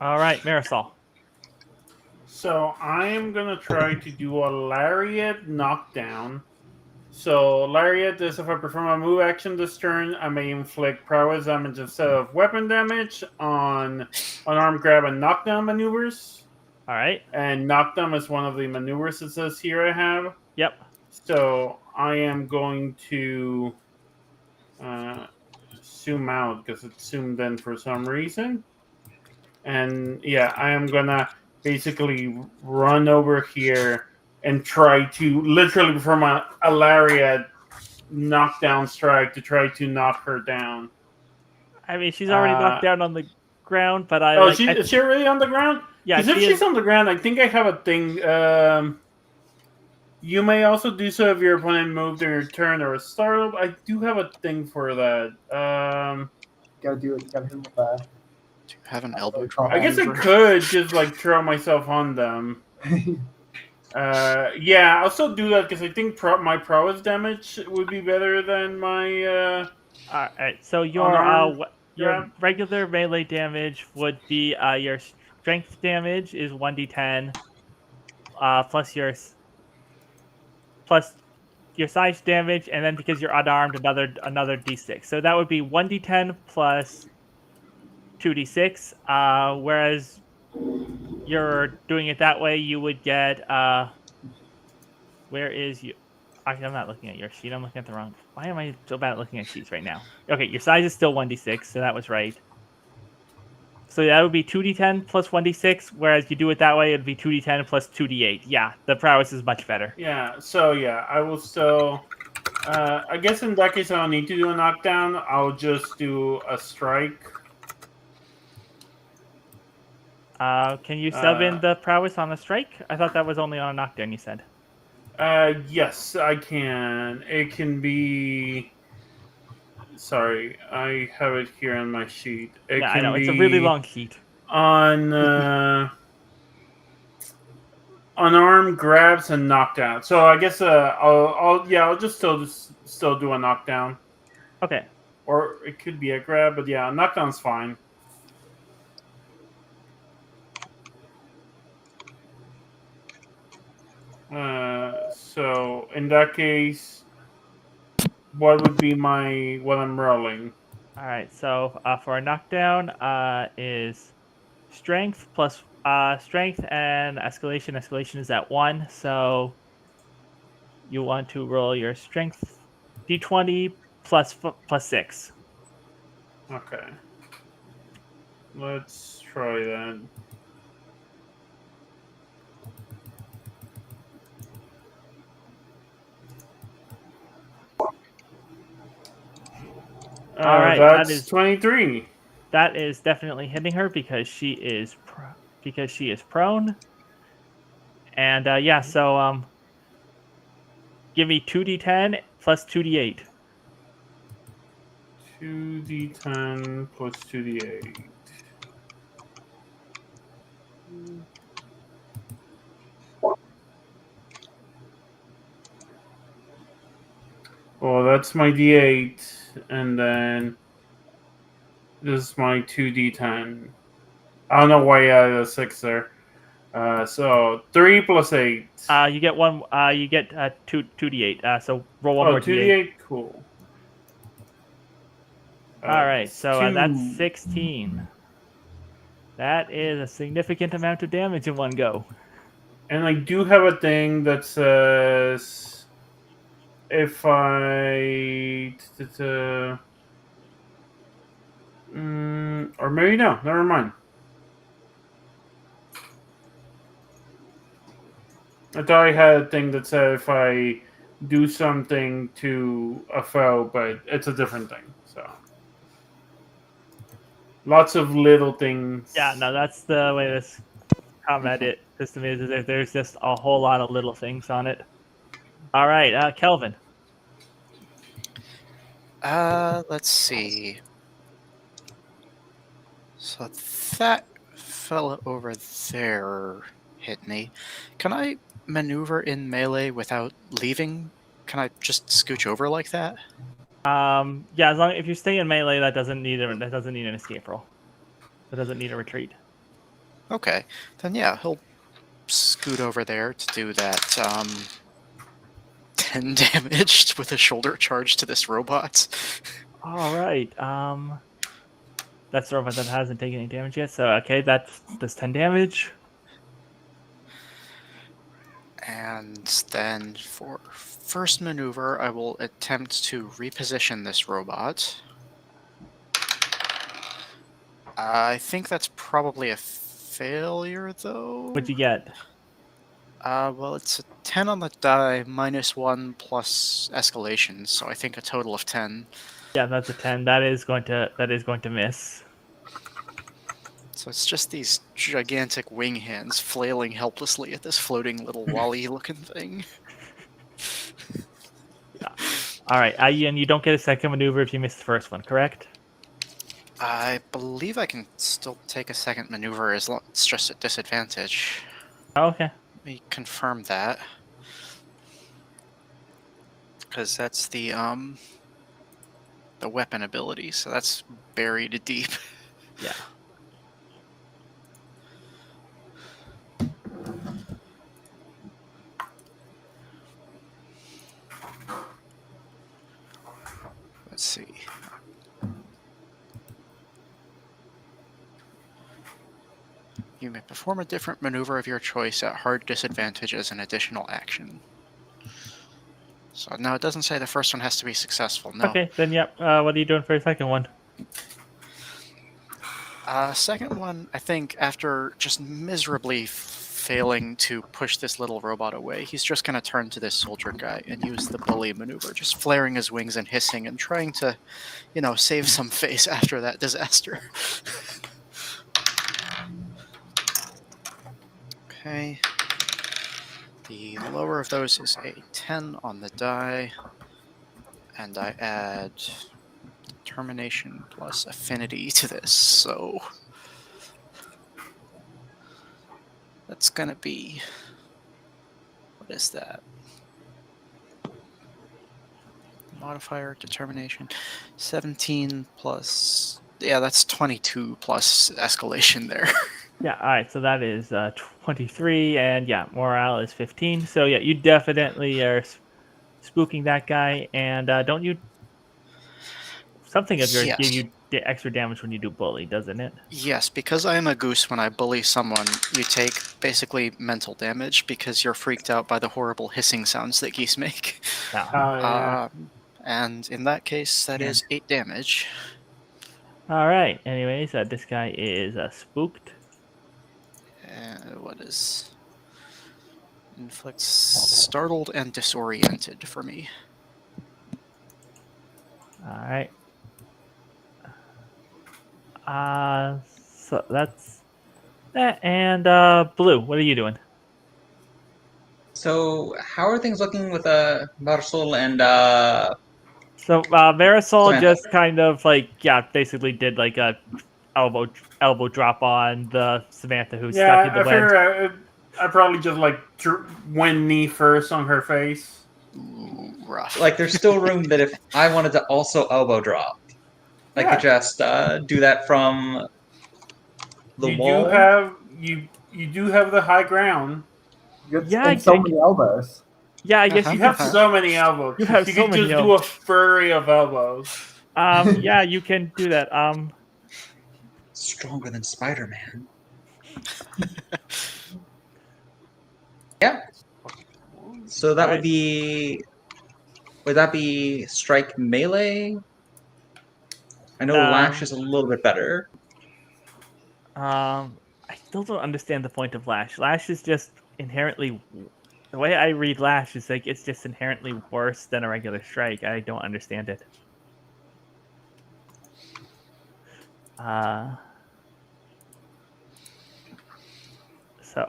All right, Marisol. So I am gonna try to do a lariat knockdown. So lariat is if I perform a move action this turn, I may inflict prowess damage instead of weapon damage on unarmed grab and knockdown maneuvers. All right. And knockdown is one of the maneuvers it says here I have. Yep. So I am going to zoom out because it's zoomed in for some reason. And yeah, I am gonna basically run over here and try to literally perform a lariat knockdown strike to try to knock her down. I mean, she's already knocked down on the ground, but I Oh, like. is she really on the ground? Yeah, Because if she she's is. on the ground, I think I have a thing. You may also do so if your opponent moved during your turn or a startup. I do have a thing for that. Gotta do it. You gotta hit him with a. Do you have an That's elbow what we call drop I guess I maneuver? could just like throw myself on them. Yeah, I'll still do that because I think my prowess damage would be better than my All right. So unarmed your grab. regular melee damage would be your strength damage is 1d10 plus plus your size damage, and then because you're unarmed, another d6. So that would be 1d10 plus 2d6. Whereas you're doing it that way, you would get where is you? Actually, I'm not looking at your sheet. I'm looking at the wrong. Why am I so bad at looking at sheets right now? Okay, your size is still 1d6, so that was right. So that would be 2d10 plus 1d6, whereas you do it that way, it'd be 2d10 plus 2d8. Yeah, the prowess is much better. Yeah, so yeah, I will still. I guess in that case, I don't need to do a knockdown. I'll just do a strike. Can you sub in Uh, the prowess on a strike? I thought that was only on a knockdown, you said. Yes, I can. It can be. Sorry, I have it here on my sheet. It Yeah, I know. can It's a really be long sheet. on unarmed grabs and knockdown. So I guess I'll just still do a knockdown, Okay. or it could be a grab, but yeah, knockdown's fine. So in that case, what would be what I'm rolling? All right. So for a knockdown, is strength plus strength and escalation. Escalation is at 1, so you want to roll your strength d20 plus 6. Okay, let's try that. All right, That's 23. that is definitely hitting her because she is prone. And yeah, so give me 2d10 plus 2d8. 2d10 plus 2d8. Well, that's my d8, and then this is my 2d10. I don't know why I added a 6 there. So 3 plus 8. You get one. You get 2d8. So roll one Oh, more d8. 2d8? Cool. All right, It's so that's 2. 16. That is a significant amount of damage in one go. And I do have a thing that says if I. Or maybe no, never mind. I thought I had a thing that said if I do something to a foe, but it's a different thing. So lots of little things. Yeah, no, that's the way this combat system is. There's just a whole lot of little things on it. All right, Kelvin. Let's see. So that fella over there hit me. Can I maneuver in melee without leaving? Can I just scooch over like that? Yeah, as long if you stay in melee, that doesn't need an escape roll. That doesn't need a retreat. Okay, then yeah, he'll scoot over there to do that 10 damage with a shoulder charge to this robot. All right. That's the robot that hasn't taken any damage yet. So okay, that's 10 damage. And then for first maneuver, I will attempt to reposition this robot. I think that's probably a failure, though. What'd you get? Well, it's a 10 on the die, -1 plus escalation, so I think a total of 10. Yeah, that's a 10. That is going to miss. So it's just these gigantic wing hands flailing helplessly at this floating little Wally-looking thing. All right, and you don't get a second maneuver if you miss the first one, correct? I believe I can still take a second maneuver as long it's just at disadvantage. Oh, okay. Let me confirm that. Because that's the weapon ability, so that's buried deep. Yeah. Let's see. You may perform a different maneuver of your choice at hard disadvantage as an additional action. So no, it doesn't say the first one has to be successful. No. Okay, then yep. What are you doing for the second one? Second one, I think after just miserably failing to push this little robot away, he's just going to turn to this soldier guy and use the bully maneuver, just flaring his wings and hissing and trying to, save some face after that disaster. Okay. The lower of those is a 10 on the die, and I add determination plus affinity to this, so that's gonna be, what is that? Modifier determination 17 plus, yeah, that's 22 plus escalation there. Yeah, all right, so that is 23, and yeah, morale is 15. So yeah, you definitely are spooking that guy, and don't you... Something of yours Yes. give you extra damage when you do bully, doesn't it? Yes, because I am a goose, when I bully someone, you take basically mental damage because you're freaked out by the horrible hissing sounds that geese make. Yeah. Yeah. And in that case, that is 8 damage. All right. Anyways, this guy is spooked. What is... inflicts startled and disoriented for me. All right. So that's that. And Blue, what are you doing? So, how are things looking with Marisol and So Marisol Samantha? just kind of basically did like a elbow drop on the Samantha who's stuck in the I web. figure I probably just went knee first on her face. Ooh, rough. Like, there's still room that if I wanted to also elbow drop, I could just do that from the wall. You do have the high ground. And so many elbows. Yeah, I guess You have so many elbows. You have so could many just do a flurry of elbows. Yeah, you can do that. Stronger than Spider-Man. Yeah. So that would be... Would that be strike melee? I know Lash is a little bit better. I still don't understand the point of Lash. Lash is just inherently... The way I read Lash is it's just inherently worse than a regular strike. I don't understand it. So,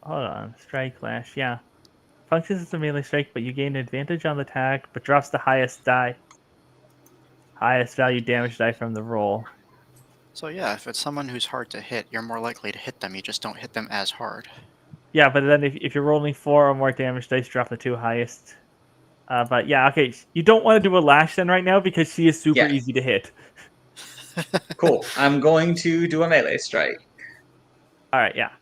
hold on. Strike, Lash, yeah. Functions as a melee strike, but you gain advantage on the attack, but drops the highest value damage die from the roll. So yeah, if it's someone who's hard to hit, you're more likely to hit them, you just don't hit them as hard. Yeah, but then if you're rolling 4 or more damage dice, drop the 2 highest. But yeah, okay, you don't want to do a Lash then right now because she is super easy to hit. Cool. I'm going to do a melee strike. Alright, yeah.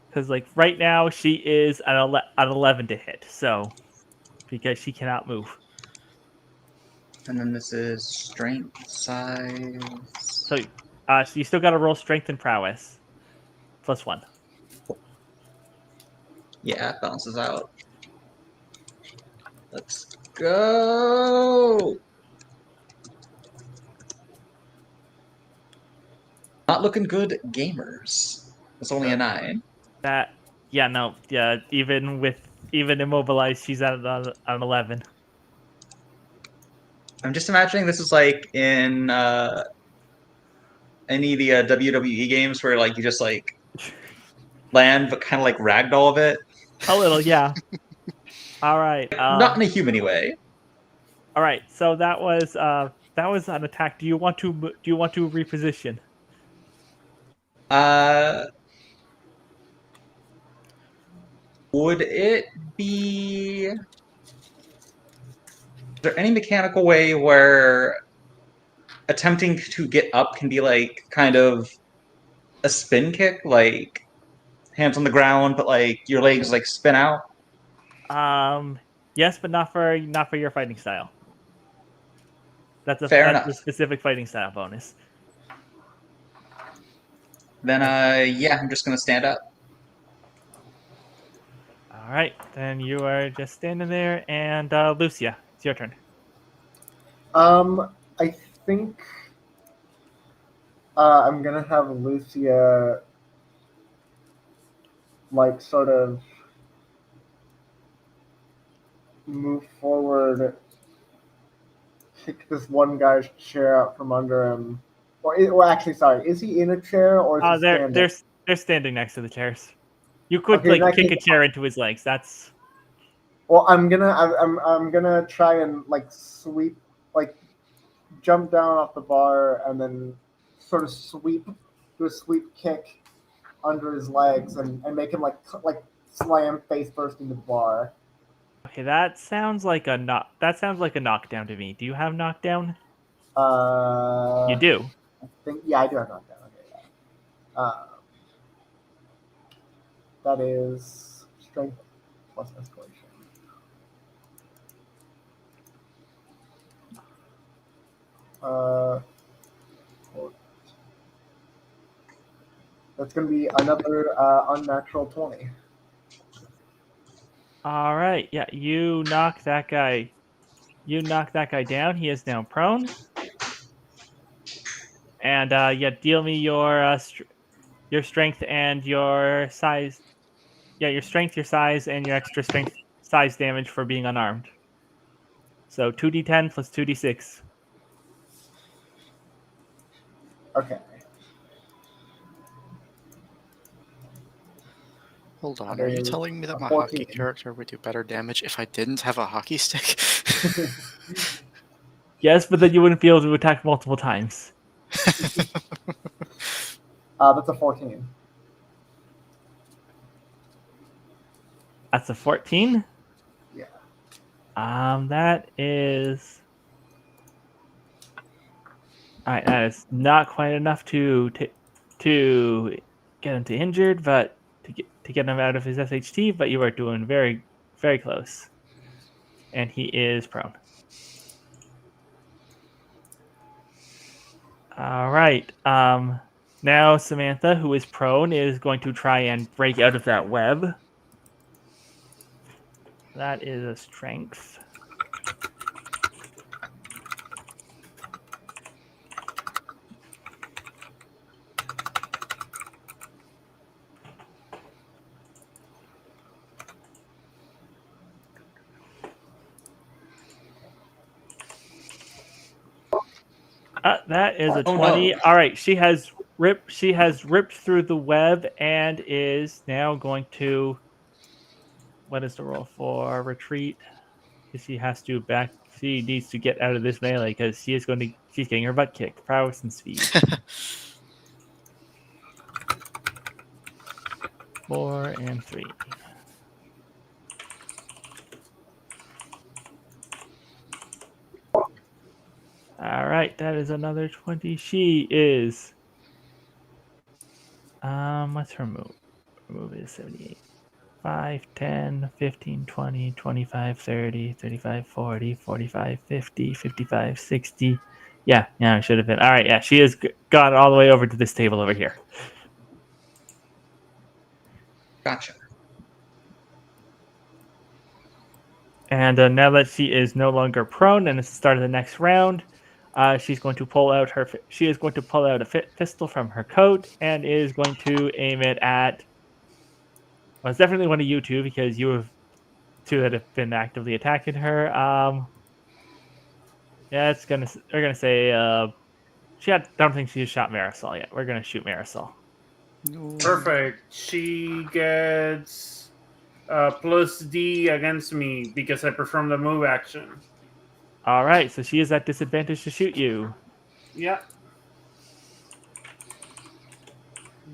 Because right now she is an 11 to hit, so because she cannot move. And then this is strength size. So you still got to roll strength and prowess. +1. Yeah, it balances out. Let's go! Not looking good, gamers. It's only a 9. Even immobilized, she's at an 11. I'm just imagining this is like in any of the WWE games where like you just like land, but kind of like ragdoll of it? A little, yeah. All right. Not in a human way. All right. So that was an attack. Do you want to reposition? Uh, would it be? Is there any mechanical way where attempting to get up can be like kind of a spin kick, like hands on the ground, but like your legs like spin out? Yes, but not for your fighting style. That's Fair a enough. specific fighting style bonus. Then yeah, I'm just gonna stand up. All right, then you are just standing there, and Lucia, it's your turn. I think I'm gonna have Lucia like sort of move forward, kick this one guy's chair out from under him. Or actually, sorry, is he in a chair or is he standing? They're standing next to the chairs. You could Okay, like kick a chair into his legs. That's Well, I'm gonna try and like sweep, like jump down off the bar and then sort of do a sweep kick under his legs and make him like slam face first into the bar. okay. That sounds like a knockdown to me. Do you have knockdown? You do. I think I do have knockdown. Okay, yeah. That is strength plus escalation. That's going to be another unnatural 20. All right. Yeah, you knock that guy. You knock that guy down. He is now prone. And yeah, deal me your strength and your size. Yeah, your strength, your size, and your extra strength size damage for being unarmed. So 2d10 plus 2d6. Okay. Hold on, That are you is telling me that a my 14. hockey character would do better damage if I didn't have a hockey stick? Yes, but then you wouldn't be able to attack multiple times. That's a 14. That's a 14. Yeah. That is. All right, that is not quite enough to get him to injured, but to get him out of his SHT. But you are doing very, very close, and he is prone. All right. Now Samantha, who is prone, is going to try and break out of that web. That is a strength. That is a 20. No. All right, she has ripped through the web and is now going to. What is the roll for retreat? She has to back. She needs to get out of this melee because she's getting her butt kicked. Prowess and speed. 4 and 3. All right, that is another 20. She is. What's her move? Her move is 78. 5, 10, 15, 20, 25, 30, 35, 40, 45, 50, 55, 60. Yeah, it should have been. All right, yeah, she has gone all the way over to this table over here. Gotcha. And now that she is no longer prone, and it's the start of the next round, she's going to pull out a pistol from her coat and is going to aim it at. Well, it's definitely one of you two because you have two that have been actively attacking her. Yeah, we're gonna say don't think she shot Marisol yet. We're gonna shoot Marisol. No. Perfect. She gets plus D against me because I performed the move action. All right, so she is at disadvantage to shoot you. Yeah.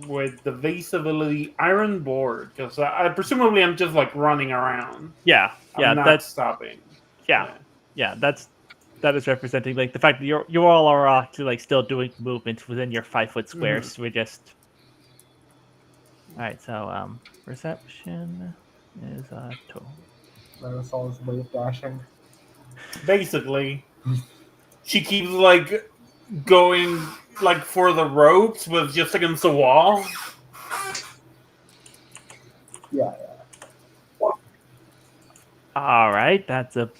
With the vase ability Iron Board, because I presumably I'm just like running around. Yeah, I'm not that's stopping. yeah. That is representing like the fact that you all are actually like still doing movements within your 5-foot square. So we're just all right. So perception is total. Marisol is wave dashing. Basically, she keeps like going like for the ropes, but just against the wall. Yeah. All right, that's a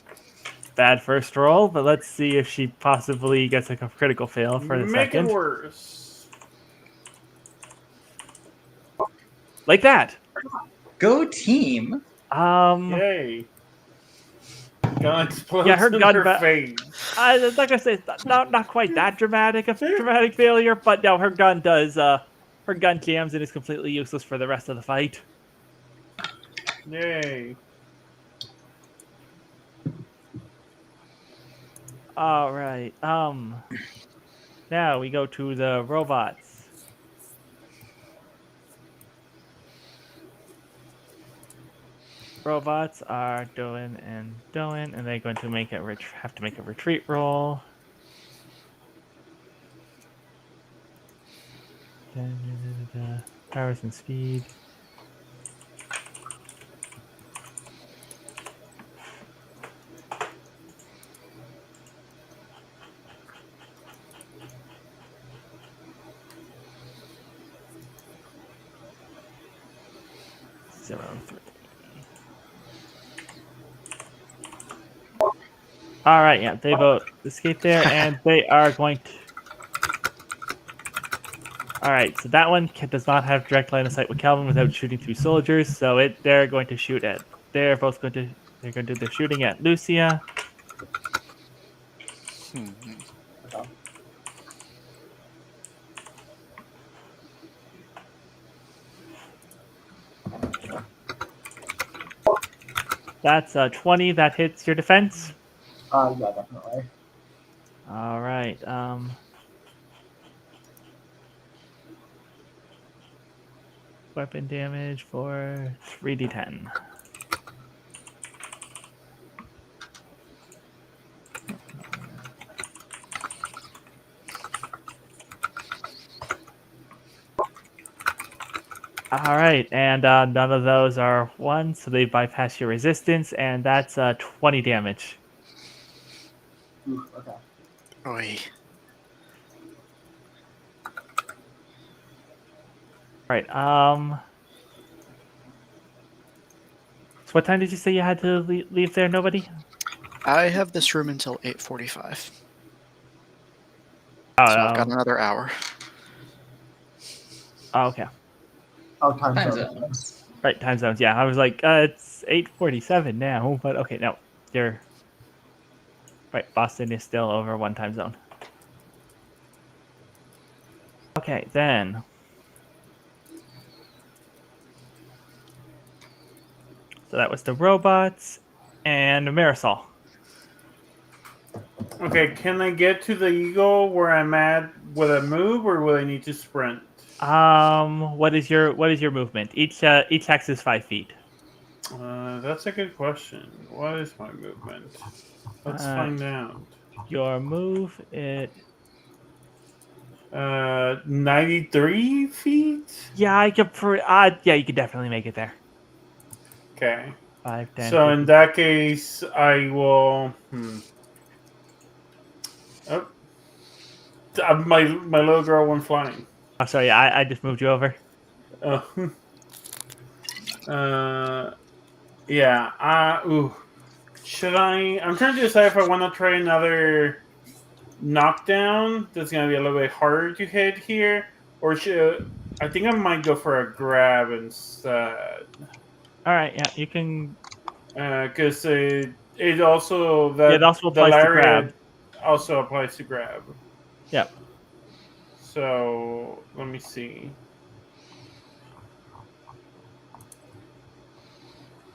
bad first roll, but let's see if she possibly gets like a critical fail for the Make second. it worse. Like that. Go team. Yay. Gun explodes Yeah, her in gun her face. like I said, it's not quite that dramatic failure, but no, her gun jams and is completely useless for the rest of the fight. Yay. All right. Now we go to the robots. Robots are doing, and they're going to have to make a retreat roll. Powers and speed. Zero, 3. All right, yeah, they both escape there, and they are going to. All right, so that one does not have direct line of sight with Calvin without shooting through soldiers. So they're going to shoot at. They're going to do their shooting at Lucia. Okay. That's 20. That hits your defense. Yeah, definitely. All right. Weapon damage for 3d10. All right, and none of those are 1, so they bypass your resistance, and that's 20 damage. Oof, okay. Oy. Right. So what time did you say you had to leave there? Nobody? I have this room until 8:45, Oh, so I've got another hour. oh, okay. Oh, time Time zone. zones. Right, time zones. Yeah, I was like, it's 8:47 now, but okay, no, you're right. Boston is still over 1 time zone. Okay, then. So that was the robots and Marisol. Okay, can I get to the eagle where I'm at with a move, or will I need to sprint? What is your movement? Each hex is 5 feet. That's a good question. What is my movement? Let's find out. Your move it. 93 feet? Yeah, you could definitely make it there. Okay. 5, 10. So 50. in that case, I will. Oh, my little girl went flying. Oh, sorry, I just moved you over. Oh. Yeah. Ooh. Should I? I'm trying to decide if I want to try another knockdown. That's gonna be a little bit harder to hit here, or should I think I might go for a grab instead. All right, yeah, you can. Because it also Yeah, it also the applies to grab. lariat also applies to grab. Yep. So let me see.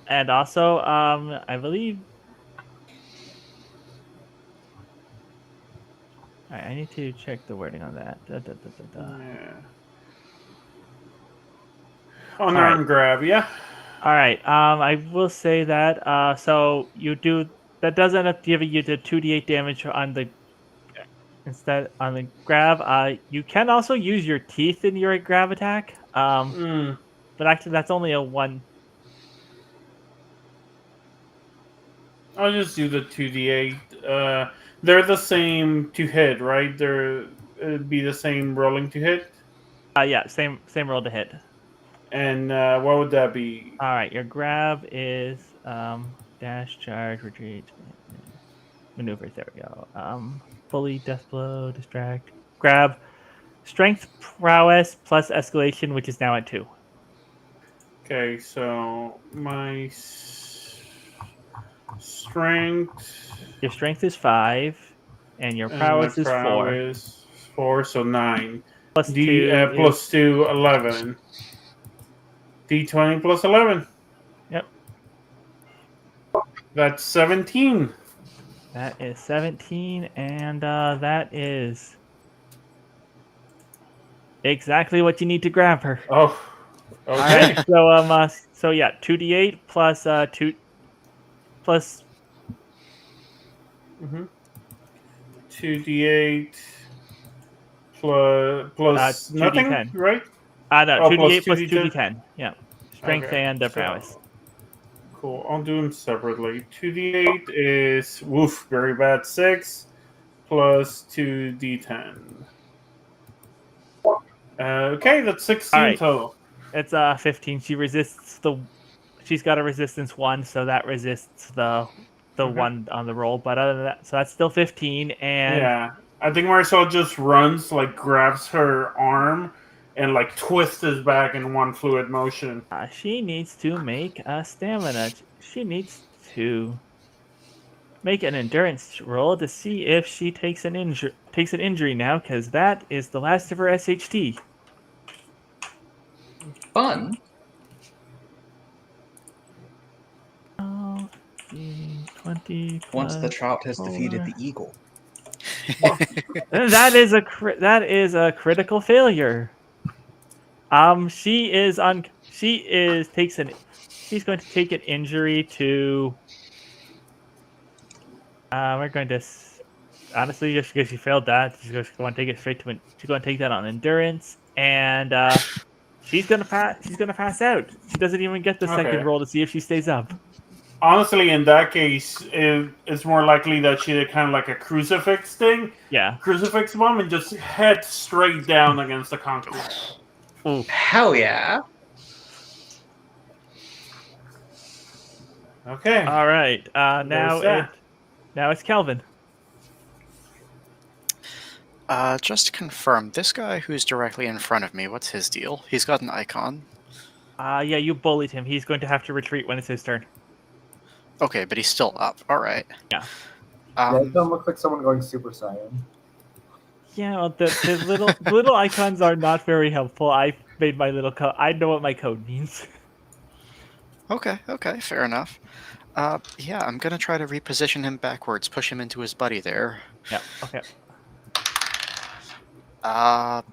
And also, I believe. All right, I need to check the wording on that. Yeah. right. Unarmed grab, yeah. All right. I will say that. So you do that does end up giving you the 2d8 damage on the instead on the grab. You can also use your teeth in your grab attack. Mm. But actually, that's only a one. I'll just do the 2d8. They're the same to hit, right? It'd be the same rolling to hit. Yeah, same roll to hit. And what would that be? All right, your grab is dash, charge, retreat, maneuvers. There we go. Bully, death blow, distract, grab, strength, prowess plus escalation, which is now at 2. Okay, so my strength Your strength is 5, and your and my prowess is 4. prowess 4, so 9. Plus 2 is Plus 2, 11. D20 plus 11. yep. That's 17. That is 17, and that is exactly what you need to grab her. Oh, All okay. right. So yeah, 2d8 plus 2 plus 2d8 plus nothing, 2d10. right? No, Oh, 2d8 plus 2d10. 2d10. Yeah, strength Okay, and prowess. so cool. I'll do them separately. 2d8 is woof, very bad 6 plus 2d10. Okay, that's 16 All right. total. It's 15. She's got a resistance 1, so that resists the one on the roll. But other than that, so that's still 15. And Yeah, I think Marisol just runs, like grabs her arm, and like twists his back in one fluid motion. she needs to make a stamina. She needs to make an endurance roll to see if she takes an injury now, because that is the last of her SHT. Fun. Oh, 20 Once the plus trout has 4. defeated the eagle. That is a critical failure. She's going to take an injury to. We're going to honestly, just because she failed that, she's going to take it straight to she's going to take that on endurance, and she's going to pass. She's going to pass out. She doesn't even get the second Okay. roll to see if she stays up. Honestly, in that case, it's more likely that she did kind of like a crucifix thing. Yeah. Crucifix bomb and just head straight down against the concrete. Ooh. Hell yeah. Okay. All right. There's that. Now it's Kelvin. Just to confirm, this guy who's directly in front of me, what's his deal? He's got an icon. Yeah, you bullied him. He's going to have to retreat when it's his turn. Okay, but he's still up. All right. Yeah. Yeah, it doesn't look like someone going Super Saiyan. Yeah, well, the little icons are not very helpful. I made my little code. I know what my code means. Okay, fair enough. Yeah, I'm gonna try to reposition him backwards, push him into his buddy there. Yeah. Okay.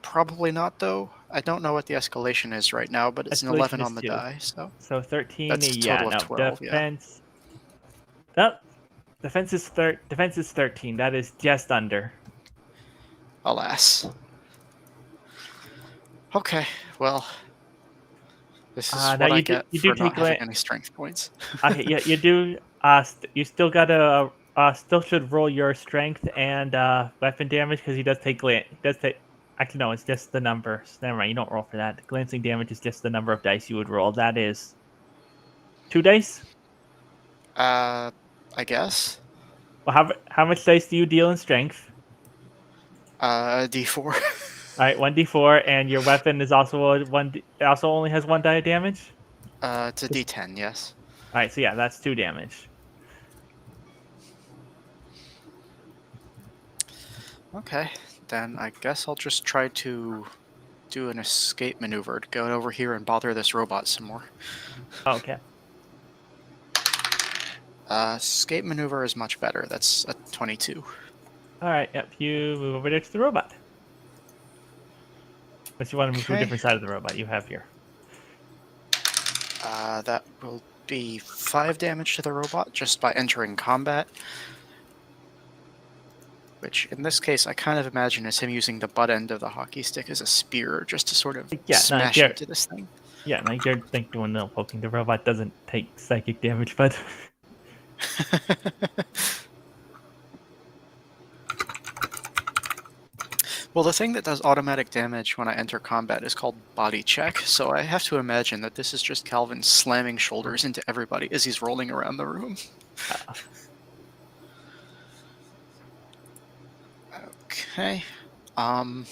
Probably not though. I don't know what the escalation is right now, but it's an 11 on the die, so So 13. that's a Yeah. total No. of 12. Defense. That defense is 13. That is just under. Alas. Okay, well, this is what I get for not having any strength points. Okay. Yeah, you do. You still gotta. Still should roll your strength and weapon damage because he does take Actually, no, it's just the numbers. Never mind, you don't roll for that. Glancing damage is just the number of dice you would roll. That is 2 dice. I guess. Well, how much dice do you deal in strength? D4. All right, 1d4, and your weapon is also it also only has 1 die of damage. It's a D10, yes. All right, so yeah, that's 2 damage. Okay, Then I guess I'll just try to do an escape maneuver to go over here and bother this robot some more. Okay. Escape maneuver is much better. That's a 22. All right. Yep. You move over there to the robot. But you want to move to a Okay. different side of the robot. You have here. That will be 5 damage to the robot just by entering combat. Which, in this case, I kind of imagine as him using the butt end of the hockey stick as a spear just to sort of Yeah, no, smash Garrett- into this thing. Yeah, like you're thinking when they're poking, the robot doesn't take psychic damage, but Well, the thing that does automatic damage when I enter combat is called body check, so I have to imagine that this is just Calvin slamming shoulders into everybody as he's rolling around the room. Okay. And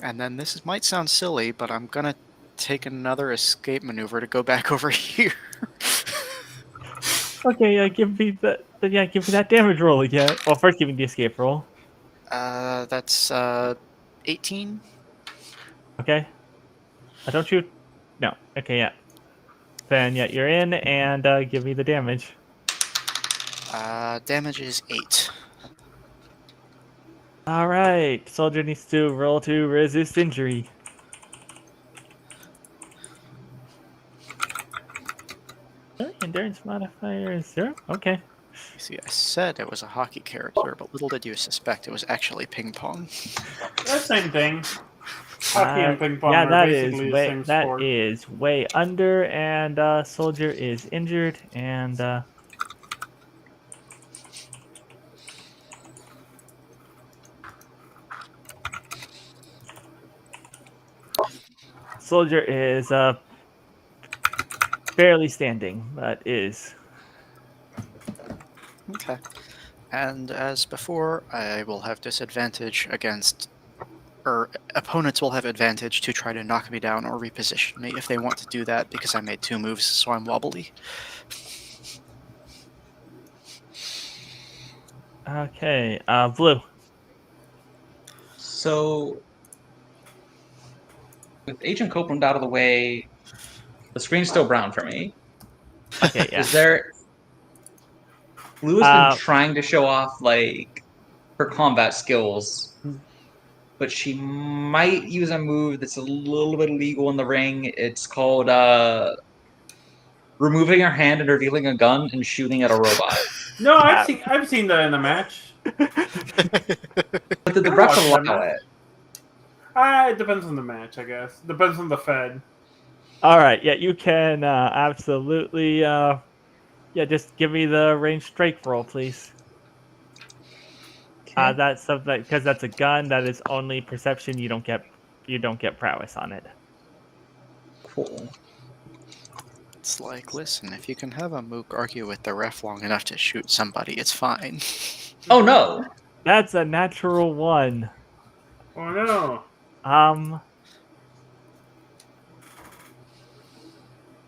then might sound silly, but I'm gonna take another escape maneuver to go back over here. okay, give me that damage roll again. Well, first give me the escape roll. That's 18. Okay. Don't you? No. Okay, yeah. Then yeah, you're in, and give me the damage. Damage is 8. All right, soldier needs to roll to resist injury. Endurance modifier is 0. Okay. See, I said it was a hockey character, but little did you suspect it was actually ping pong. That same thing. Hockey and ping pong yeah, are that is basically the way same sport. that is way under, and soldier is injured, and soldier is barely standing, but is. Okay. And as before, I will have disadvantage against, or opponents will have advantage to try to knock me down or reposition me if they want to do that because I made 2 moves, so I'm wobbly. Okay, blue. So, with Agent Copeland out of the way, the screen's still brown for me. Okay, yeah. Is there? Blue has been trying to show off like her combat skills, but she might use a move that's a little bit illegal in the ring. It's called removing her hand and revealing a gun and shooting at a robot. No, I've seen that in a match. But did the I ref watched that allow match. it? It depends on the match, I guess. Depends on the Fed. All right, yeah, you can absolutely. Yeah, just give me the range strike roll, please. Okay. That's something because that's a gun. That is only perception. You don't get prowess on it. Cool. It's like, listen, if you can have a mook argue with the ref long enough to shoot somebody, it's fine. Oh no! That's a natural 1. Oh no.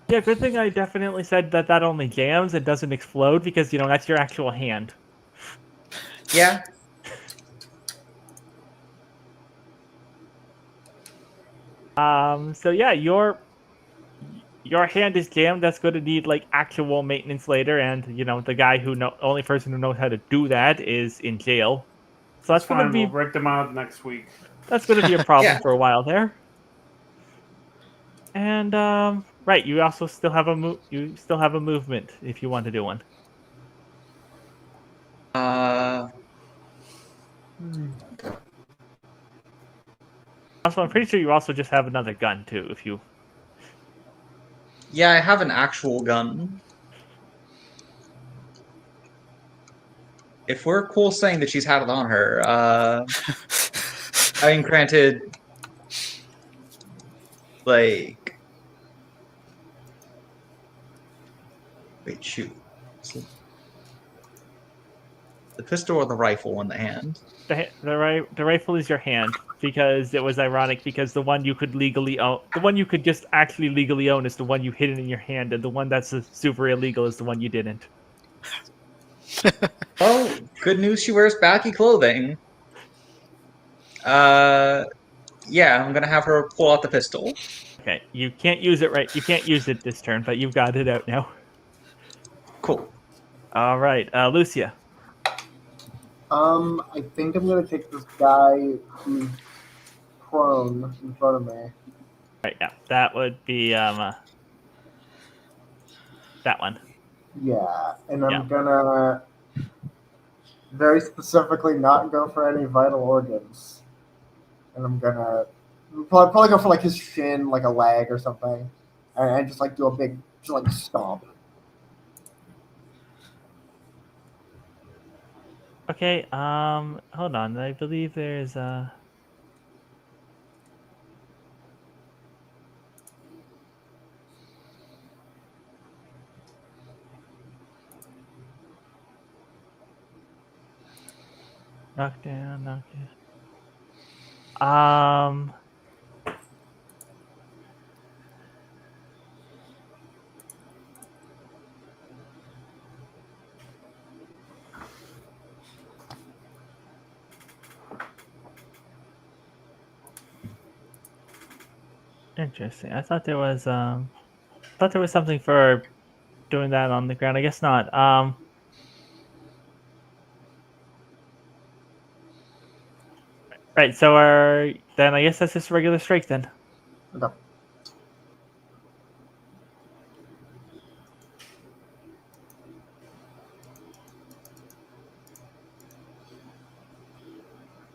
Yeah, good thing I definitely said that only jams and doesn't explode because that's your actual hand. Yeah. So yeah, your hand is jammed. That's going to need like actual maintenance later, and the guy only person who knows how to do that is in jail. So that's going to be We'll break them out next week. that's going to be a problem Yeah. for a while there. And right, you also still have a movement if you want to do one. Also, I'm pretty sure you also just have another gun too. If you Yeah, I have an actual gun. If we're cool saying that she's had it on her, I mean, granted, like, wait, shoot, the pistol or the rifle in the hand? the rifle is your hand because it was ironic because the one you could legally own, the one you could just actually legally own is the one you hidden in your hand, and the one that's super illegal is the one you didn't. Oh, good news! She wears baggy clothing. Yeah, I'm gonna have her pull out the pistol. Okay, you can't use it right. You can't use it this turn, but you've got it out now. Cool. All right, Lucia. I think I'm gonna take this guy who's prone in front of me. Right, yeah, that would be that one. Yeah, and Yeah. I'm gonna very specifically not go for any vital organs, and I'm gonna probably go for like his shin, like a leg or something, and just like do a big just like stomp. Okay. Hold on. I believe there's knockdown, knockdown. Interesting. I thought there was something for doing that on the ground. I guess not. Right. So then I guess that's just regular strike then. Okay.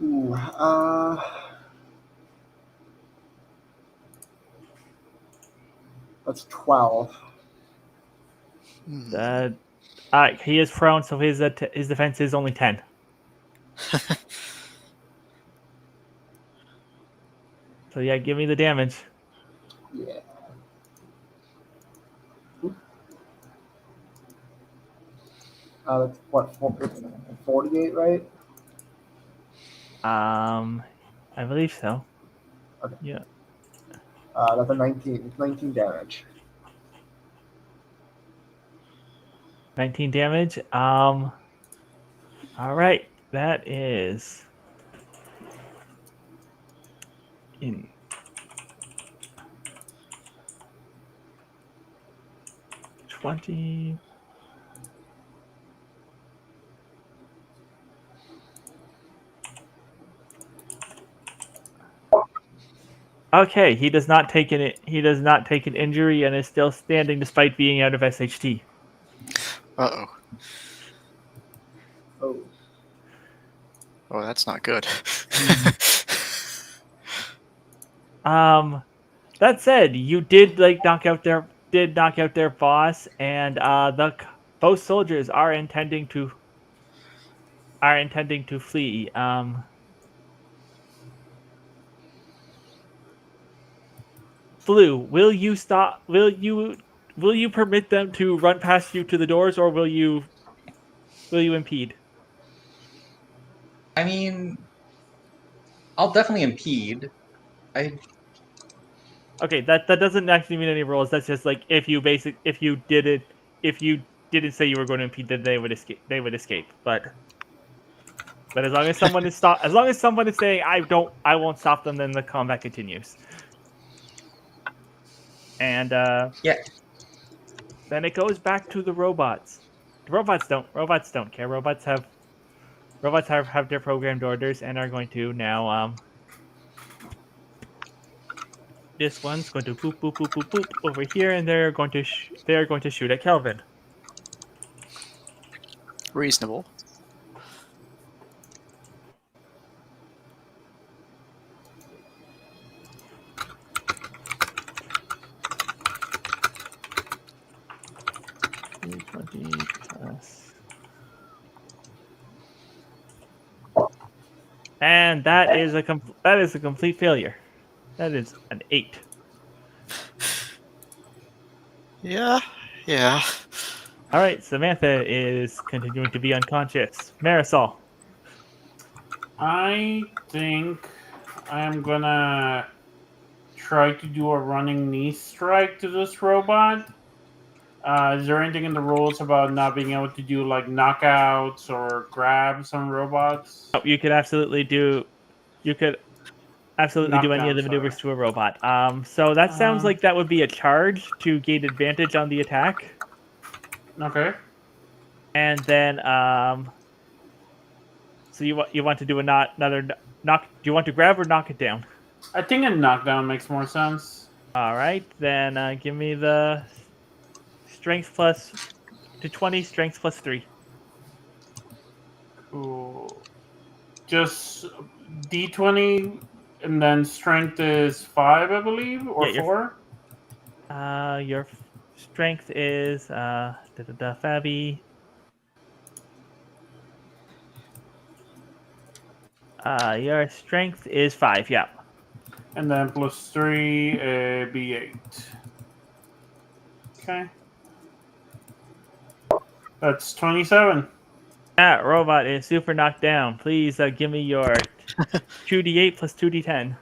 Ooh, that's 12. Hmm. That he is prone, so his defense is only 10. So yeah, give me the damage. Yeah. That's what, it's 48, right? I believe so. Okay. Yeah. That's a 19 damage. 19 damage. All right. That is in 20. Okay, he does not take an injury and is still standing despite being out of SHT. Uh-oh. Oh. Oh, that's not good. That said, you did knock out their boss, and both soldiers are intending to flee. Blue, will you permit them to run past you to the doors, or will you impede? I mean, I'll definitely impede. I Okay, that doesn't actually mean any rules. That's just like if you didn't say you were going to impede, then they would escape. But as long as someone is saying I won't stop them, then the combat continues. And yeah. then it goes back to the robots. The robots don't care. Robots have their programmed orders and are going to now this one's going to boop boop boop boop boop over here, and they're going to shoot at Kelvin. Reasonable. D20 plus. And that is a complete failure. That is an 8. Yeah, yeah. All right, Samantha is continuing to be unconscious. Marisol. I think I'm gonna try to do a running knee strike to this robot. Is there anything in the rules about not being able to do like knockouts or grabs on robots? You could absolutely you could absolutely do any of the Knockdown, maneuvers to a robot. So that sounds like that would be a charge to gain advantage on the attack, Okay. and then so you want to do another knock? Do you want to grab or knock it down? I think a knockdown makes more sense. All right, then give me the strength plus to 20, strength plus 3. Cool. Just D20, and then strength is 5, I believe, or Yeah, 4. Your strength is Fabi. Your strength is 5. Yeah. And then plus 3, be 8. Okay. That's 27. That robot is super knocked down. Please give me your 2d8 plus 2d10.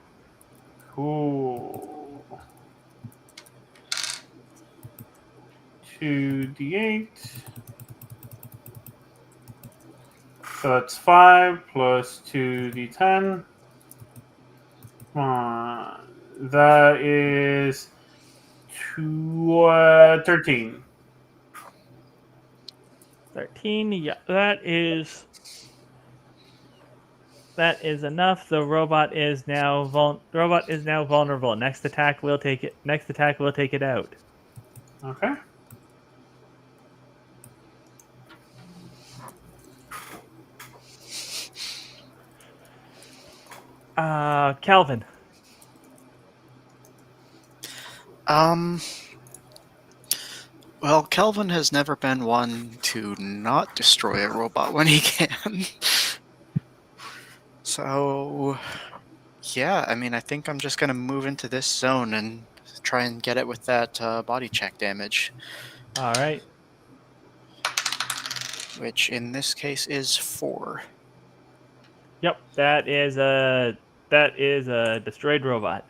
Cool. 2d8. So that's 5 plus 2d10. Come on. That is 13. 13. Yeah, that is enough. The robot is now vulnerable. Next attack will take it out. Okay. Calvin. Well, Kelvin has never been one to not destroy a robot when he can. So, yeah, I mean, I think I'm just going to move into this zone and try and get it with that body check damage, All right. which in this case is 4. Yep, that is a destroyed robot.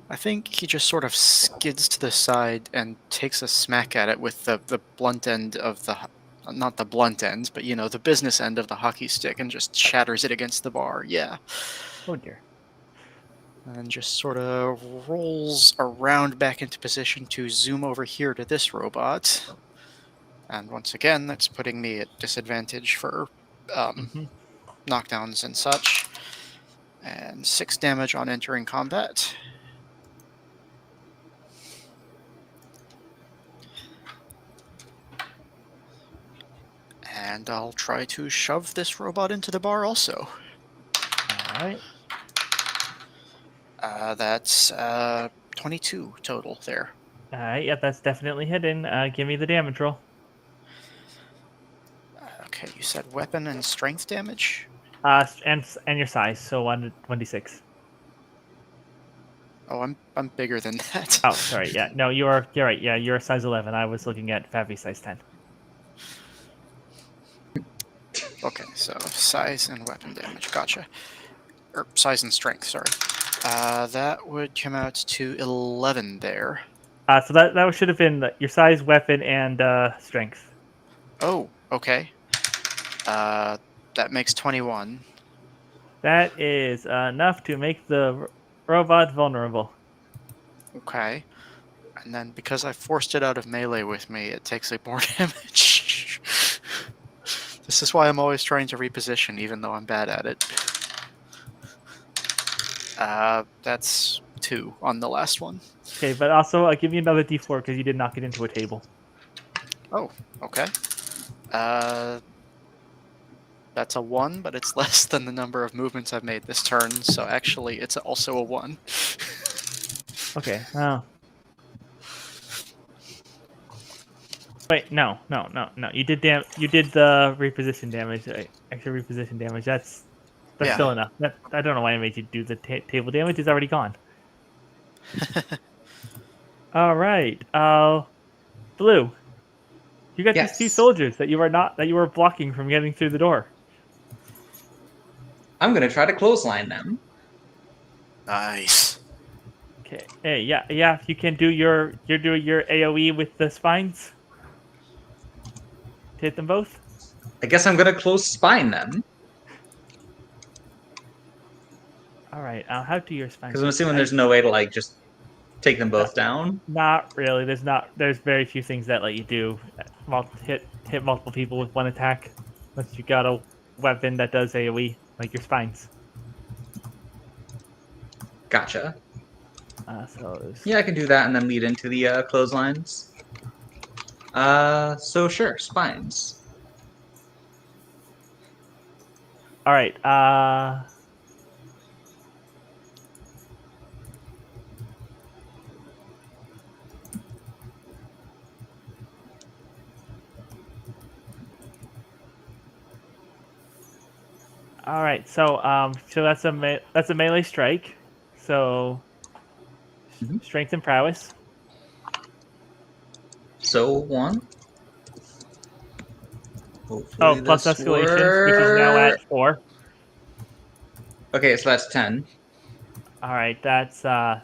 I think he just sort of skids to the side and takes a smack at it with the blunt end of the... Not the blunt end, but, you know, the business end of the hockey stick and just shatters it against the bar. Yeah. Oh dear. And just sort of rolls around back into position to zoom over here to this robot. And once again, that's putting me at disadvantage for knockdowns and such. And 6 damage on entering combat. And I'll try to shove this robot into the bar also. All right. That's 22 total there. All right. Yep, that's definitely hidden. Give me the damage roll. Okay, you said weapon and strength damage? And your size, so 1d6. Oh, I'm bigger than that. Oh, sorry. Yeah, no, you're right. Yeah, you're a size 11. I was looking at Fabi size 10. Okay, so size and weapon damage. Gotcha. Or size and strength, sorry. That would come out to 11 there. So that should have been your size, weapon, and strength. Oh, okay. That makes 21. That is enough to make the robot vulnerable. Okay. And then because I forced it out of melee with me, it takes like more damage. This is why I'm always trying to reposition, even though I'm bad at it. That's 2 on the last one. Okay, but also I'll give you another d4 because you did knock it into a table. Oh, okay. That's a 1, but it's less than the number of movements I've made this turn, so actually it's also a 1. Okay, oh. Wait, no. You did the reposition damage, extra reposition damage. That's Yeah. still enough. I don't know why I made you do the table damage. It's already gone. All right, Blue. You got Yes. these 2 soldiers that you were blocking from getting through the door. I'm gonna try to clothesline them. Nice. Okay. Hey, yeah. You can do you're doing your AOE with the spines. To hit them both. I guess I'm gonna close spine them. All right. How do your spines? Because I'm assuming there's no way to like just take them both down. Not really. There's very few things that let you do hit multiple people with one attack, unless you got a weapon that does AOE, like your spines. Gotcha. So Yeah, I can do that and then lead into the clotheslines. So sure, spines. all right. All right. So that's a melee strike. So Mhm. strength and prowess. So one. Oh, Hopefully plus this escalation, which is now at works. 4. Okay, so that's 10. All right. That's So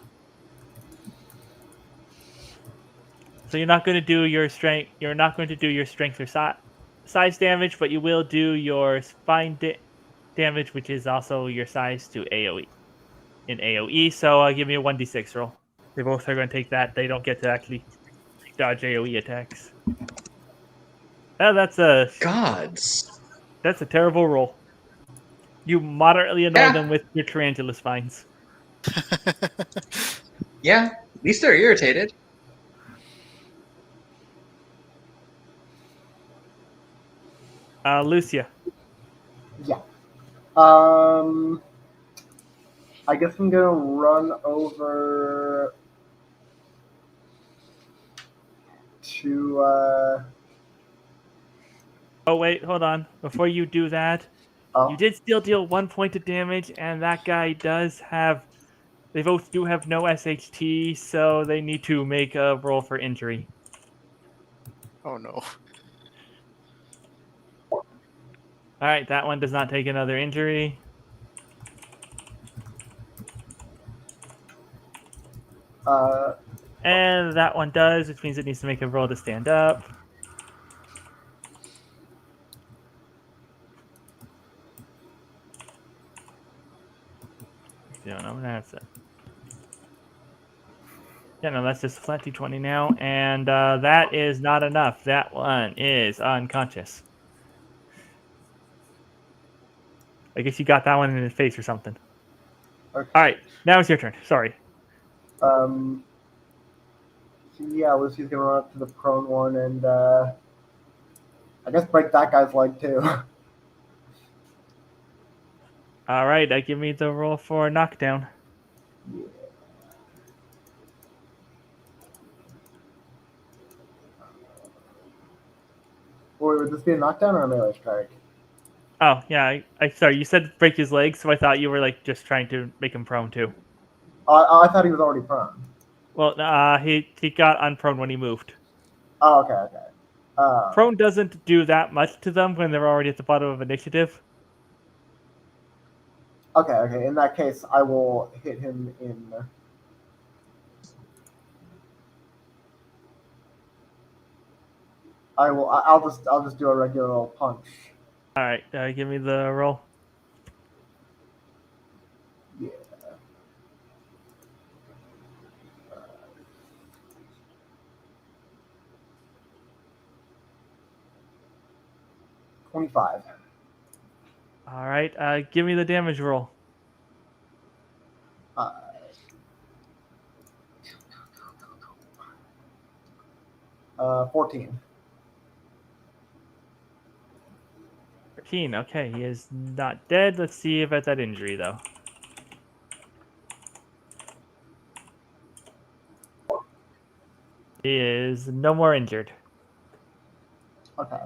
you're not going to do your strength. You're not going to do your strength or size damage, but you will do your spine damage, which is also your size to AOE in AOE. So give me a 1d6 roll. They both are going to take that. They don't get to actually dodge AOE attacks. That's Gods. a terrible roll. You moderately annoy Yeah, them with your tarantula spines. yeah. At least they're irritated. Lucia. Yeah. I guess I'm gonna run over to. Oh wait, hold on. Before you do that, you Oh, did still deal 1 point of damage, and that guy does have. They both do have no SHT, so they need to make a roll for injury. Oh no. All right, that one does not take another injury. uh, And that one does, which means it needs to make a roll to stand up. Yeah, no, that's it. Yeah, no, that's just a flat d20 now, and that is not enough. That one is unconscious. I guess you got that one in the face or something. okay. All right, now it's your turn. Sorry. So yeah, Lucy's gonna run up to the prone one and I guess break that guy's leg too. All right, give me the roll for knockdown. Yeah. Wait, would this be a knockdown or a melee strike? Oh yeah, I sorry. You said break his legs, so I thought you were like just trying to make him prone too. Oh, I thought he was already prone. Well, he got unprone when he moved. Oh, okay, okay. Prone doesn't do that much to them when they're already at the bottom of initiative. Okay, okay. In that case, I will hit him in. I will. I'll just do a regular old punch. All right, give me the roll. Yeah. 25. All right, give me the damage roll. 14. 13. Okay, he is not dead. Let's see about that injury though. He is no more injured. Okay.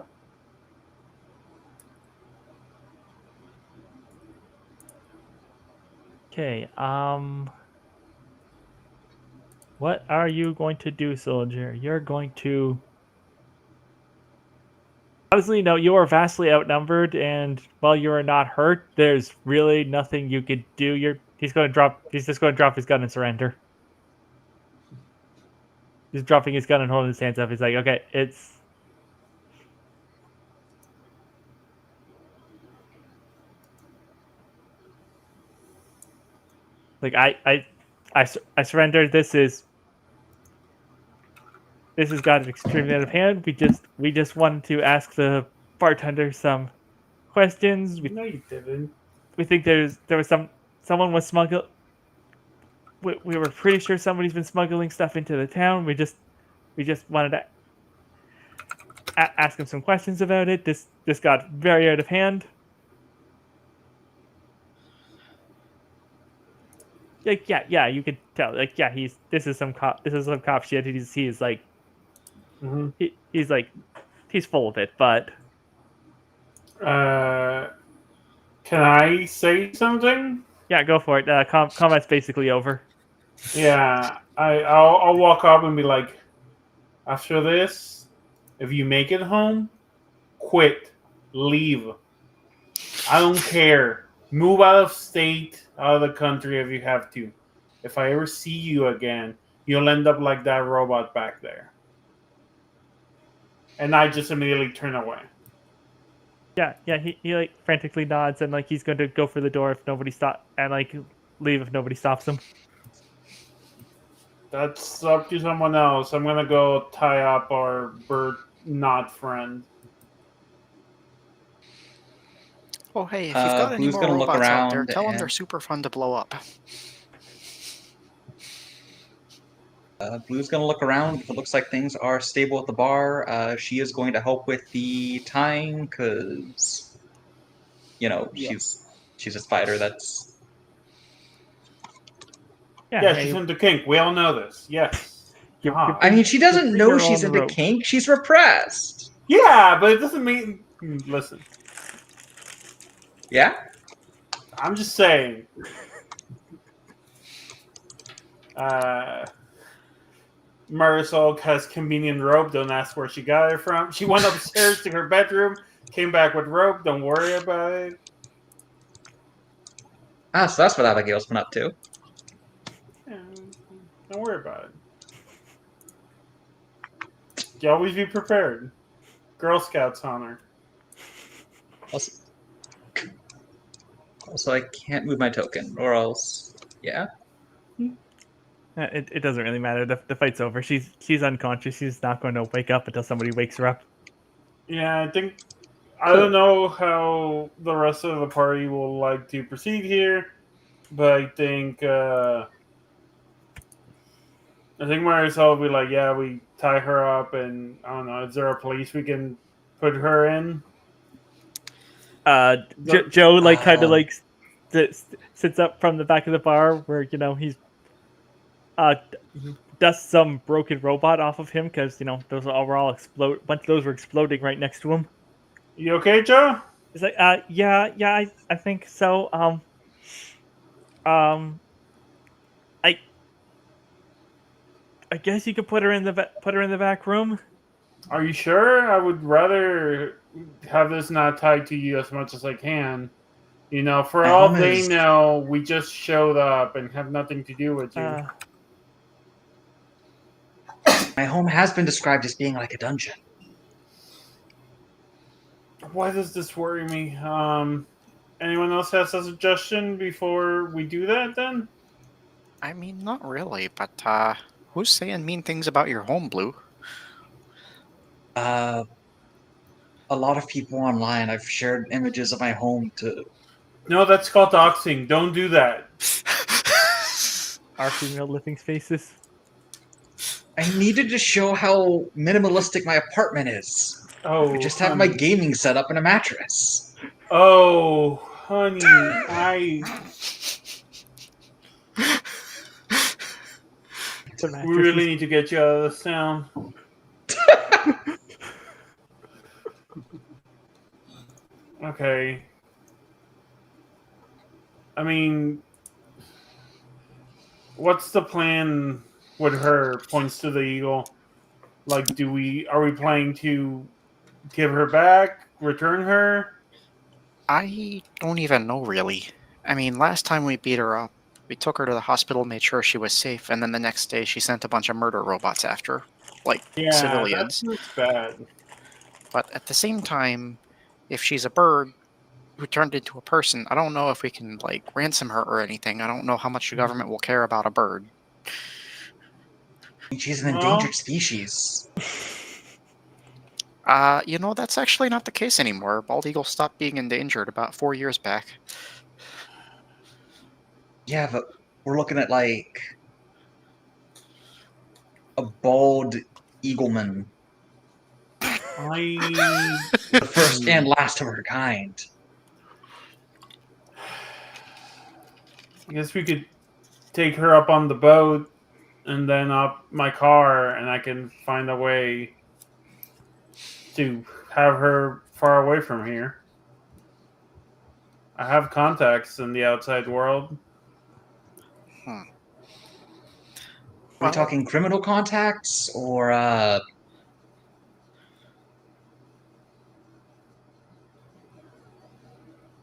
Okay. What are you going to do, soldier? You're going to. Obviously, no, you are vastly outnumbered, and while you are not hurt, there's really nothing you could do. He's going to drop. He's just going to drop his gun and surrender. He's dropping his gun and holding his hands up. He's like, okay, it's. Like I surrender. This has gotten extremely out of hand. We just wanted to ask the bartender some questions. No, you didn't. We think there was someone was smuggled. We were pretty sure somebody's been smuggling stuff into the town. We just wanted to ask him some questions about it. This got very out of hand. Like yeah, you could tell. Like yeah, this is some cop shit. He's like Mm-hmm. he's like he's full of it. But Can I say something? yeah, go for it. Combat's basically over. Yeah, I'll walk up and be like, after this, if you make it home, quit, leave. I don't care. Move out of state, out of the country if you have to. If I ever see you again, you'll end up like that robot back there. And I just immediately turn away. Yeah, he like frantically nods and like he's going to go for the door if nobody and like leave if nobody stops him. That's up to someone else. I'm gonna go tie up our bird not friend. Oh, hey, if you've got any Blue's more gonna look robots out there, around tell them they're and- super fun to blow up. Blue's gonna look around. If it looks like things are stable at the bar, she is going to help with the tying because, she's a spider. That's Yeah, she's into kink. We all know this. Yes. God. I mean, she doesn't Bring know her she's on the into rope. kink. She's repressed. Yeah, but it doesn't mean. Listen, Yeah. I'm just saying. Marisol has convenient rope. Don't ask where she got it from. She went upstairs to her bedroom, came back with rope. Don't worry about it. Ah, so that's what Abigail's been up to. Yeah, don't worry about it. You always be prepared. Girl Scouts honor. Also, I can't move my token, or else, yeah. It doesn't really matter. The fight's over. She's unconscious. She's not going to wake up until somebody wakes her up. Yeah, I don't know how the rest of the party will like to proceed here, but I think Marisol will be like, yeah, we tie her up, and I don't know, is there a place we can put her in? Joe like kind of like sits up from the back of the bar where he's dusts some broken robot off of him because those were all explode. A bunch of those were exploding right next to him. You okay, Joe? It's like yeah, I think so. I guess you could put her in the back room. Are you sure? I would rather have this not tied to you as much as I can. For My all home they is- know, we just showed up and have nothing to do with you. My home has been described as being like a dungeon. Why does this worry me? Anyone else has a suggestion before we do that then? I mean, not really, but who's saying mean things about your home, Blue? A lot of people online. I've shared images of my home to. No, that's called doxing. Don't do that. Our female living spaces. I needed to show how minimalistic my apartment is. Oh, I just have my honey. gaming set up in a mattress. Oh, honey, we really need to get you out of this town. Okay. I mean, what's the plan with her? Points to the eagle. Like, are we planning to give her back? Return her? I don't even know, really. I mean, last time we beat her up, we took her to the hospital, made sure she was safe, and then the next day she sent a bunch of murder robots after her, like civilians. That's bad. But at the same time, if she's a bird, who turned into a person. I don't know if we can like ransom her or anything. I don't know how much the government will care about a bird. She's an Well, endangered species. That's actually not the case anymore. Bald eagles stopped being endangered about 4 years back. Yeah, but we're looking at like a bald eagleman, I the first and last of her kind. guess we could take her up on the boat and then up my car, and I can find a way to have her far away from here. I have contacts in the outside world. Hmm. Are we Well, talking criminal contacts or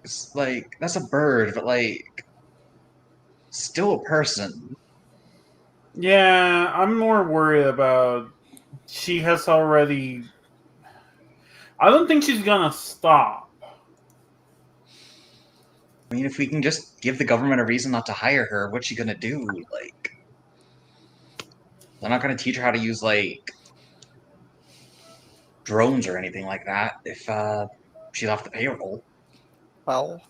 it's like that's a bird, but like still a person. Yeah, I'm more worried about. She has already. I don't think she's gonna stop. I mean, if we can just give the government a reason not to hire her, what's she gonna do? Like, they're not gonna teach her how to use like drones or anything like that if she's off the payroll. well,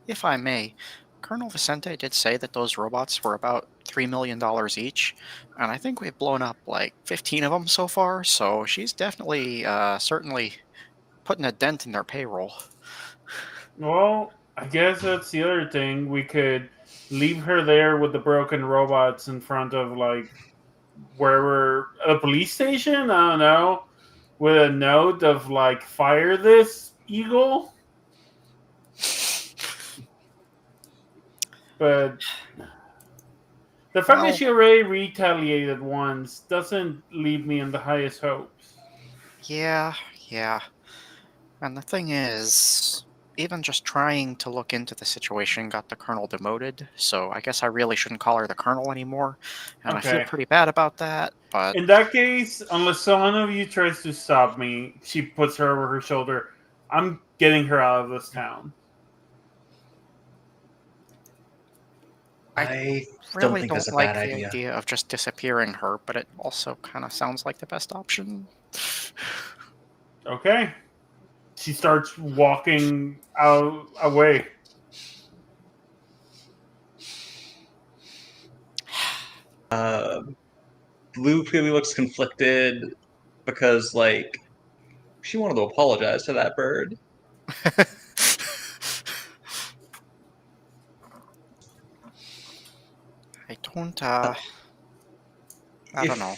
if I may, Colonel Vicente did say that those robots were about $3 million each, and I think we've blown up like 15 of them so far, so she's definitely, certainly putting a dent in their payroll. Well, I guess that's the other thing. We could leave her there with the broken robots in front of like wherever a police station. I don't know, with a note of like fire this eagle. But the fact that Well, she already retaliated once doesn't leave me in the highest hopes. yeah. And the thing is, even just trying to look into the situation got the colonel demoted, so I guess I really shouldn't call her the colonel anymore, and I feel Okay. pretty bad about that, but In that case, unless someone of you tries to stop me, she puts her over her shoulder. I'm getting her out of this town. I don't really think don't that's a like bad the idea. idea of just disappearing her, but it also kind of sounds like the best option. Okay. She starts walking out away. Blue clearly looks conflicted because like she wanted to apologize to that bird. I don't know.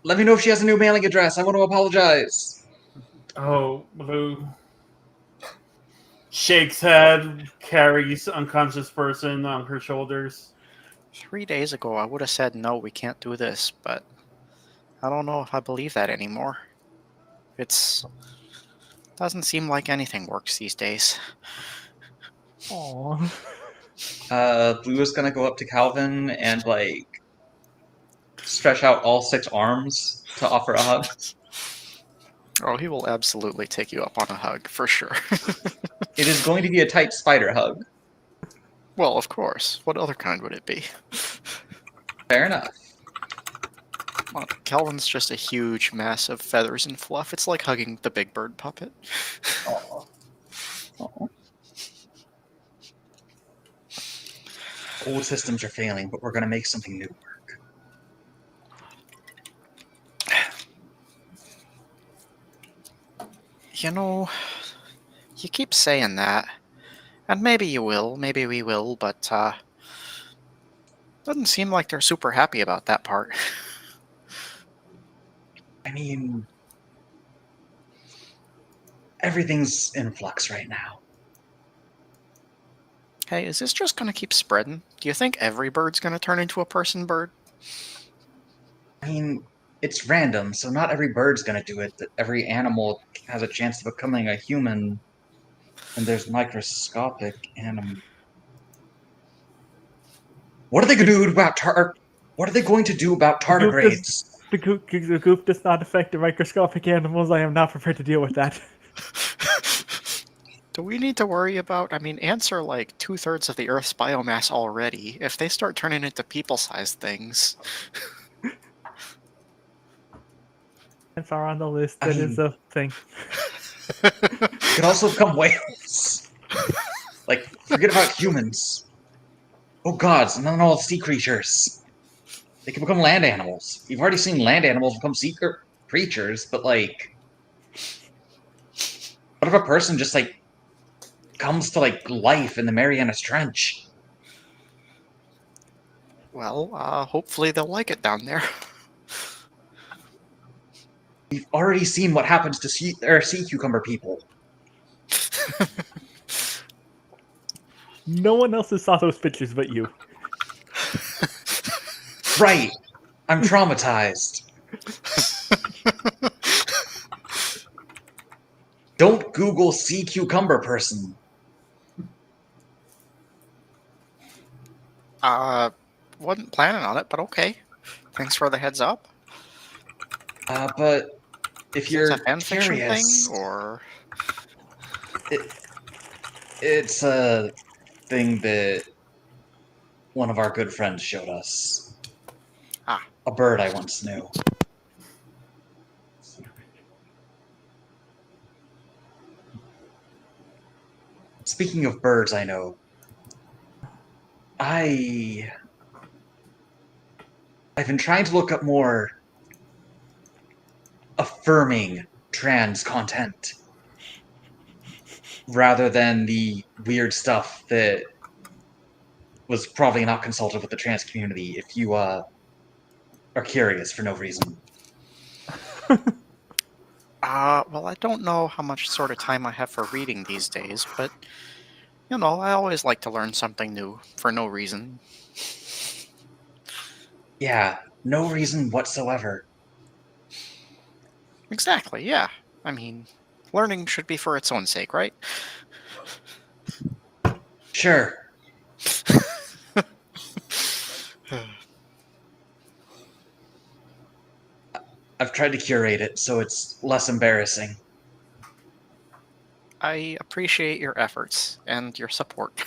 Let me know if she has a new mailing address. I want to apologize. Oh, Blue shakes head, carries unconscious person on her shoulders. 3 days ago, I would have said, no, we can't do this, but I don't know if I believe that anymore. It's doesn't seem like anything works these days. Aww. Blue is gonna go up to Calvin and like stretch out all 6 arms to offer a hug. Oh, he will absolutely take you up on a hug, for sure. It is going to be a tight spider hug. Well, of course. What other kind would it be? Fair enough. Well, Calvin's just a huge mass of feathers and fluff. It's like hugging the Big Bird puppet. Aw. Old systems are failing, but we're gonna make something new work. You know, you keep saying that, and maybe you will, maybe we will, but doesn't seem like they're super happy about that part. I mean, everything's in flux right now. Hey, is this just gonna keep spreading? Do you think every bird's gonna turn into a person bird? I mean, it's random, so not every bird's gonna do it. Every animal has a chance of becoming a human, and there's microscopic animal. What are they going to do about What are they going to do about tardigrades? The goop does not affect the microscopic animals. I am not prepared to deal with that. Do we need to worry about? I mean, ants are like 2/3 of the Earth's biomass already. If they start turning into people-sized things, Ants are on the list. I That is mean- a thing. Could also become whales. Like, forget about humans. Oh gods, and then all sea creatures. They can become land animals. You've already seen land animals become sea creatures, but like, what if a person just like comes to like life in the Marianas Trench? well, hopefully they'll like it down there. We've already seen what happens to sea cucumber people. No one else has saw those pictures but you. Right. I'm traumatized. Don't Google sea cucumber person. Wasn't planning on it, but okay. Thanks for the heads up. But if Is you're it a fan fiction curious, thing, or it's a thing that one of our good friends showed us. Ah. A bird I once knew. Speaking of birds I know, I've been trying to look up more affirming trans content rather than the weird stuff that was probably not consulted with the trans community if you are curious for no reason. well, I don't know how much sort of time I have for reading these days, but you know, I always like to learn something new for no reason. Yeah, no reason whatsoever. Exactly, yeah. I mean, learning should be for its own sake, right? Sure. I've tried to curate it so it's less embarrassing. I appreciate your efforts and your support.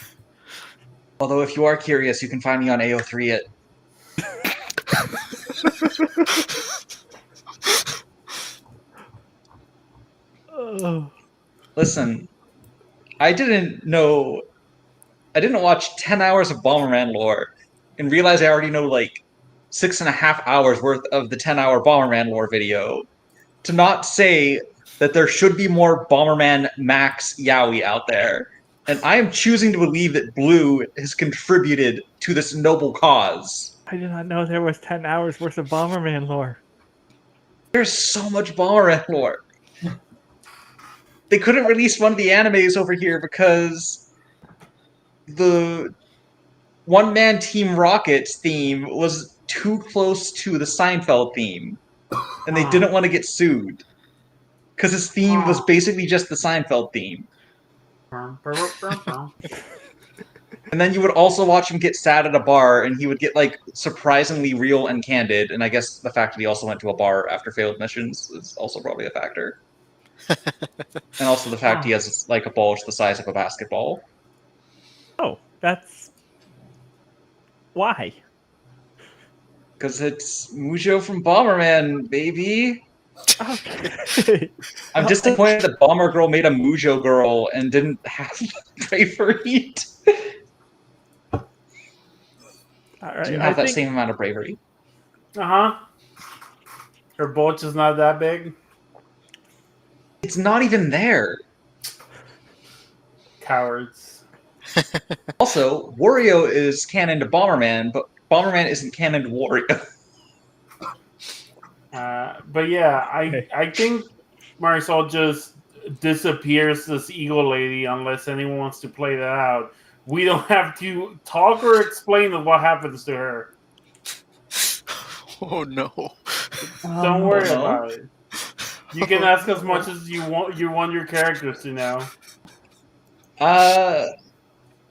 Although if you are curious, you can find me on AO3 at... Oh. Listen, I didn't watch 10 hours of Bomberman lore and realize I already know like 6.5 hours worth of the 10-hour Bomberman lore video. To not say that there should be more Bomberman Max Yaoi out there. And I am choosing to believe that Blue has contributed to this noble cause. I did not know there was 10 hours worth of Bomberman lore. There's so much Bomberman lore. They couldn't release one of the animes over here because the one-man Team Rocket's theme was too close to the Seinfeld theme. And they didn't want to get sued. Because his theme was basically just the Seinfeld theme. And then you would also watch him get sad at a bar, and he would get, like, surprisingly real and candid. And I guess the fact that he also went to a bar after failed missions is also probably a factor. And also the fact he has, like, a bulge the size of a basketball. Oh, that's... Why? Because it's Mujo from Bomberman, baby! Okay. I'm disappointed that Bomber Girl made a Mujo girl and didn't have bravery. Alright, Didn't have that same amount of bravery. Uh-huh. Her bulge is not that big. It's not even there. Cowards. Also, Wario is canon to Bomberman, but Bomberman isn't canon to Wario. But yeah, I think Marisol just disappears this Eagle Lady unless anyone wants to play that out. We don't have to talk or explain what happens to her. Oh no. Don't worry no. about it. You can ask as much as you want your characters to know.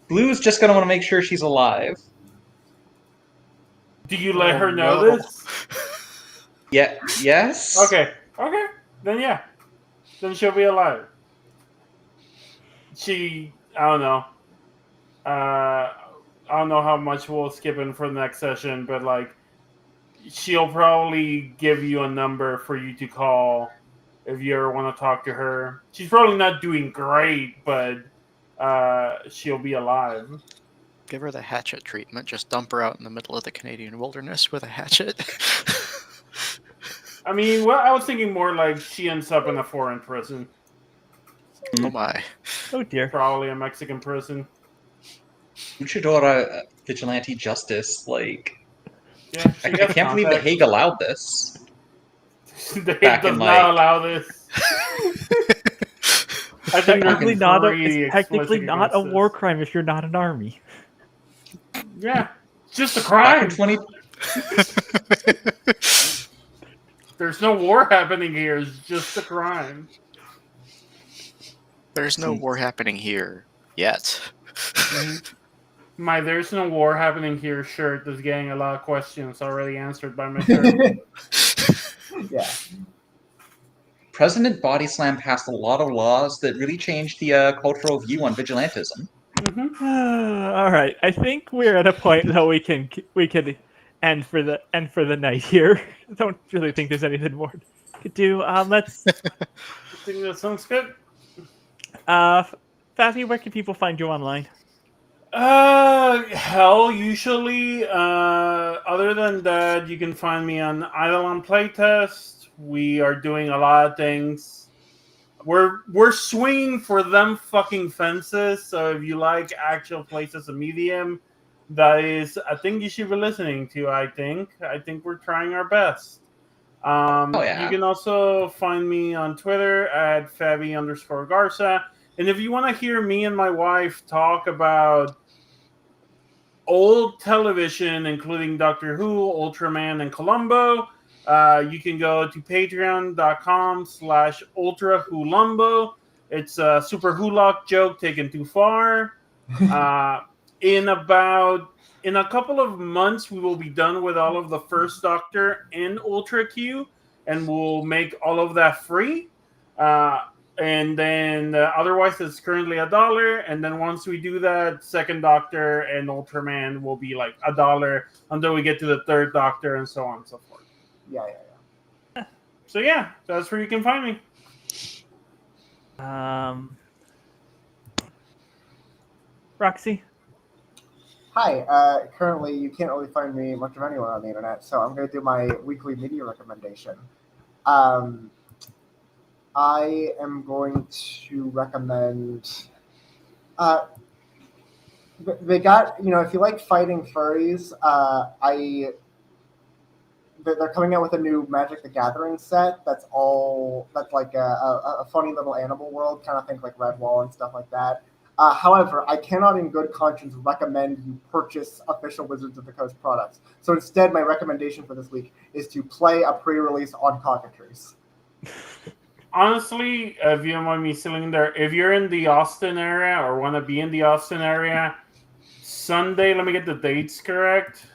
Blue's just gonna want to make sure she's alive. Do you let her know no. this? Yeah, yes? Okay. Then yeah. Then she'll be alive. I don't know. I don't know how much we'll skip in for the next session, but like she'll probably give you a number for you to call if you ever want to talk to her. She's probably not doing great, but she'll be alive. Give her the hatchet treatment. Just dump her out in the middle of the Canadian wilderness with a hatchet. I mean, well, I was thinking more like she ends up in a foreign prison, Oh my. Oh dear. probably a Mexican prison. Luchadora vigilante justice, like Yeah, I she has can't believe The contacts. Hague allowed this. The Hague back does in, not like- allow this. I think they're Technically not pretty it's technically explicit not a against war this. crime if you're not an army. Yeah, it's just a Back in crime. 20, There's no war happening here. It's just a crime. There's no war happening here yet. My "there's no war happening here" shirt is getting a lot of questions already answered by my shirt. Yeah. President Body Slam passed a lot of laws that really changed the cultural view on vigilantism. All right, I think we're at a point though we could end for the night here. I don't really think there's anything more we could do. Let's I think that sounds good. Faffy, where can people find you online? Hell, usually, other than that, you can find me on Eidolon Playtest. We are doing a lot of things. We're swinging for them fucking fences. So if you like actual places of medium, that is a thing you should be listening to. I think we're trying our best. Yeah. You can also find me on Twitter at Fabi_Garza. And if you want to hear me and my wife talk about old television, including Doctor Who, Ultraman, and Columbo, you can go to patreon.com/ultrahulumbo. It's a super Hulock joke taken too far. In a couple of months, we will be done with all of the first Doctor and Ultra Q, and we'll make all of that free. And then otherwise, it's currently $1. And then once we do that, Second Doctor and Ultraman will be like $1 until we get to the Third Doctor, and so on and so forth. Yeah. So yeah, that's where you can find me. Roxy. Hi. Currently, you can't really find me much of anywhere on the internet, so I'm going to do my weekly media recommendation. I am going to recommend. They got, if you like fighting furries, they're coming out with a new Magic the Gathering set that's like a funny little animal world, kind of think like Redwall and stuff like that. However, I cannot in good conscience recommend you purchase official Wizards of the Coast products. So instead, my recommendation for this week is to play a pre-release on Cockatrice. Honestly, if you don't mind me stealing there, if you're in the Austin area or want to be in the Austin area, Sunday, let me get the dates correct.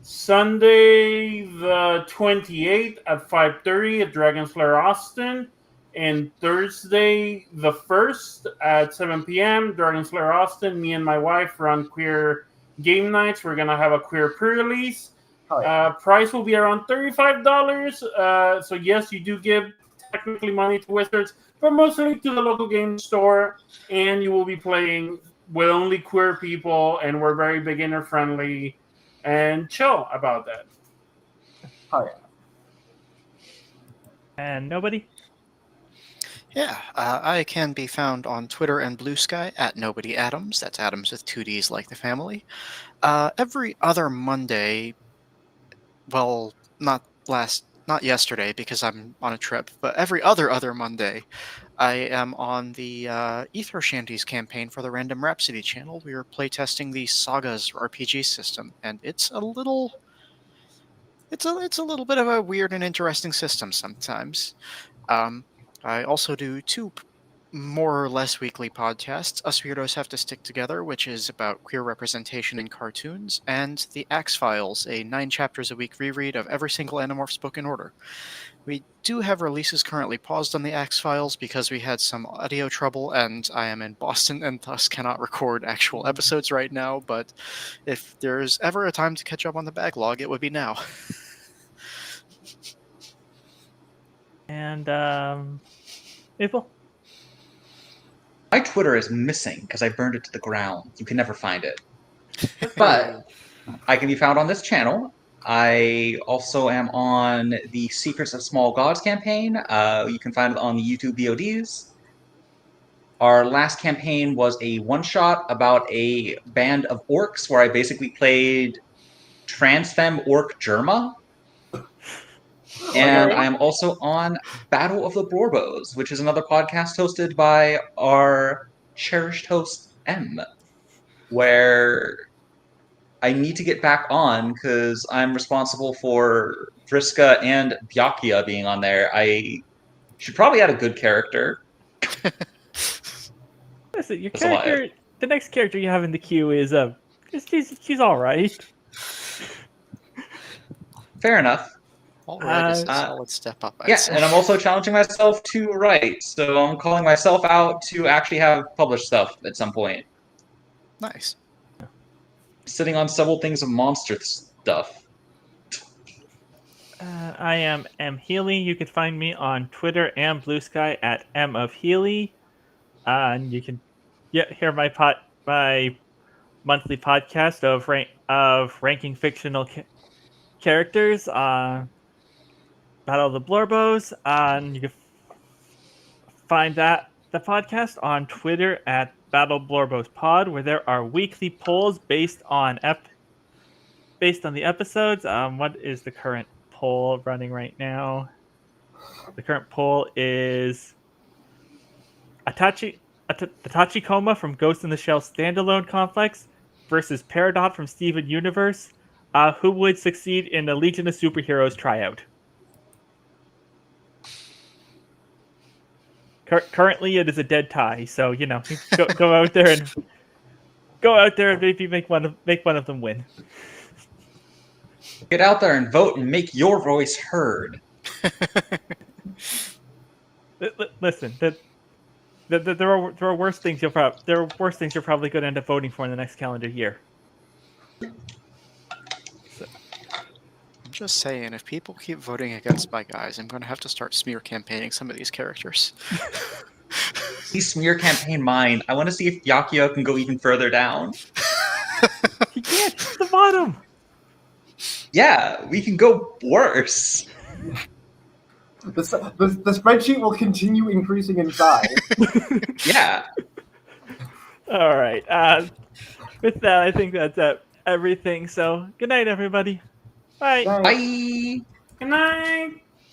Sunday the 28th at 5:30 at Dragon's Lair Austin, and Thursday the 1st at 7 p.m. Dragon's Lair Austin. Me and my wife run queer game nights. We're gonna have a queer pre-release. Oh, yeah. Price will be around $35. So yes, you do give technically money to Wizards, but mostly to the local game store. And you will be playing with only queer people, and we're very beginner friendly and chill about that. Oh, yeah. And nobody? Yeah, I can be found on Twitter and Blue Sky at Nobody Adams. That's Adams with 2 Ds like the family. Every other Monday, well, not yesterday because I'm on a trip, but every other Monday, I am on the Ether Shanties campaign for the Random Rhapsody channel. We are playtesting the Sagas RPG system, and it's a little bit of a weird and interesting system sometimes. I also do 2 more or less weekly podcasts. Us Weirdos Have to Stick Together, which is about queer representation in cartoons, and The Axe Files, a 9 chapters a week reread of every single Animorphs book in order. We do have releases currently paused on the X-Files because we had some audio trouble, and I am in Boston and thus cannot record actual episodes right now, but if there's ever a time to catch up on the backlog, it would be now. And April? My Twitter is missing because I burned it to the ground. You can never find it. But I can be found on this channel. I also am on the Secrets of Small Gods campaign. You can find it on the YouTube VODs. Our last campaign was a one-shot about a band of orcs where I basically played transfem orc Germa. And I am also on Battle of the Borbos, which is another podcast hosted by our cherished host, M, where I need to get back on because I'm responsible for Vriska and Byakuya being on there. I should probably add a good character. Listen, your That's a lot. character, the next character you have in the queue is she's all right. Fair enough. All right, is a solid step up. I'd Yeah, say. and I'm also challenging myself to write, so I'm calling myself out to actually have published stuff at some point. Nice. Sitting on several things of monster stuff. I am M Healy. You can find me on Twitter and Blue Sky at M of Healy. And you can hear my monthly podcast of ranking fictional characters on Battle of the Blorbos. And you can find the podcast on Twitter at Battle Blorbos Pod, where there are weekly polls based on the episodes. What is the current poll running right now? The current poll is the Tachikoma from Ghost in the Shell standalone complex versus Peridot from Steven Universe. Who would succeed in the Legion of Superheroes tryout? Currently, it is a dead tie. So go out there and maybe make one of them win. Get out there and vote and make your voice heard. Listen, there are worse things you're probably going to end up voting for in the next calendar year. I'm just saying, if people keep voting against my guys, I'm going to have to start smear campaigning some of these characters. Please smear campaign mine. I want to see if Byakuya can go even further down. He can't. He's the bottom. Yeah, we can go worse. The spreadsheet will continue increasing in size. Yeah. All right. With that, I think that's everything. So, good night, everybody. Bye. Nice. Bye. Good night.